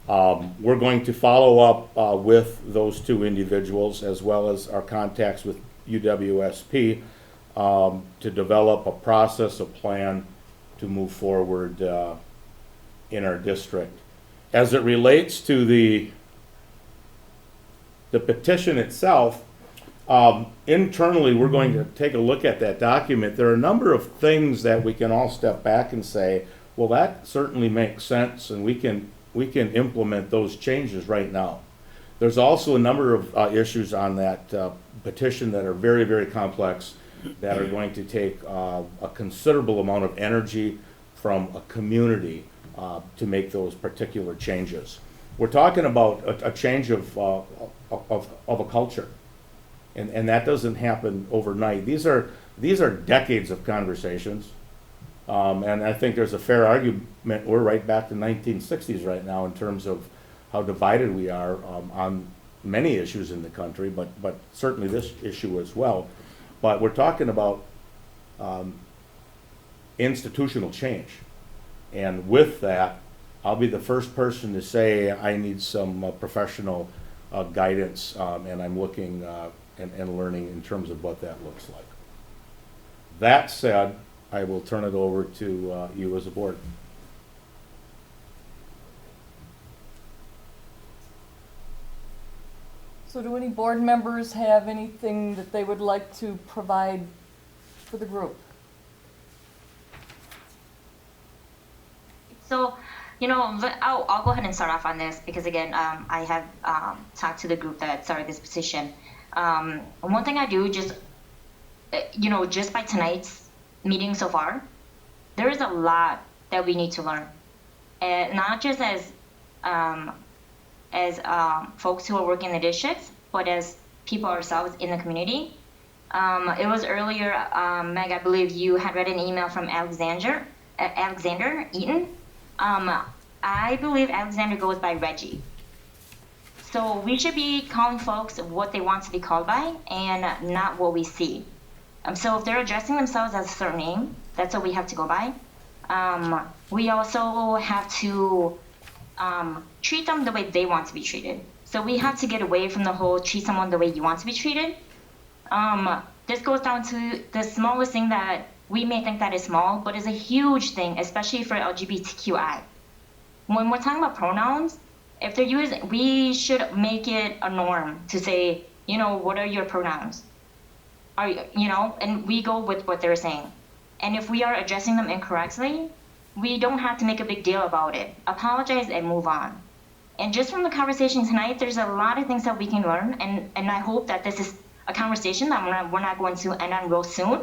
We're going to follow up with those 2 individuals, as well as our contacts with UWSP, to develop a process, a plan to move forward in our district. As it relates to the petition itself, internally we're going to take a look at that document. There are a number of things that we can all step back and say, well, that certainly makes sense, and we can implement those changes right now. There's also a number of issues on that petition that are very, very complex, that are going to take a considerable amount of energy from a community to make those particular changes. We're talking about a change of a culture, and that doesn't happen overnight. These are decades of conversations, and I think there's a fair argument we're right back to 1960s right now in terms of how divided we are on many issues in the country, but certainly this issue as well. But we're talking about institutional change. And with that, I'll be the first person to say I need some professional guidance, and I'm looking and learning in terms of what that looks like. That said, I will turn it over to you as a board. So do any board members have anything that they would like to provide for the group? So, I'll go ahead and start off on this because, again, I have talked to the group that started this petition. One thing I do, just by tonight's meeting so far, there is a lot that we need to learn. And not just as as folks who are working in the districts, but as people ourselves in the community. It was earlier, Meg, I believe you had read an email from Alexander Eaton. I believe Alexander goes by Reggie. So we should be calling folks what they want to be called by and not what we see. So if they're addressing themselves as a certain name, that's what we have to go by. We also have to treat them the way they want to be treated. So we have to get away from the whole treat someone the way you want to be treated. This goes down to the smallest thing that we may think that is small, but is a huge thing, especially for LGBTQI. When we're talking about pronouns, if they're used, we should make it a norm to say, you know, what are your pronouns? Are you know, and we go with what they're saying. And if we are addressing them incorrectly, we don't have to make a big deal about it. Apologize and move on. And just from the conversation tonight, there's a lot of things that we can learn, and I hope that this is a conversation that we're not going to end on real soon,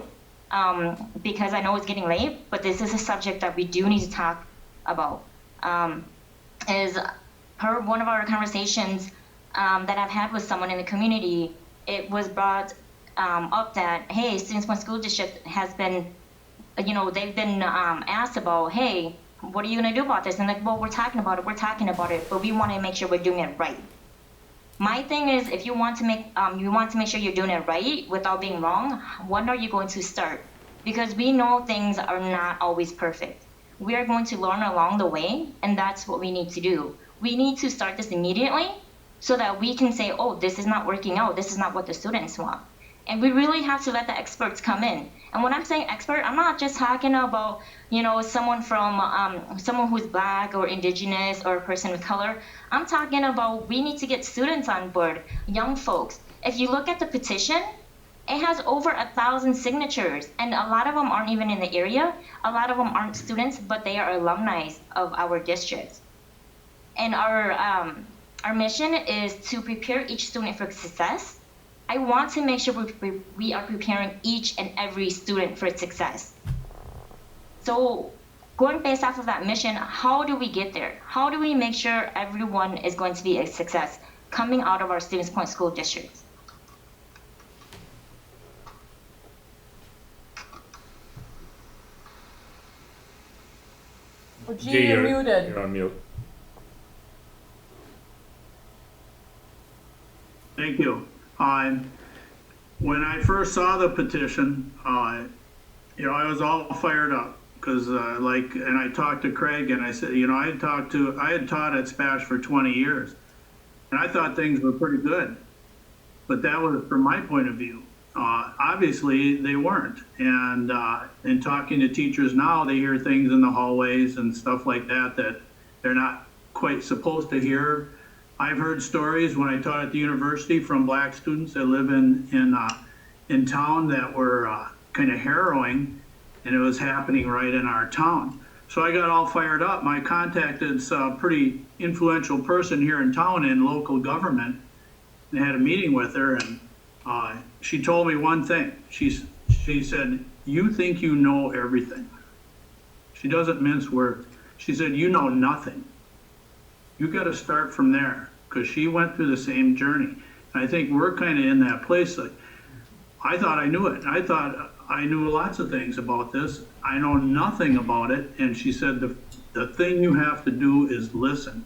because I know it's getting late, but this is a subject that we do need to talk about. Is per one of our conversations that I've had with someone in the community, it was brought up that, hey, Students One School District has been, you know, they've been asked about, hey, what are you gonna do about this? And like, well, we're talking about it, but we want to make sure we're doing it right. My thing is, if you want to make sure you're doing it right without being wrong, when are you going to start? Because we know things are not always perfect. We are going to learn along the way, and that's what we need to do. We need to start this immediately so that we can say, oh, this is not working out. This is not what the students want. And we really have to let the experts come in. And when I'm saying expert, I'm not just talking about, you know, someone from someone who's Black or Indigenous or a person of color. I'm talking about we need to get students on board, young folks. If you look at the petition, it has over 1,000 signatures, and a lot of them aren't even in the area. A lot of them aren't students, but they are alumni of our district. And our mission is to prepare each student for success. I want to make sure we are preparing each and every student for success. So going based off of that mission, how do we get there? How do we make sure everyone is going to be a success coming out of our Stevens Point School District? Oh, G, you're muted. You're on mute. Thank you. When I first saw the petition, you know, I was all fired up because, and I talked to Craig and I said, you know, I had taught at SPASH for 20 years, and I thought things were pretty good, but that was from my point of view. Obviously, they weren't, and in talking to teachers now, they hear things in the hallways and stuff like that that they're not quite supposed to hear. I've heard stories when I taught at the university from Black students that live in town that were kind of harrowing, and it was happening right in our town. So I got all fired up. I contacted a pretty influential person here in town in local government and had a meeting with her, and she told me one thing. She said, "You think you know everything." She doesn't mince words. She said, "You know nothing. You got to start from there," because she went through the same journey. And I think we're kind of in that place. Like, I thought I knew it. I thought I knew lots of things about this. I know nothing about it. And she said, the thing you have to do is listen.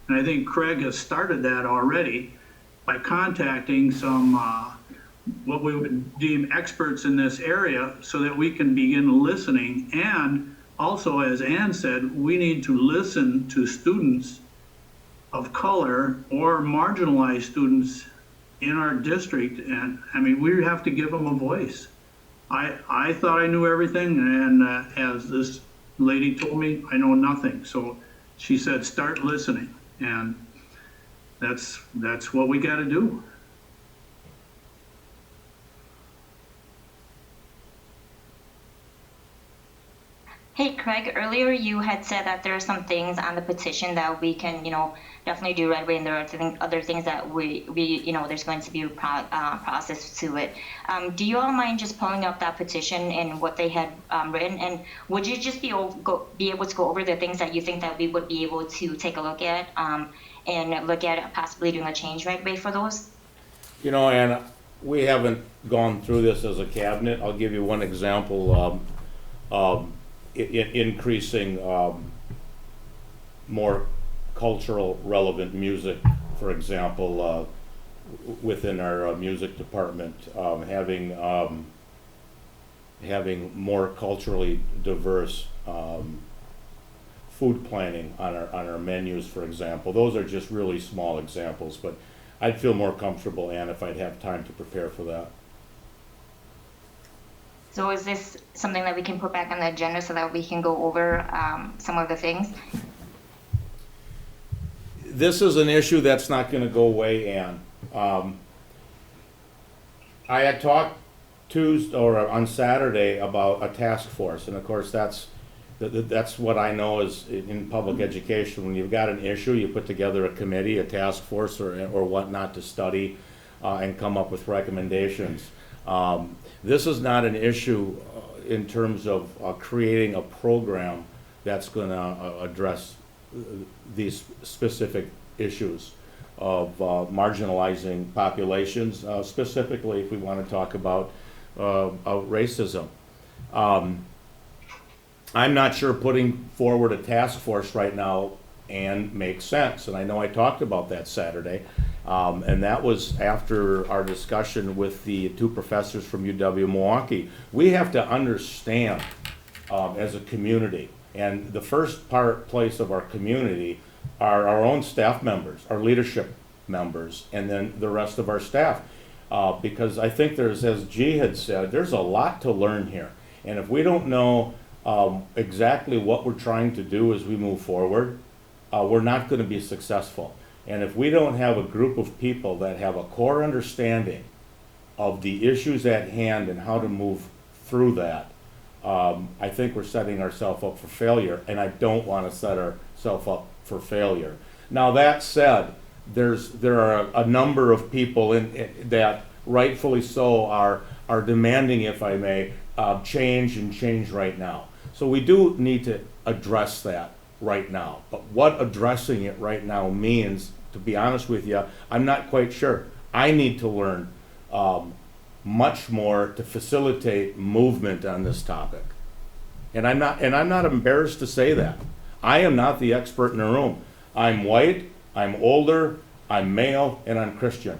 And I think Craig has started that already by contacting some, what we would deem experts in this area so that we can begin listening. And also, as Ann said, we need to listen to students of color or marginalized students in our district. And I mean, we have to give them a voice. I thought I knew everything, and as this lady told me, I know nothing. So she said, start listening, and that's what we got to do. Hey, Craig, earlier you had said that there are some things on the petition that we can, definitely do right away, and there are other things that we, there's going to be a process to it. Do you all mind just pulling up that petition and what they had written? And would you just be able to go over the things that you think that we would be able to take a look at and look at possibly doing a change right away for those? And we haven't gone through this as a cabinet. I'll give you one example. Increasing more cultural relevant music, for example, within our music department, having more culturally diverse food planning on our menus, for example. Those are just really small examples, but I'd feel more comfortable, Ann, if I'd have time to prepare for that. So is this something that we can put back on the agenda so that we can go over some of the things? This is an issue that's not going to go away, Ann. I had talked on Saturday about a task force, and of course that's what I know is in public education. When you've got an issue, you put together a committee, a task force, or whatnot to study and come up with recommendations. This is not an issue in terms of creating a program that's going to address these specific issues of marginalizing populations, specifically if we want to talk about racism. I'm not sure putting forward a task force right now and makes sense, and I know I talked about that Saturday. And that was after our discussion with the two professors from UW-Milwaukee. We have to understand as a community, and the first place of our community are our own staff members, our leadership members, and then the rest of our staff. Because I think there's, as G had said, there's a lot to learn here. And if we don't know exactly what we're trying to do as we move forward, we're not going to be successful. And if we don't have a group of people that have a core understanding of the issues at hand and how to move through that, I think we're setting ourselves up for failure, and I don't want to set ourselves up for failure. Now that said, there are a number of people that rightfully so are demanding, if I may, change right now. So we do need to address that right now. But what addressing it right now means, to be honest with you, I'm not quite sure. I need to learn much more to facilitate movement on this topic. And I'm not embarrassed to say that. I am not the expert in the room. I'm white, I'm older, I'm male, and I'm Christian.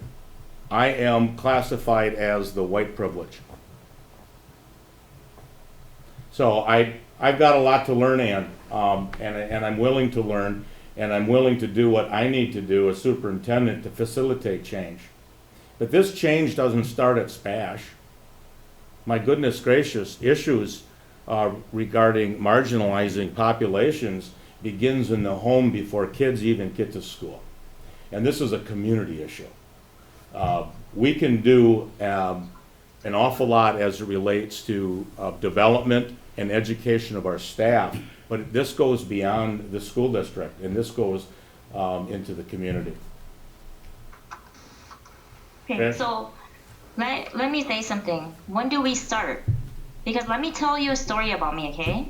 I am classified as the white privilege. So I've got a lot to learn, Ann, and I'm willing to learn, and I'm willing to do what I need to do as superintendent to facilitate change. But this change doesn't start at SPASH. My goodness gracious, issues regarding marginalizing populations begins in the home before kids even get to school. And this is a community issue. We can do an awful lot as it relates to development and education of our staff, but this goes beyond the school district, and this goes into the community. Okay, so let me say something. When do we start? Because let me tell you a story about me, okay?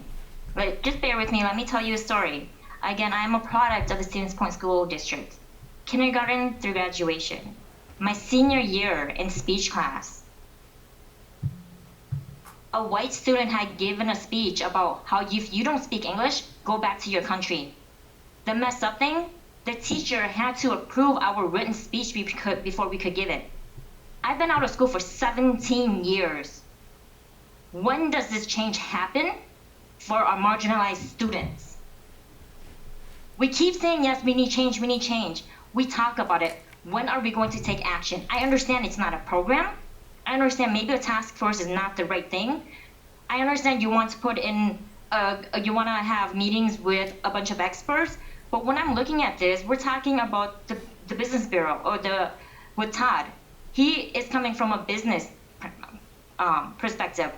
Like, just bear with me, let me tell you a story. Again, I'm a product of the Stevens Point School District. Kindergarten through graduation. My senior year in speech class, a white student had given a speech about how if you don't speak English, go back to your country. The messed up thing, the teacher had to approve our written speech before we could give it. I've been out of school for 17 years. When does this change happen for our marginalized students? We keep saying, yes, we need change, we need change. We talk about it. When are we going to take action? I understand it's not a program. I understand maybe a task force is not the right thing. I understand you want to put in, you want to have meetings with a bunch of experts. But when I'm looking at this, we're talking about the Business Bureau or with Todd. He is coming from a business perspective.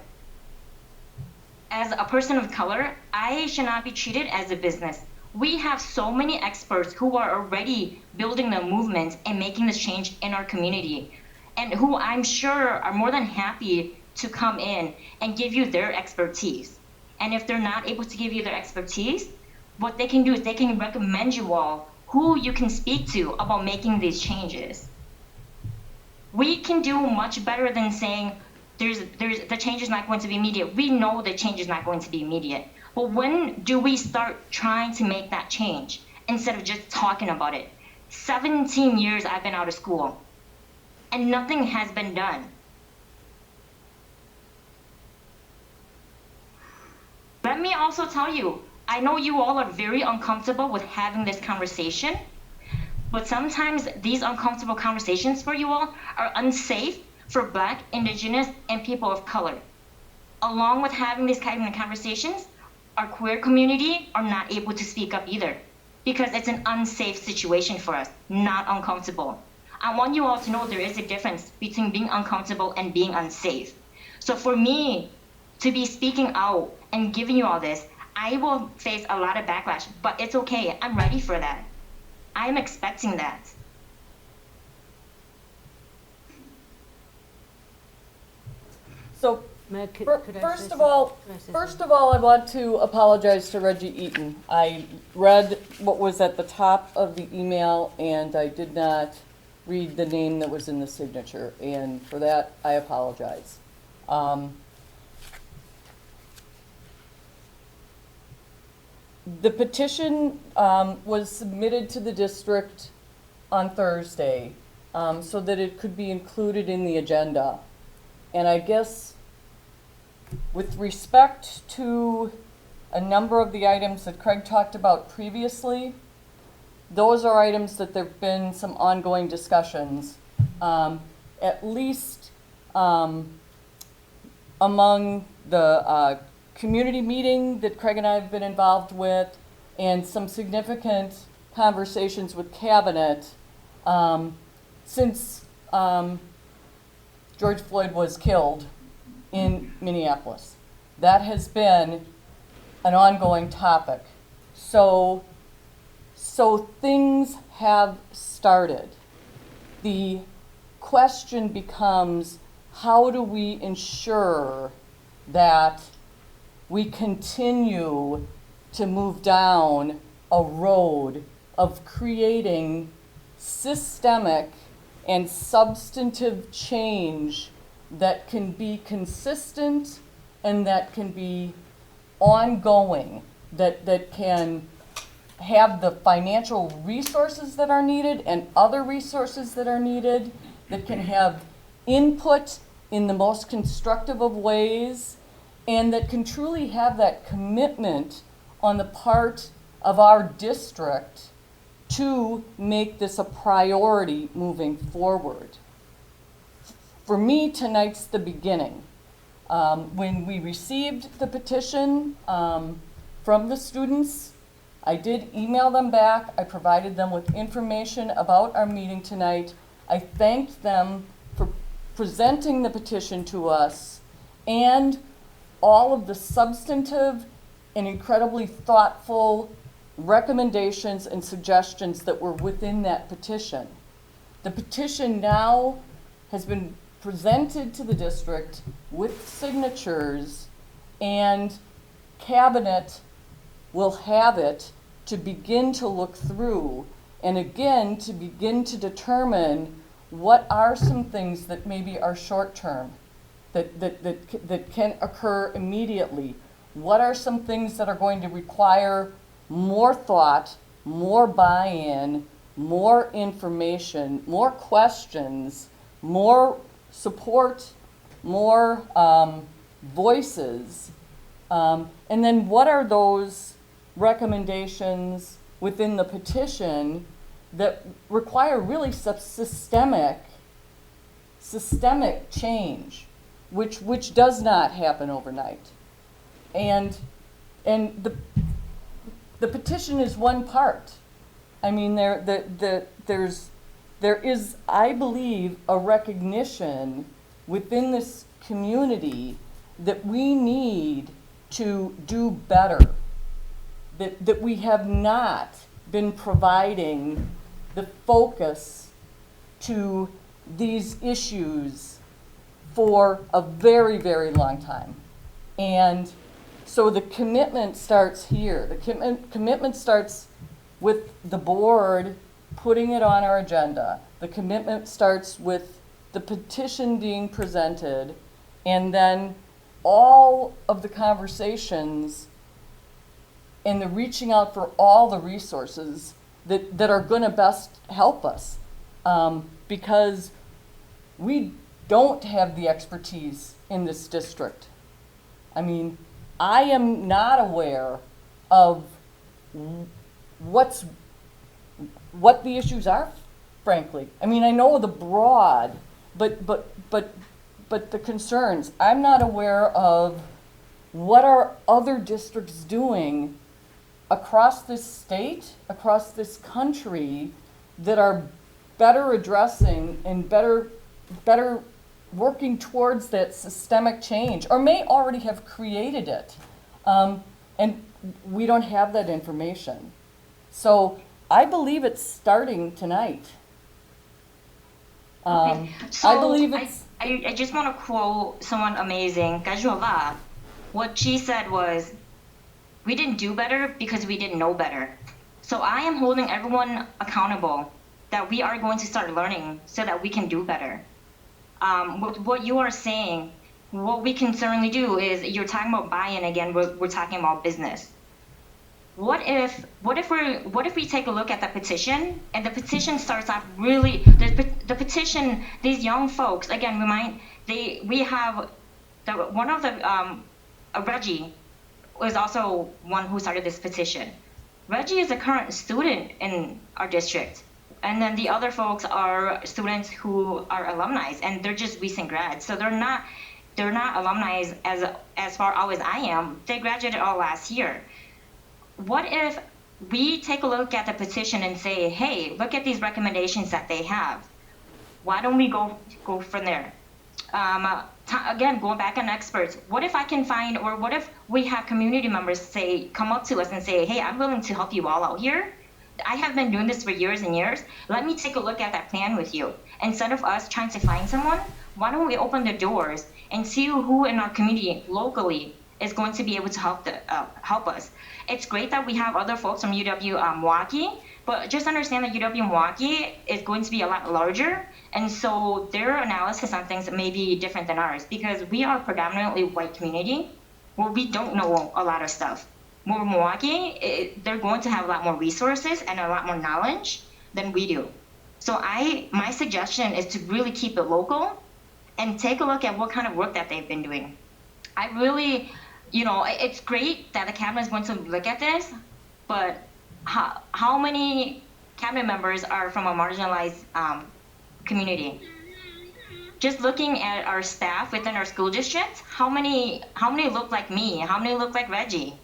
as a person of color, I should not be treated as a business. We have so many experts who are already building the movement and making this change in our community, and who I'm sure are more than happy to come in and give you their expertise. And if they're not able to give you their expertise, what they can do is they can recommend you all who you can speak to about making these changes. We can do much better than saying the change is not going to be immediate. We know the change is not going to be immediate. But when do we start trying to make that change instead of just talking about it? 17 years I've been out of school, and nothing has been done. Let me also tell you, I know you all are very uncomfortable with having this conversation, but sometimes these uncomfortable conversations for you all are unsafe for Black, Indigenous, and people of color. Along with having these kind of conversations, our queer community are not able to speak up either, because it's an unsafe situation for us, not uncomfortable. I want you all to know there is a difference between being uncomfortable and being unsafe. So for me to be speaking out and giving you all this, I will face a lot of backlash, but it's okay. I'm ready for that. I'm expecting that. So, Could I first say of all, I want to apologize to Reggie Eaton. I read what was at the top of the email, and I did not read the name that was in the signature, and for that, I apologize. The petition was submitted to the district on Thursday so that it could be included in the agenda. And I guess with respect to a number of the items that Craig talked about previously, those are items that there have been some ongoing discussions, at least among the community meeting that Craig and I have been involved with, and some significant conversations with Cabinet since George Floyd was killed in Minneapolis. That has been an ongoing topic. So things have started. The question becomes, how do we ensure that we continue to move down a road of creating systemic and substantive change that can be consistent and that can be ongoing, that can have the financial resources that are needed and other resources that are needed, that can have input in the most constructive of ways, and that can truly have that commitment on the part of our district to make this a priority moving forward. For me, tonight's the beginning. When we received the petition from the students, I did email them back. I provided them with information about our meeting tonight. I thanked them for presenting the petition to us and all of the substantive and incredibly thoughtful recommendations and suggestions that were within that petition. The petition now has been presented to the district with signatures, and Cabinet will have it to begin to look through, and again to begin to determine what are some things that maybe are short-term, that can occur immediately. What are some things that are going to require more thought, more buy-in, more information, more questions, more support, more voices, and then what are those recommendations within the petition that require really systemic change, which does not happen overnight. And the petition is one part. I mean, there is, I believe, a recognition within this community that we need to do better, that we have not been providing the focus to these issues for a very, very long time. And so the commitment starts here. The commitment starts with the board putting it on our agenda. The commitment starts with the petition being presented, and then all of the conversations and the reaching out for all the resources that are going to best help us. Because we don't have the expertise in this district. I mean, I am not aware of what the issues are, frankly. I mean, I know the broad, but the concerns. I'm not aware of what are other districts doing across this state, across this country, that are better addressing and better working towards that systemic change, or may already have created it. And we don't have that information. So I believe it's starting tonight. Okay. So I believe it's... I just want to quote someone amazing, Gajova. What she said was, we didn't do better because we didn't know better. So I am holding everyone accountable that we are going to start learning so that we can do better. With what you are saying, what we can certainly do is, you're talking about buy-in again, we're talking about business. What if we take a look at the petition, and the petition starts off really, the petition, these young folks, again, we have, Reggie was also one who started this petition. Reggie is a current student in our district. And then the other folks are students who are alumni, and they're just recent grads. So they're not alumni as far out as I am. They graduated all last year. What if we take a look at the petition and say, hey, look at these recommendations that they have. Why don't we go from there? Again, going back on experts, what if I can find, or what if we have community members come up to us and say, hey, I'm willing to help you all out here. I have been doing this for years and years. Let me take a look at that plan with you. Instead of us trying to find someone, why don't we open the doors and see who in our community locally is going to be able to help us. It's great that we have other folks from UW-Milwaukee, but just understand that UW-Milwaukee is going to be a lot larger, and so their analysis on things may be different than ours, because we are predominantly white community where we don't know a lot of stuff. More Milwaukee, they're going to have a lot more resources and a lot more knowledge than we do. So my suggestion is to really keep it local and take a look at what kind of work that they've been doing. I really, it's great that the cabinet is going to look at this, but how many cabinet members are from a marginalized community? Just looking at our staff within our school district, how many look like me? How many look like Reggie?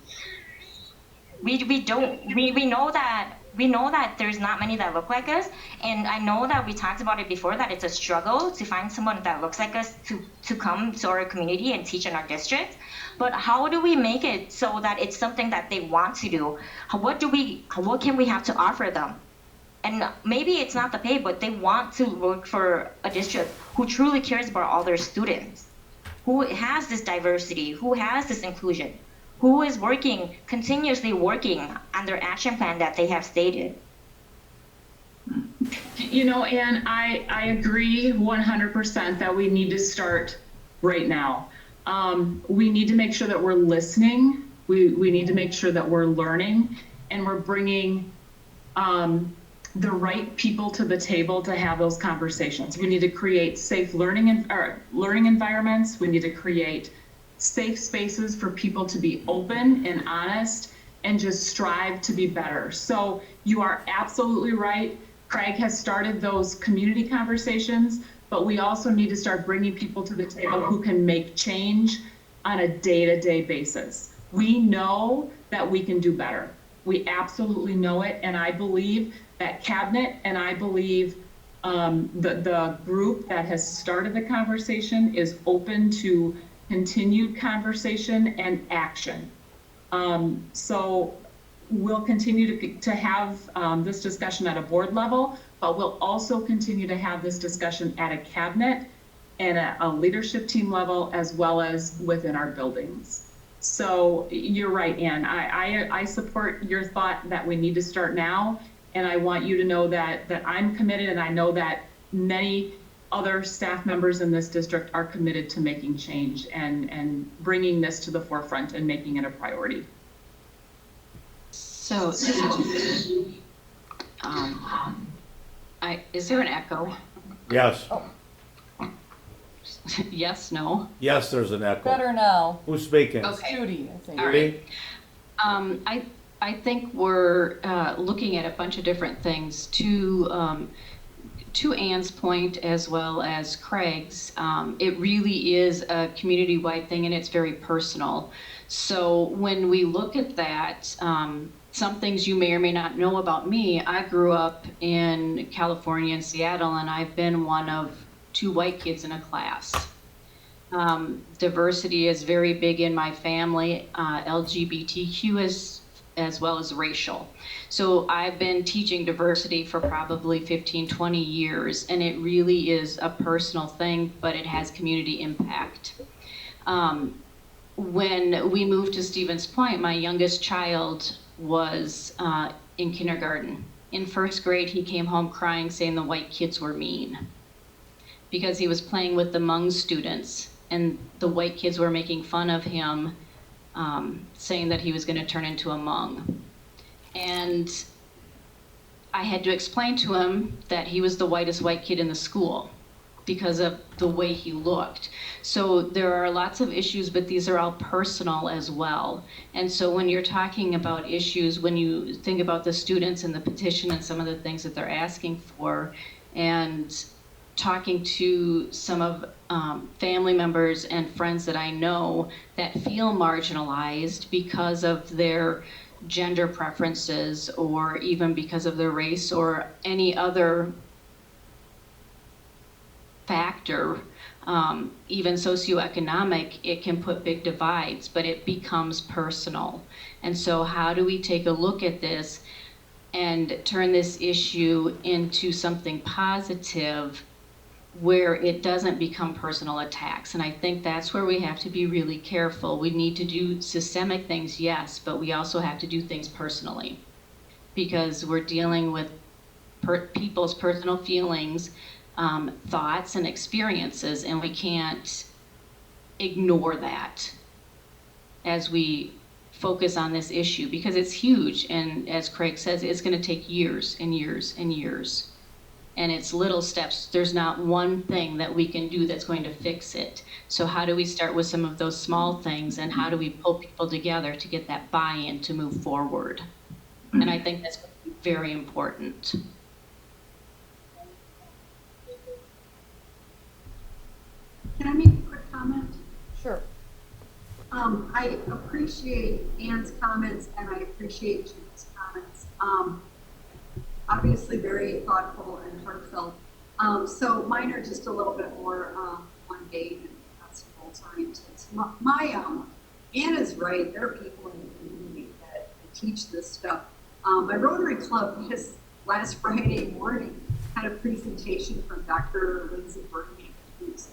We know that there's not many that look like us, and I know that we talked about it before, that it's a struggle to find someone that looks like us to come to our community and teach in our district. But how do we make it so that it's something that they want to do? What can we have to offer them? And maybe it's not the pay, but they want to work for a district who truly cares about all their students, who has this diversity, who has this inclusion, who is continuously working on their action plan that they have stated. And I agree 100% that we need to start right now. We need to make sure that we're listening. We need to make sure that we're learning, and we're bringing the right people to the table to have those conversations. We need to create safe learning environments. We need to create safe spaces for people to be open and honest and just strive to be better. So you are absolutely right. Craig has started those community conversations, but we also need to start bringing people to the table who can make change on a day-to-day basis. We know that we can do better. We absolutely know it, and I believe that cabinet, and I believe the group that has started the conversation is open to continued conversation and action. So we'll continue to have this discussion at a board level, but we'll also continue to have this discussion at a cabinet and at a leadership team level, as well as within our buildings. So you're right, Ann. I support your thought that we need to start now, and I want you to know that I'm committed, and I know that many other staff members in this district are committed to making change and bringing this to the forefront and making it a priority. So, is there an echo? Yes. Yes, no? Yes, there's an echo. Better now. Who's speaking? Okay. Judy, I think. All right. I think we're looking at a bunch of different things. To Ann's point, as well as Craig's, it really is a community-wide thing, and it's very personal. So when we look at that, some things you may or may not know about me. I grew up in California and Seattle, and I've been one of 2 white kids in a class. Diversity is very big in my family, LGBTQ as well as racial. So I've been teaching diversity for probably 15, 20 years, and it really is a personal thing, but it has community impact. When we moved to Stevens Point, my youngest child was in kindergarten. In 1st grade, he came home crying, saying the white kids were mean because he was playing with the Hmong students, and the white kids were making fun of him, saying that he was going to turn into a Hmong. And I had to explain to him that he was the whitest white kid in the school because of the way he looked. So there are lots of issues, but these are all personal as well. And so when you're talking about issues, when you think about the students and the petition and some of the things that they're asking for, and talking to some of family members and friends that I know that feel marginalized because of their gender preferences, or even because of their race or any other factor, even socioeconomic, it can put big divides, but it becomes personal. And so how do we take a look at this and turn this issue into something positive where it doesn't become personal attacks? And I think that's where we have to be really careful. We need to do systemic things, yes, but we also have to do things personally, because we're dealing with people's personal feelings, thoughts and experiences, and we can't ignore that as we focus on this issue, because it's huge, and as Craig says, it's going to take years and years and years. And it's little steps. There's not one thing that we can do that's going to fix it. So how do we start with some of those small things, and how do we pull people together to get that buy-in to move forward? And I think that's very important. Can I make a quick comment? Sure. I appreciate Ann's comments, and I appreciate Judy's comments. Obviously very thoughtful and heartfelt. So mine are just a little bit more mundane and nuts and bolts oriented. Ann is right. There are people in the community that teach this stuff. My Rotary Club last Friday morning had a presentation from Dr. Lindsay Burton, who's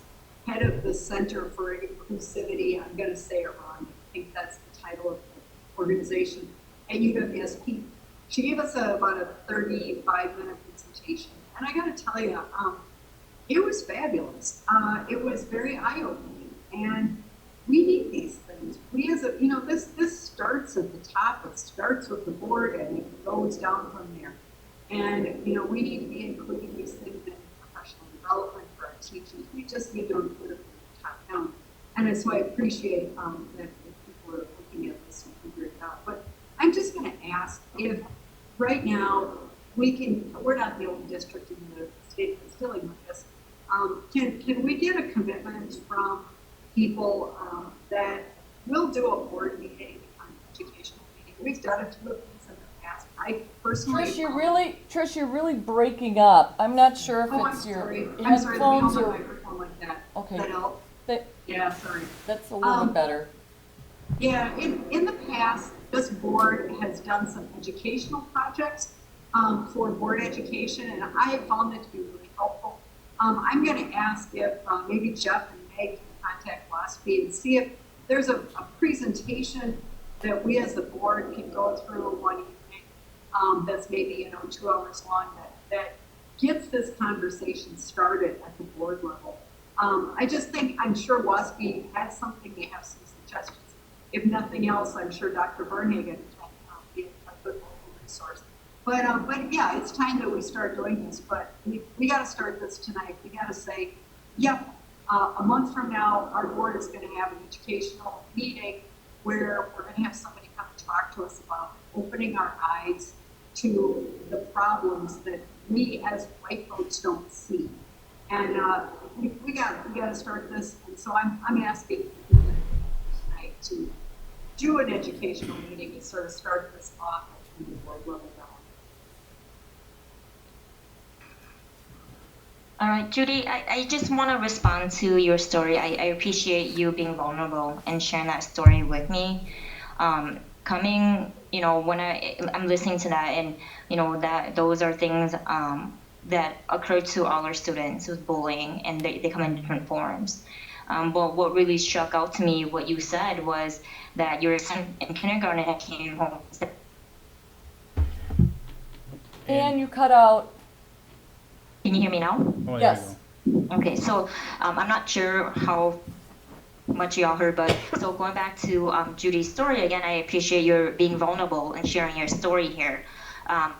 head of the Center for Inclusivity. I'm going to say it wrong. I think that's the title of the organization at UWSP. She gave us about a 35-minute presentation, and I got to tell you, it was fabulous. It was very eye-opening, and we need these things. We, as a, this starts at the top. It starts with the board, and it goes down from there. And we need to be including these things in professional development for our teachers. We just need to include it from the top down. And so I appreciate that people are looking at this and figure it out. But I'm just going to ask if right now we're not the only district in the state that's dealing with this. Can we get a commitment from people that will do a board meeting, an educational meeting? We've done it to in the past. I personally. Trish, you're really breaking up. I'm not sure if it's your sorry. headphones or or. microphone like that. Okay. That help? Yeah. Yeah, sorry. That's a little bit better. Yeah, in the past, this board has done some educational projects for board education, and I have found it to be really helpful. I'm going to ask if maybe Jeff and Meg can contact WASB and see if there's a presentation that we as the board can go through one evening that's maybe 2 hours long that gets this conversation started at the board level. I just think, I'm sure WASB has something, they have some suggestions. If nothing else, I'm sure Dr. Bernhagen can be a good local resource. But yeah, it's time that we start doing this, but we got to start this tonight. We got to say, yep, a month from now, our board is going to have an educational meeting where we're going to have somebody come and talk to us about opening our eyes to the problems that we as white folks don't see. And we got to start this. And so I'm asking tonight to do an educational meeting and sort of start this off at the board level now. All right, Judy, I just want to respond to your story. I appreciate you being vulnerable and sharing that story with me. Coming, when I'm listening to that, and that those are things that occur to all our students with bullying, and they come in different forms. But what really struck out to me, what you said, was that your son in kindergarten came home. And you cut out. Can you hear me now? Oh, Yes. Okay, so I'm not sure how much y'all heard, but so going back to Judy's story again, I appreciate your being vulnerable and sharing your story here. Had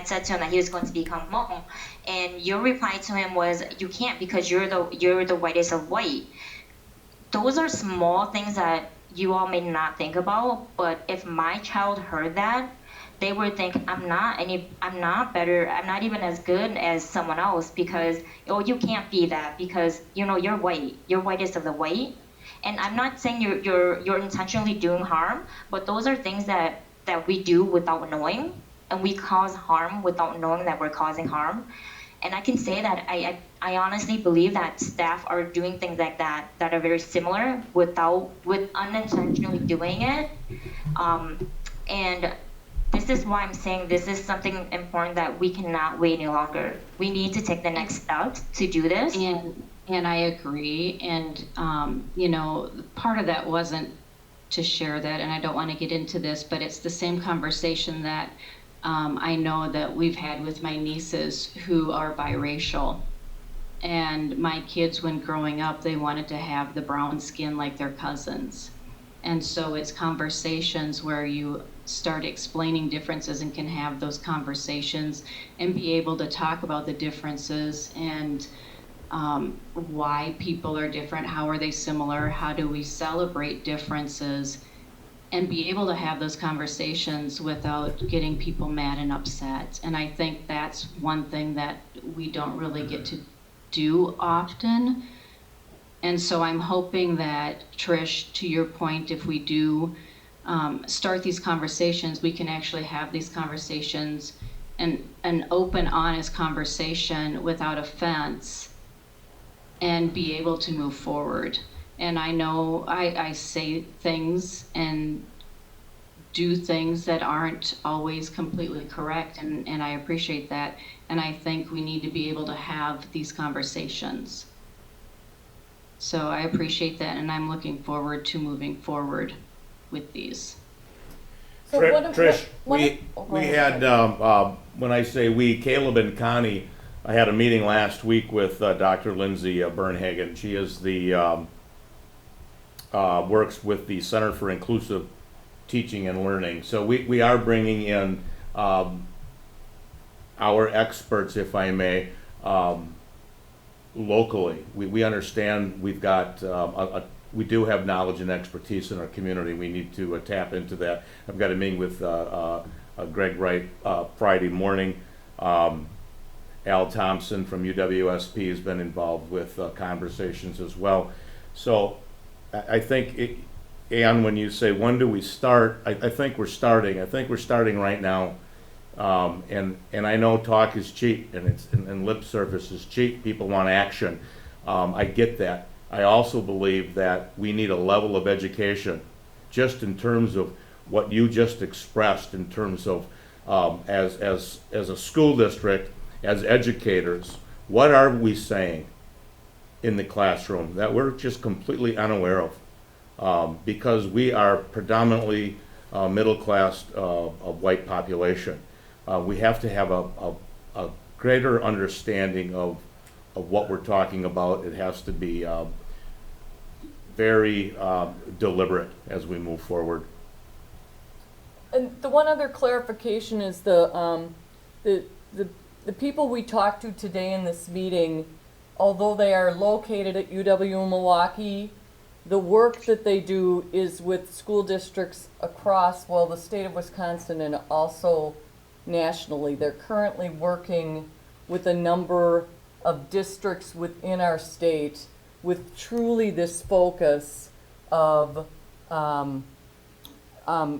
said to him that he was going to become Hmong, and your reply to him was, "You can't because you're the whitest of white." Those are small things that you all may not think about, but if my child heard that, they would think, I'm not better, I'm not even as good as someone else, because you can't be that because you're white, you're whitest of the white. And I'm not saying you're intentionally doing harm, but those are things that we do without knowing, and we cause harm without knowing that we're causing harm. And I can say that I honestly believe that staff are doing things like that are very similar with unintentionally doing it. And this is why I'm saying this is something important that we cannot wait any longer. We need to take the next step to do this. And I agree. And, part of that wasn't to share that, and I don't want to get into this, but it's the same conversation that I know that we've had with my nieces who are biracial. And my kids, when growing up, they wanted to have the brown skin like their cousins. And so it's conversations where you start explaining differences and can have those conversations and be able to talk about the differences and why people are different, how are they similar, how do we celebrate differences, and be able to have those conversations without getting people mad and upset. And I think that's one thing that we don't really get to do often. And so I'm hoping that, Trish, to your point, if we do start these conversations, we can actually have these conversations and an open, honest conversation without offense and be able to move forward. And I know I say things and do things that aren't always completely correct, and I appreciate that. And I think we need to be able to have these conversations. So I appreciate that, and I'm looking forward to moving forward with these. So Trish, we had, when I say we, Caleb and Connie, I had a meeting last week with Dr. Lindsay Bernhagen. She is the, works with the Center for Inclusive Teaching and Learning. So we are bringing in our experts, if I may, locally. We understand we've got we do have knowledge and expertise in our community. We need to tap into that. I've got a meeting with Greg Wright Friday morning. Al Thompson from UWSP has been involved with conversations as well. So I think, Ann, when you say when do we start, I think we're starting. I think we're starting right now. And I know talk is cheap, and lip service is cheap. People want action. I get that. I also believe that we need a level of education, just in terms of what you just expressed, in terms of as a school district, as educators, what are we saying in the classroom that we're just completely unaware of? Because we are predominantly middle class of white population. We have to have a greater understanding of what we're talking about. It has to be very deliberate as we move forward. And the one other clarification is the people we talked to today in this meeting, although they are located at UW-Milwaukee, the work that they do is with school districts across, well, the state of Wisconsin and also nationally. They're currently working with a number of districts within our state with truly this focus of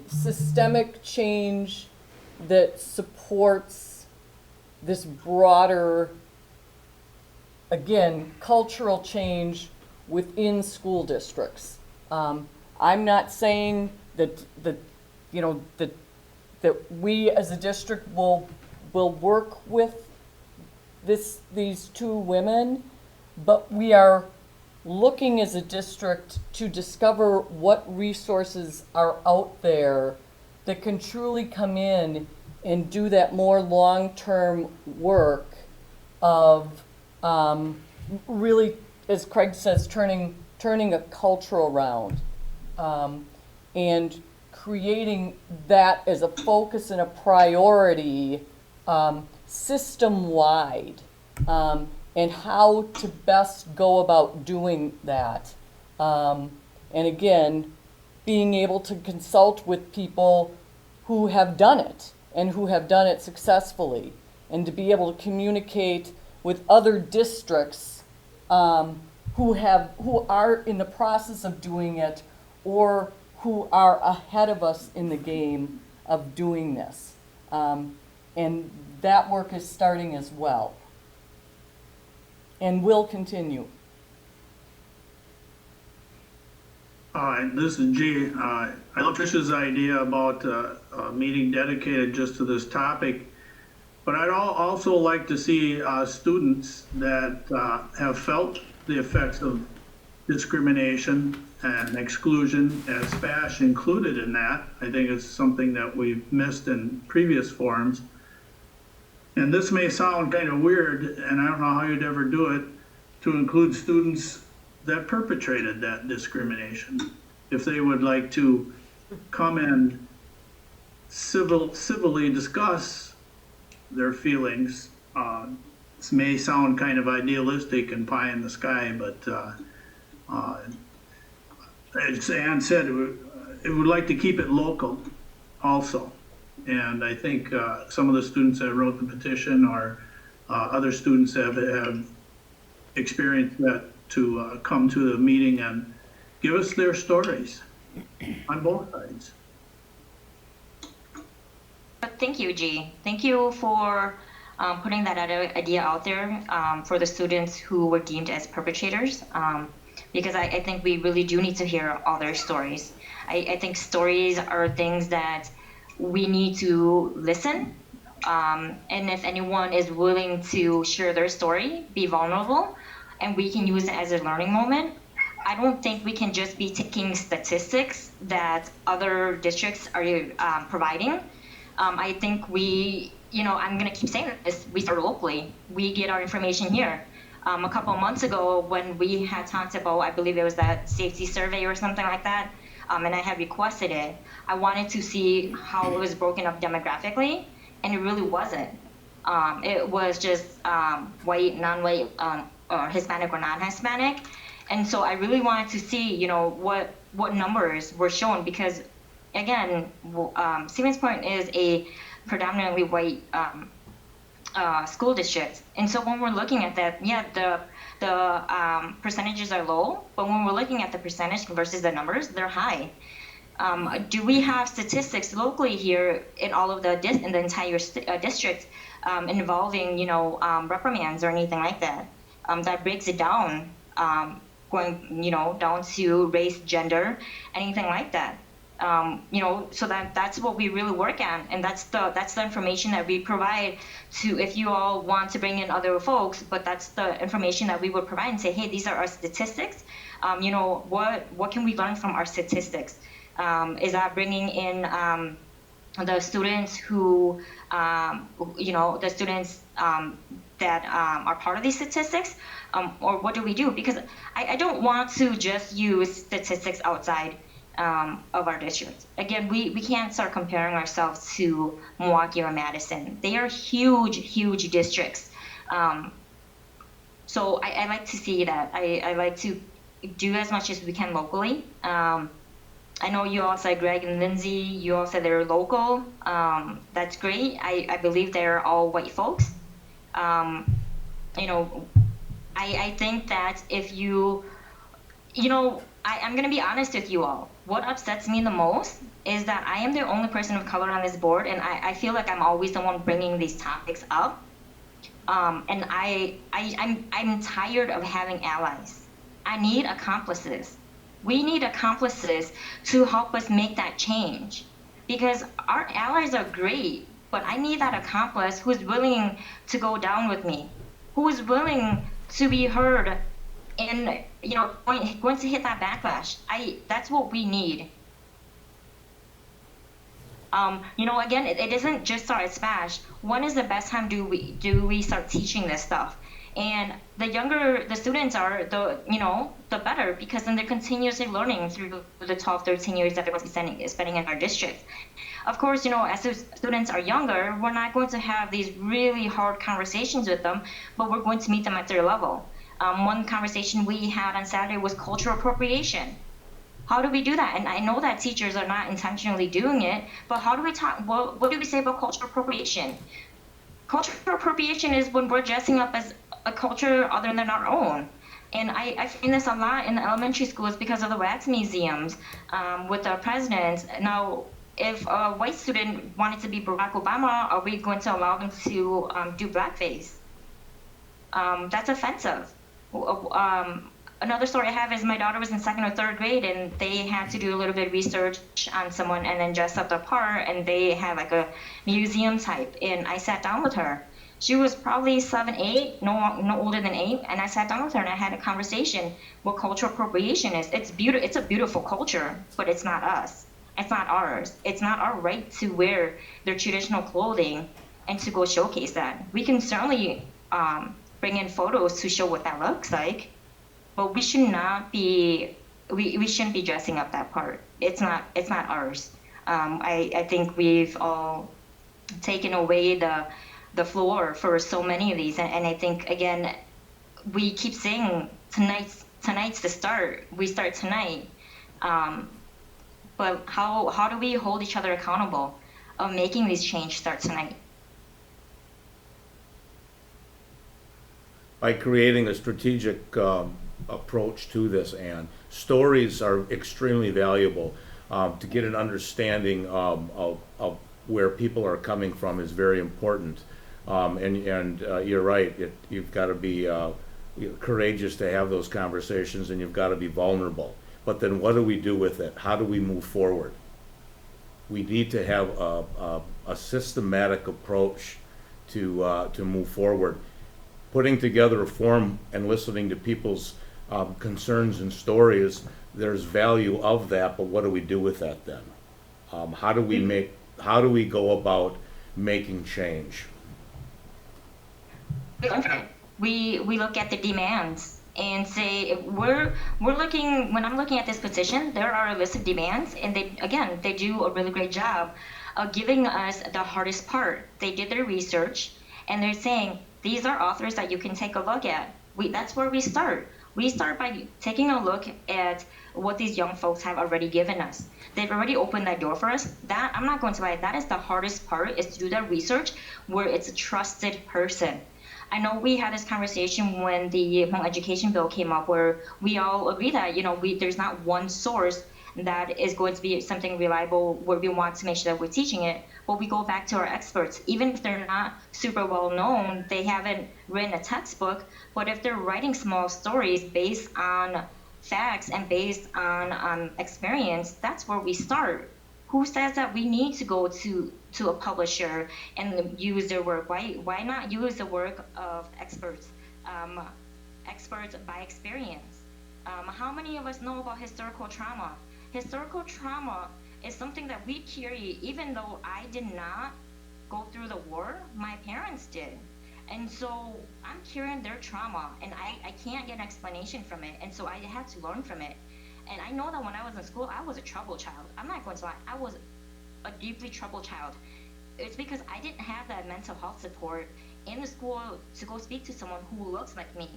systemic change that supports this broader, again, cultural change within school districts. I'm not saying that we as a district will work with these two women, but we are looking as a district to discover what resources are out there that can truly come in and do that more long-term work of really, as Craig says, turning a culture around and creating that as a focus and a priority system-wide. And how to best go about doing that. And again, being able to consult with people who have done it and who have done it successfully, and to be able to communicate with other districts who are in the process of doing it or who are ahead of us in the game of doing this. And that work is starting as well. And will continue. This is G. I love Trish's idea about a meeting dedicated just to this topic, but I'd also like to see students that have felt the effects of discrimination and exclusion, as SPASH included in that. I think it's something that we've missed in previous forums. And this may sound kind of weird, and I don't know how you'd ever do it, to include students that perpetrated that discrimination. If they would like to come and civilly discuss their feelings. This may sound kind of idealistic and pie in the sky, but as Ann said, it would like to keep it local also. And I think some of the students that wrote the petition or other students have experienced that, to come to the meeting and give us their stories on both sides. Thank you, G. Thank you for putting that idea out there for the students who were deemed as perpetrators, because I think we really do need to hear all their stories. I think stories are things that we need to listen, and if anyone is willing to share their story, be vulnerable, and we can use it as a learning moment. I don't think we can just be taking statistics that other districts are providing. I think I'm gonna keep saying this, we start locally. We get our information here. A couple of months ago when we had talked about, I believe it was that safety survey or something like that, and I had requested it, I wanted to see how it was broken up demographically, and it really wasn't. It was just white, non-white, or Hispanic or non-Hispanic. And so I really wanted to see, what numbers were shown, because again, Stevens Point is a predominantly white school district. And so when we're looking at that, yeah, the percentages are low, but when we're looking at the percentage versus the numbers, they're high. Do we have statistics locally here in all of in the entire district involving, reprimands or anything like that? that breaks it down, going, down to race, gender, anything like that. So that's what we really work on, and that's the information that we provide to, if you all want to bring in other folks, but that's the information that we would provide and say, hey, these are our statistics. What can we learn from our statistics? Is that bringing in the students who, the students that are part of these statistics, or what do we do? Because I don't want to just use statistics outside of our district. Again, we can't start comparing ourselves to Milwaukee or Madison. They are huge, huge districts. So I like to see that. I like to do as much as we can locally. I know you all said Greg and Lindsay, you all said they're local. That's great. I believe they're all white folks. I think that if I'm going to be honest with you all. What upsets me the most is that I am the only person of color on this board, and I feel like I'm always the one bringing these topics up. And I'm tired of having allies. I need accomplices. We need accomplices to help us make that change. Because our allies are great, but I need that accomplice who's willing to go down with me, who is willing to be heard, and going to hit that backlash. That's what we need. Again, it isn't just start at SPASH. When is the best time do we start teaching this stuff? And the younger the students are, the better, because then they're continuously learning through the 12, 13 years that they're going to be spending in our district. Of course, as students are younger, we're not going to have these really hard conversations with them, but we're going to meet them at their level. One conversation we had on Saturday was cultural appropriation. How do we do that? And I know that teachers are not intentionally doing it, but how do we talk? What do we say about cultural appropriation? Cultural appropriation is when we're dressing up as a culture other than our own. And I find this a lot in the elementary schools because of the wax museums with the presidents. Now, if a white student wanted to be Barack Obama, are we going to allow them to do blackface? That's offensive. Another story I have is my daughter was in 2nd or 3rd grade, and they had to do a little bit of research on someone and then dress up the part, and they had like a museum type, and I sat down with her. She was probably 7, 8, no older than 8, and I sat down with her and I had a conversation what cultural appropriation is. It's a beautiful culture, but it's not us. It's not ours. It's not our right to wear their traditional clothing and to go showcase that. We can certainly bring in photos to show what that looks like, but we should not be. We shouldn't be dressing up that part. It's not ours. I think we've all taken away the floor for so many of these, and I think again, we keep saying tonight's the start. We start tonight, but how do we hold each other accountable of making these changes start tonight? By creating a strategic approach to this, and stories are extremely valuable. To get an understanding of where people are coming from is very important. And you're right, you've got to be courageous to have those conversations, and you've got to be vulnerable. But then what do we do with it? How do we move forward? We need to have a systematic approach to move forward. Putting together a forum and listening to people's concerns and stories, there's value of that, but what do we do with that then? How do we go about making change? We look at the demands and say, when I'm looking at this petition, there are a list of demands, and they do a really great job of giving us the hardest part. They did their research, and they're saying, these are authors that you can take a look at. That's where we start. We start by taking a look at what these young folks have already given us. They've already opened that door for us. That, I'm not going to lie, that is the hardest part, is to do that research where it's a trusted person. I know we had this conversation when the home education bill came up, where we all agree that there's not one source that is going to be something reliable where we want to make sure that we're teaching it, but we go back to our experts. Even if they're not super well known, they haven't written a textbook, but if they're writing small stories based on facts and based on experience, that's where we start. Who says that we need to go to a publisher and use their work? Why not use the work of experts, experts by experience? How many of us know about historical trauma? Historical trauma is something that we carry, even though I did not go through the war, my parents did. And so I'm carrying their trauma, and I can't get an explanation from it, and so I had to learn from it. And I know that when I was in school, I was a troubled child. I'm not going to lie, I was a deeply troubled child. It's because I didn't have that mental health support in the school to go speak to someone who looks like me.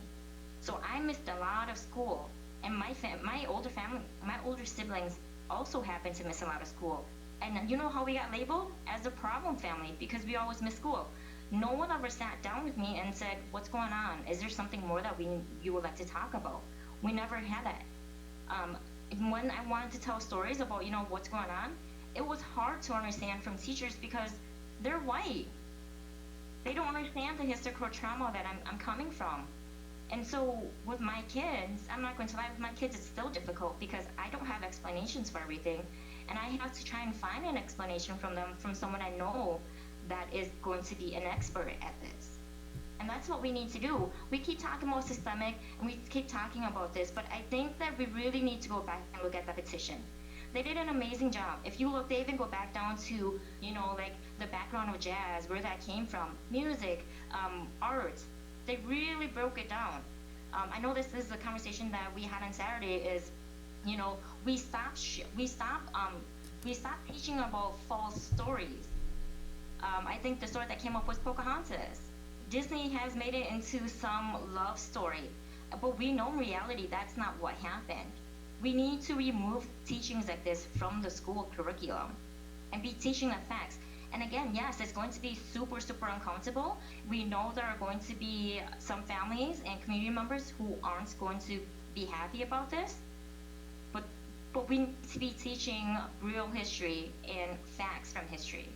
So I missed a lot of school. And my older siblings also happened to miss a lot of school. And you know how we got labeled? As the problem family, because we always missed school. No one ever sat down with me and said, what's going on? Is there something more that you would like to talk about? We never had that. When I wanted to tell stories about, what's going on, it was hard to understand from teachers because they're white. They don't understand the historical trauma that I'm coming from. And so with my kids, I'm not going to lie, with my kids it's still difficult because I don't have explanations for everything. And I have to try and find an explanation from them, from someone I know that is going to be an expert at this. And that's what we need to do. We keep talking about systemic and we keep talking about this, but I think that we really need to go back and look at the petition. They did an amazing job. If you look, they even go back down to, like the background of jazz, where that came from, music, art. They really broke it down. I know this is the conversation that we had on Saturday is, we stopped teaching about false stories. I think the story that came up was Pocahontas. Disney has made it into some love story, but we know in reality that's not what happened. We need to remove teachings like this from the school curriculum and be teaching the facts. And again, yes, it's going to be super, super uncomfortable. We know there are going to be some families and community members who aren't going to be happy about this, but we need to be teaching real history and facts from history.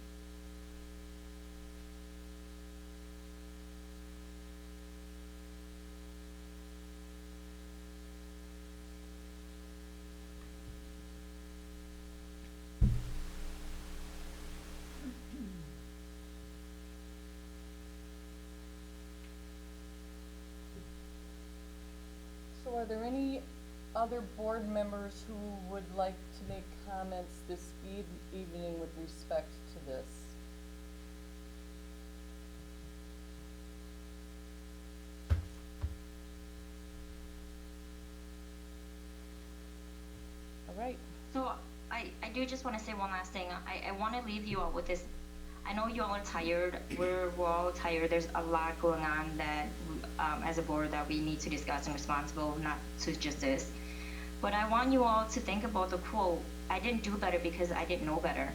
So are there any other board members who would like to make comments this evening with respect to this? All right. So I do just want to say one last thing. I want to leave you all with this. I know you all are tired. We're all tired. There's a lot going on that, as a board, that we need to discuss and responsible, not to just this. But I want you all to think about the quote, I didn't do better because I didn't know better.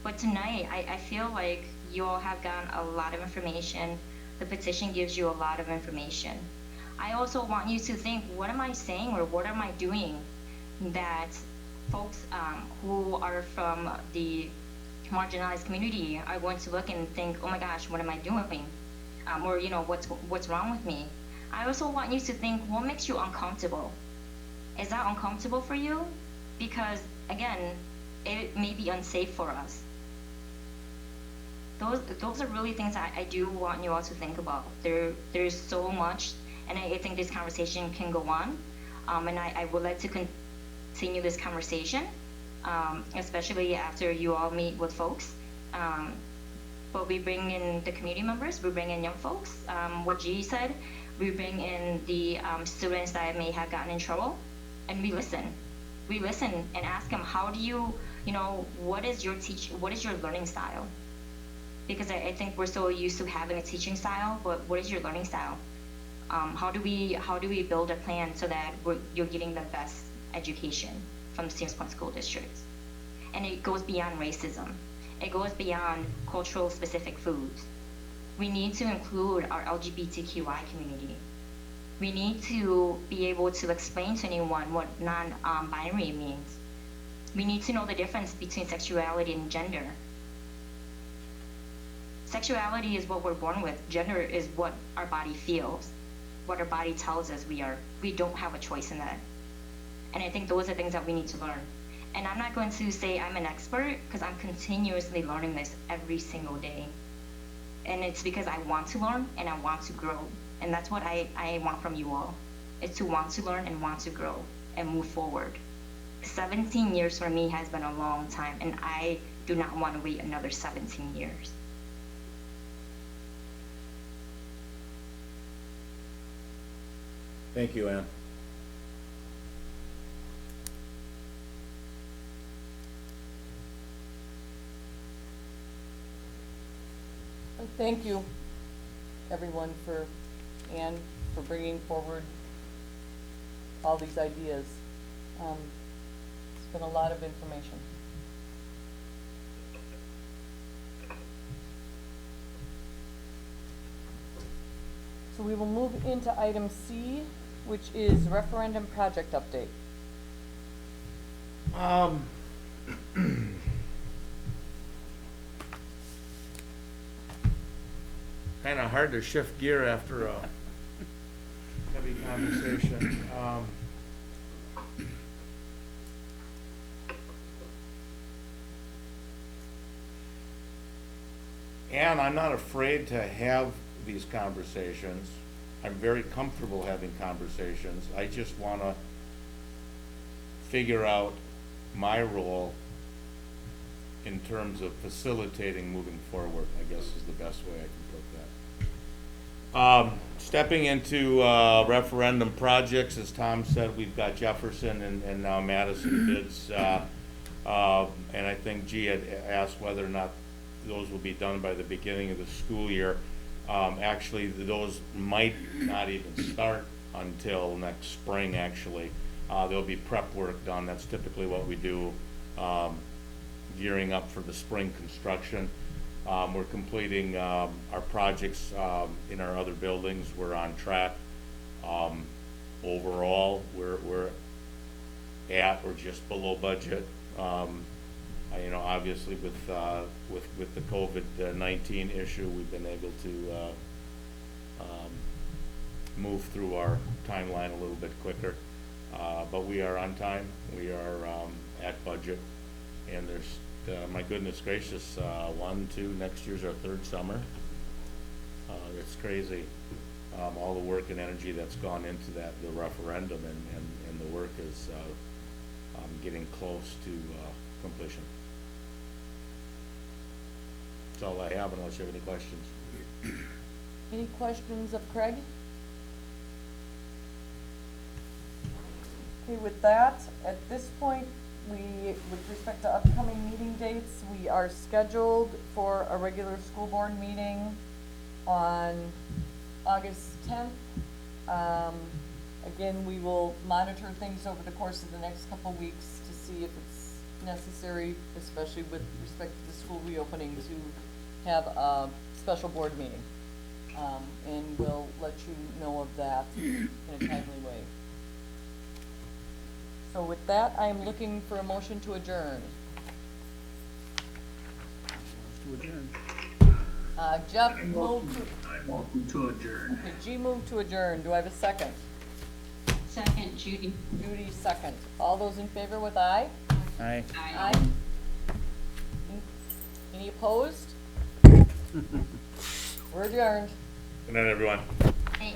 But tonight, I feel like you all have gotten a lot of information. The petition gives you a lot of information. I also want you to think, what am I saying or what am I doing that folks who are from the marginalized community are going to look and think, oh my gosh, what am I doing? Or what's wrong with me? I also want you to think, what makes you uncomfortable? Is that uncomfortable for you? Because again, it may be unsafe for us. Those are really things I do want you all to think about. There's so much, and I think this conversation can go on, and I would like to continue this conversation, especially after you all meet with folks. But we bring in the community members, we bring in young folks. What G said, we bring in the students that may have gotten in trouble, and we listen. We listen and ask them, how do you, what is your learning style? Because I think we're so used to having a teaching style, but what is your learning style? How do we build a plan so that you're getting the best education from the Stevens Point School District? And it goes beyond racism. It goes beyond cultural specific foods. We need to include our LGBTQI community. We need to be able to explain to anyone what non-binary means. We need to know the difference between sexuality and gender. Sexuality is what we're born with. Gender is what our body feels, what our body tells us we are. We don't have a choice in that. And I think those are things that we need to learn. And I'm not going to say I'm an expert, because I'm continuously learning this every single day. And it's because I want to learn and I want to grow. And that's what I want from you all, is to want to learn and want to grow and move forward. 17 years for me has been a long time, and I do not want to wait another 17 years. Thank you, Ann. Thank you, everyone, and for bringing forward all these ideas. It's been a lot of information. So we will move into item C, which is referendum project update. Kind of hard to shift gear after a heavy conversation. And I'm not afraid to have these conversations. I'm very comfortable having conversations. I just want to figure out my role in terms of facilitating moving forward, I guess is the best way I can put that. Stepping into referendum projects, as Tom said, we've got Jefferson and now Madison bids. And I think G had asked whether or not those will be done by the beginning of the school year. Actually, those might not even start until next spring, actually. There'll be prep work done. That's typically what we do, gearing up for the spring construction. We're completing our projects in our other buildings. We're on track. Overall, we're at or just below budget. You know, obviously with the COVID-19 issue, we've been able to move through our timeline a little bit quicker. But we are on time. We are at budget, and there's my goodness gracious, 1, 2, next year's our 3rd summer. It's crazy, all the work and energy that's gone into the referendum, and the work is getting close to completion. That's all I have, unless you have any questions. Any questions of Craig? Okay, with that, at this point, with respect to upcoming meeting dates, we are scheduled for a regular school board meeting on August 10th. Again, we will monitor things over the course of the next couple weeks to see if it's necessary, especially with respect to the school reopening, to have a special board meeting. And we'll let you know of that in a timely way. So with that, I am looking for a motion to adjourn. Jeff moved to. I moved to adjourn. Okay, G moved to adjourn. Do I have a second? Second, Judy. Judy, second. All those in favor with aye? Aye. Aye. Any opposed? We're adjourned. Good night, everyone. Hey.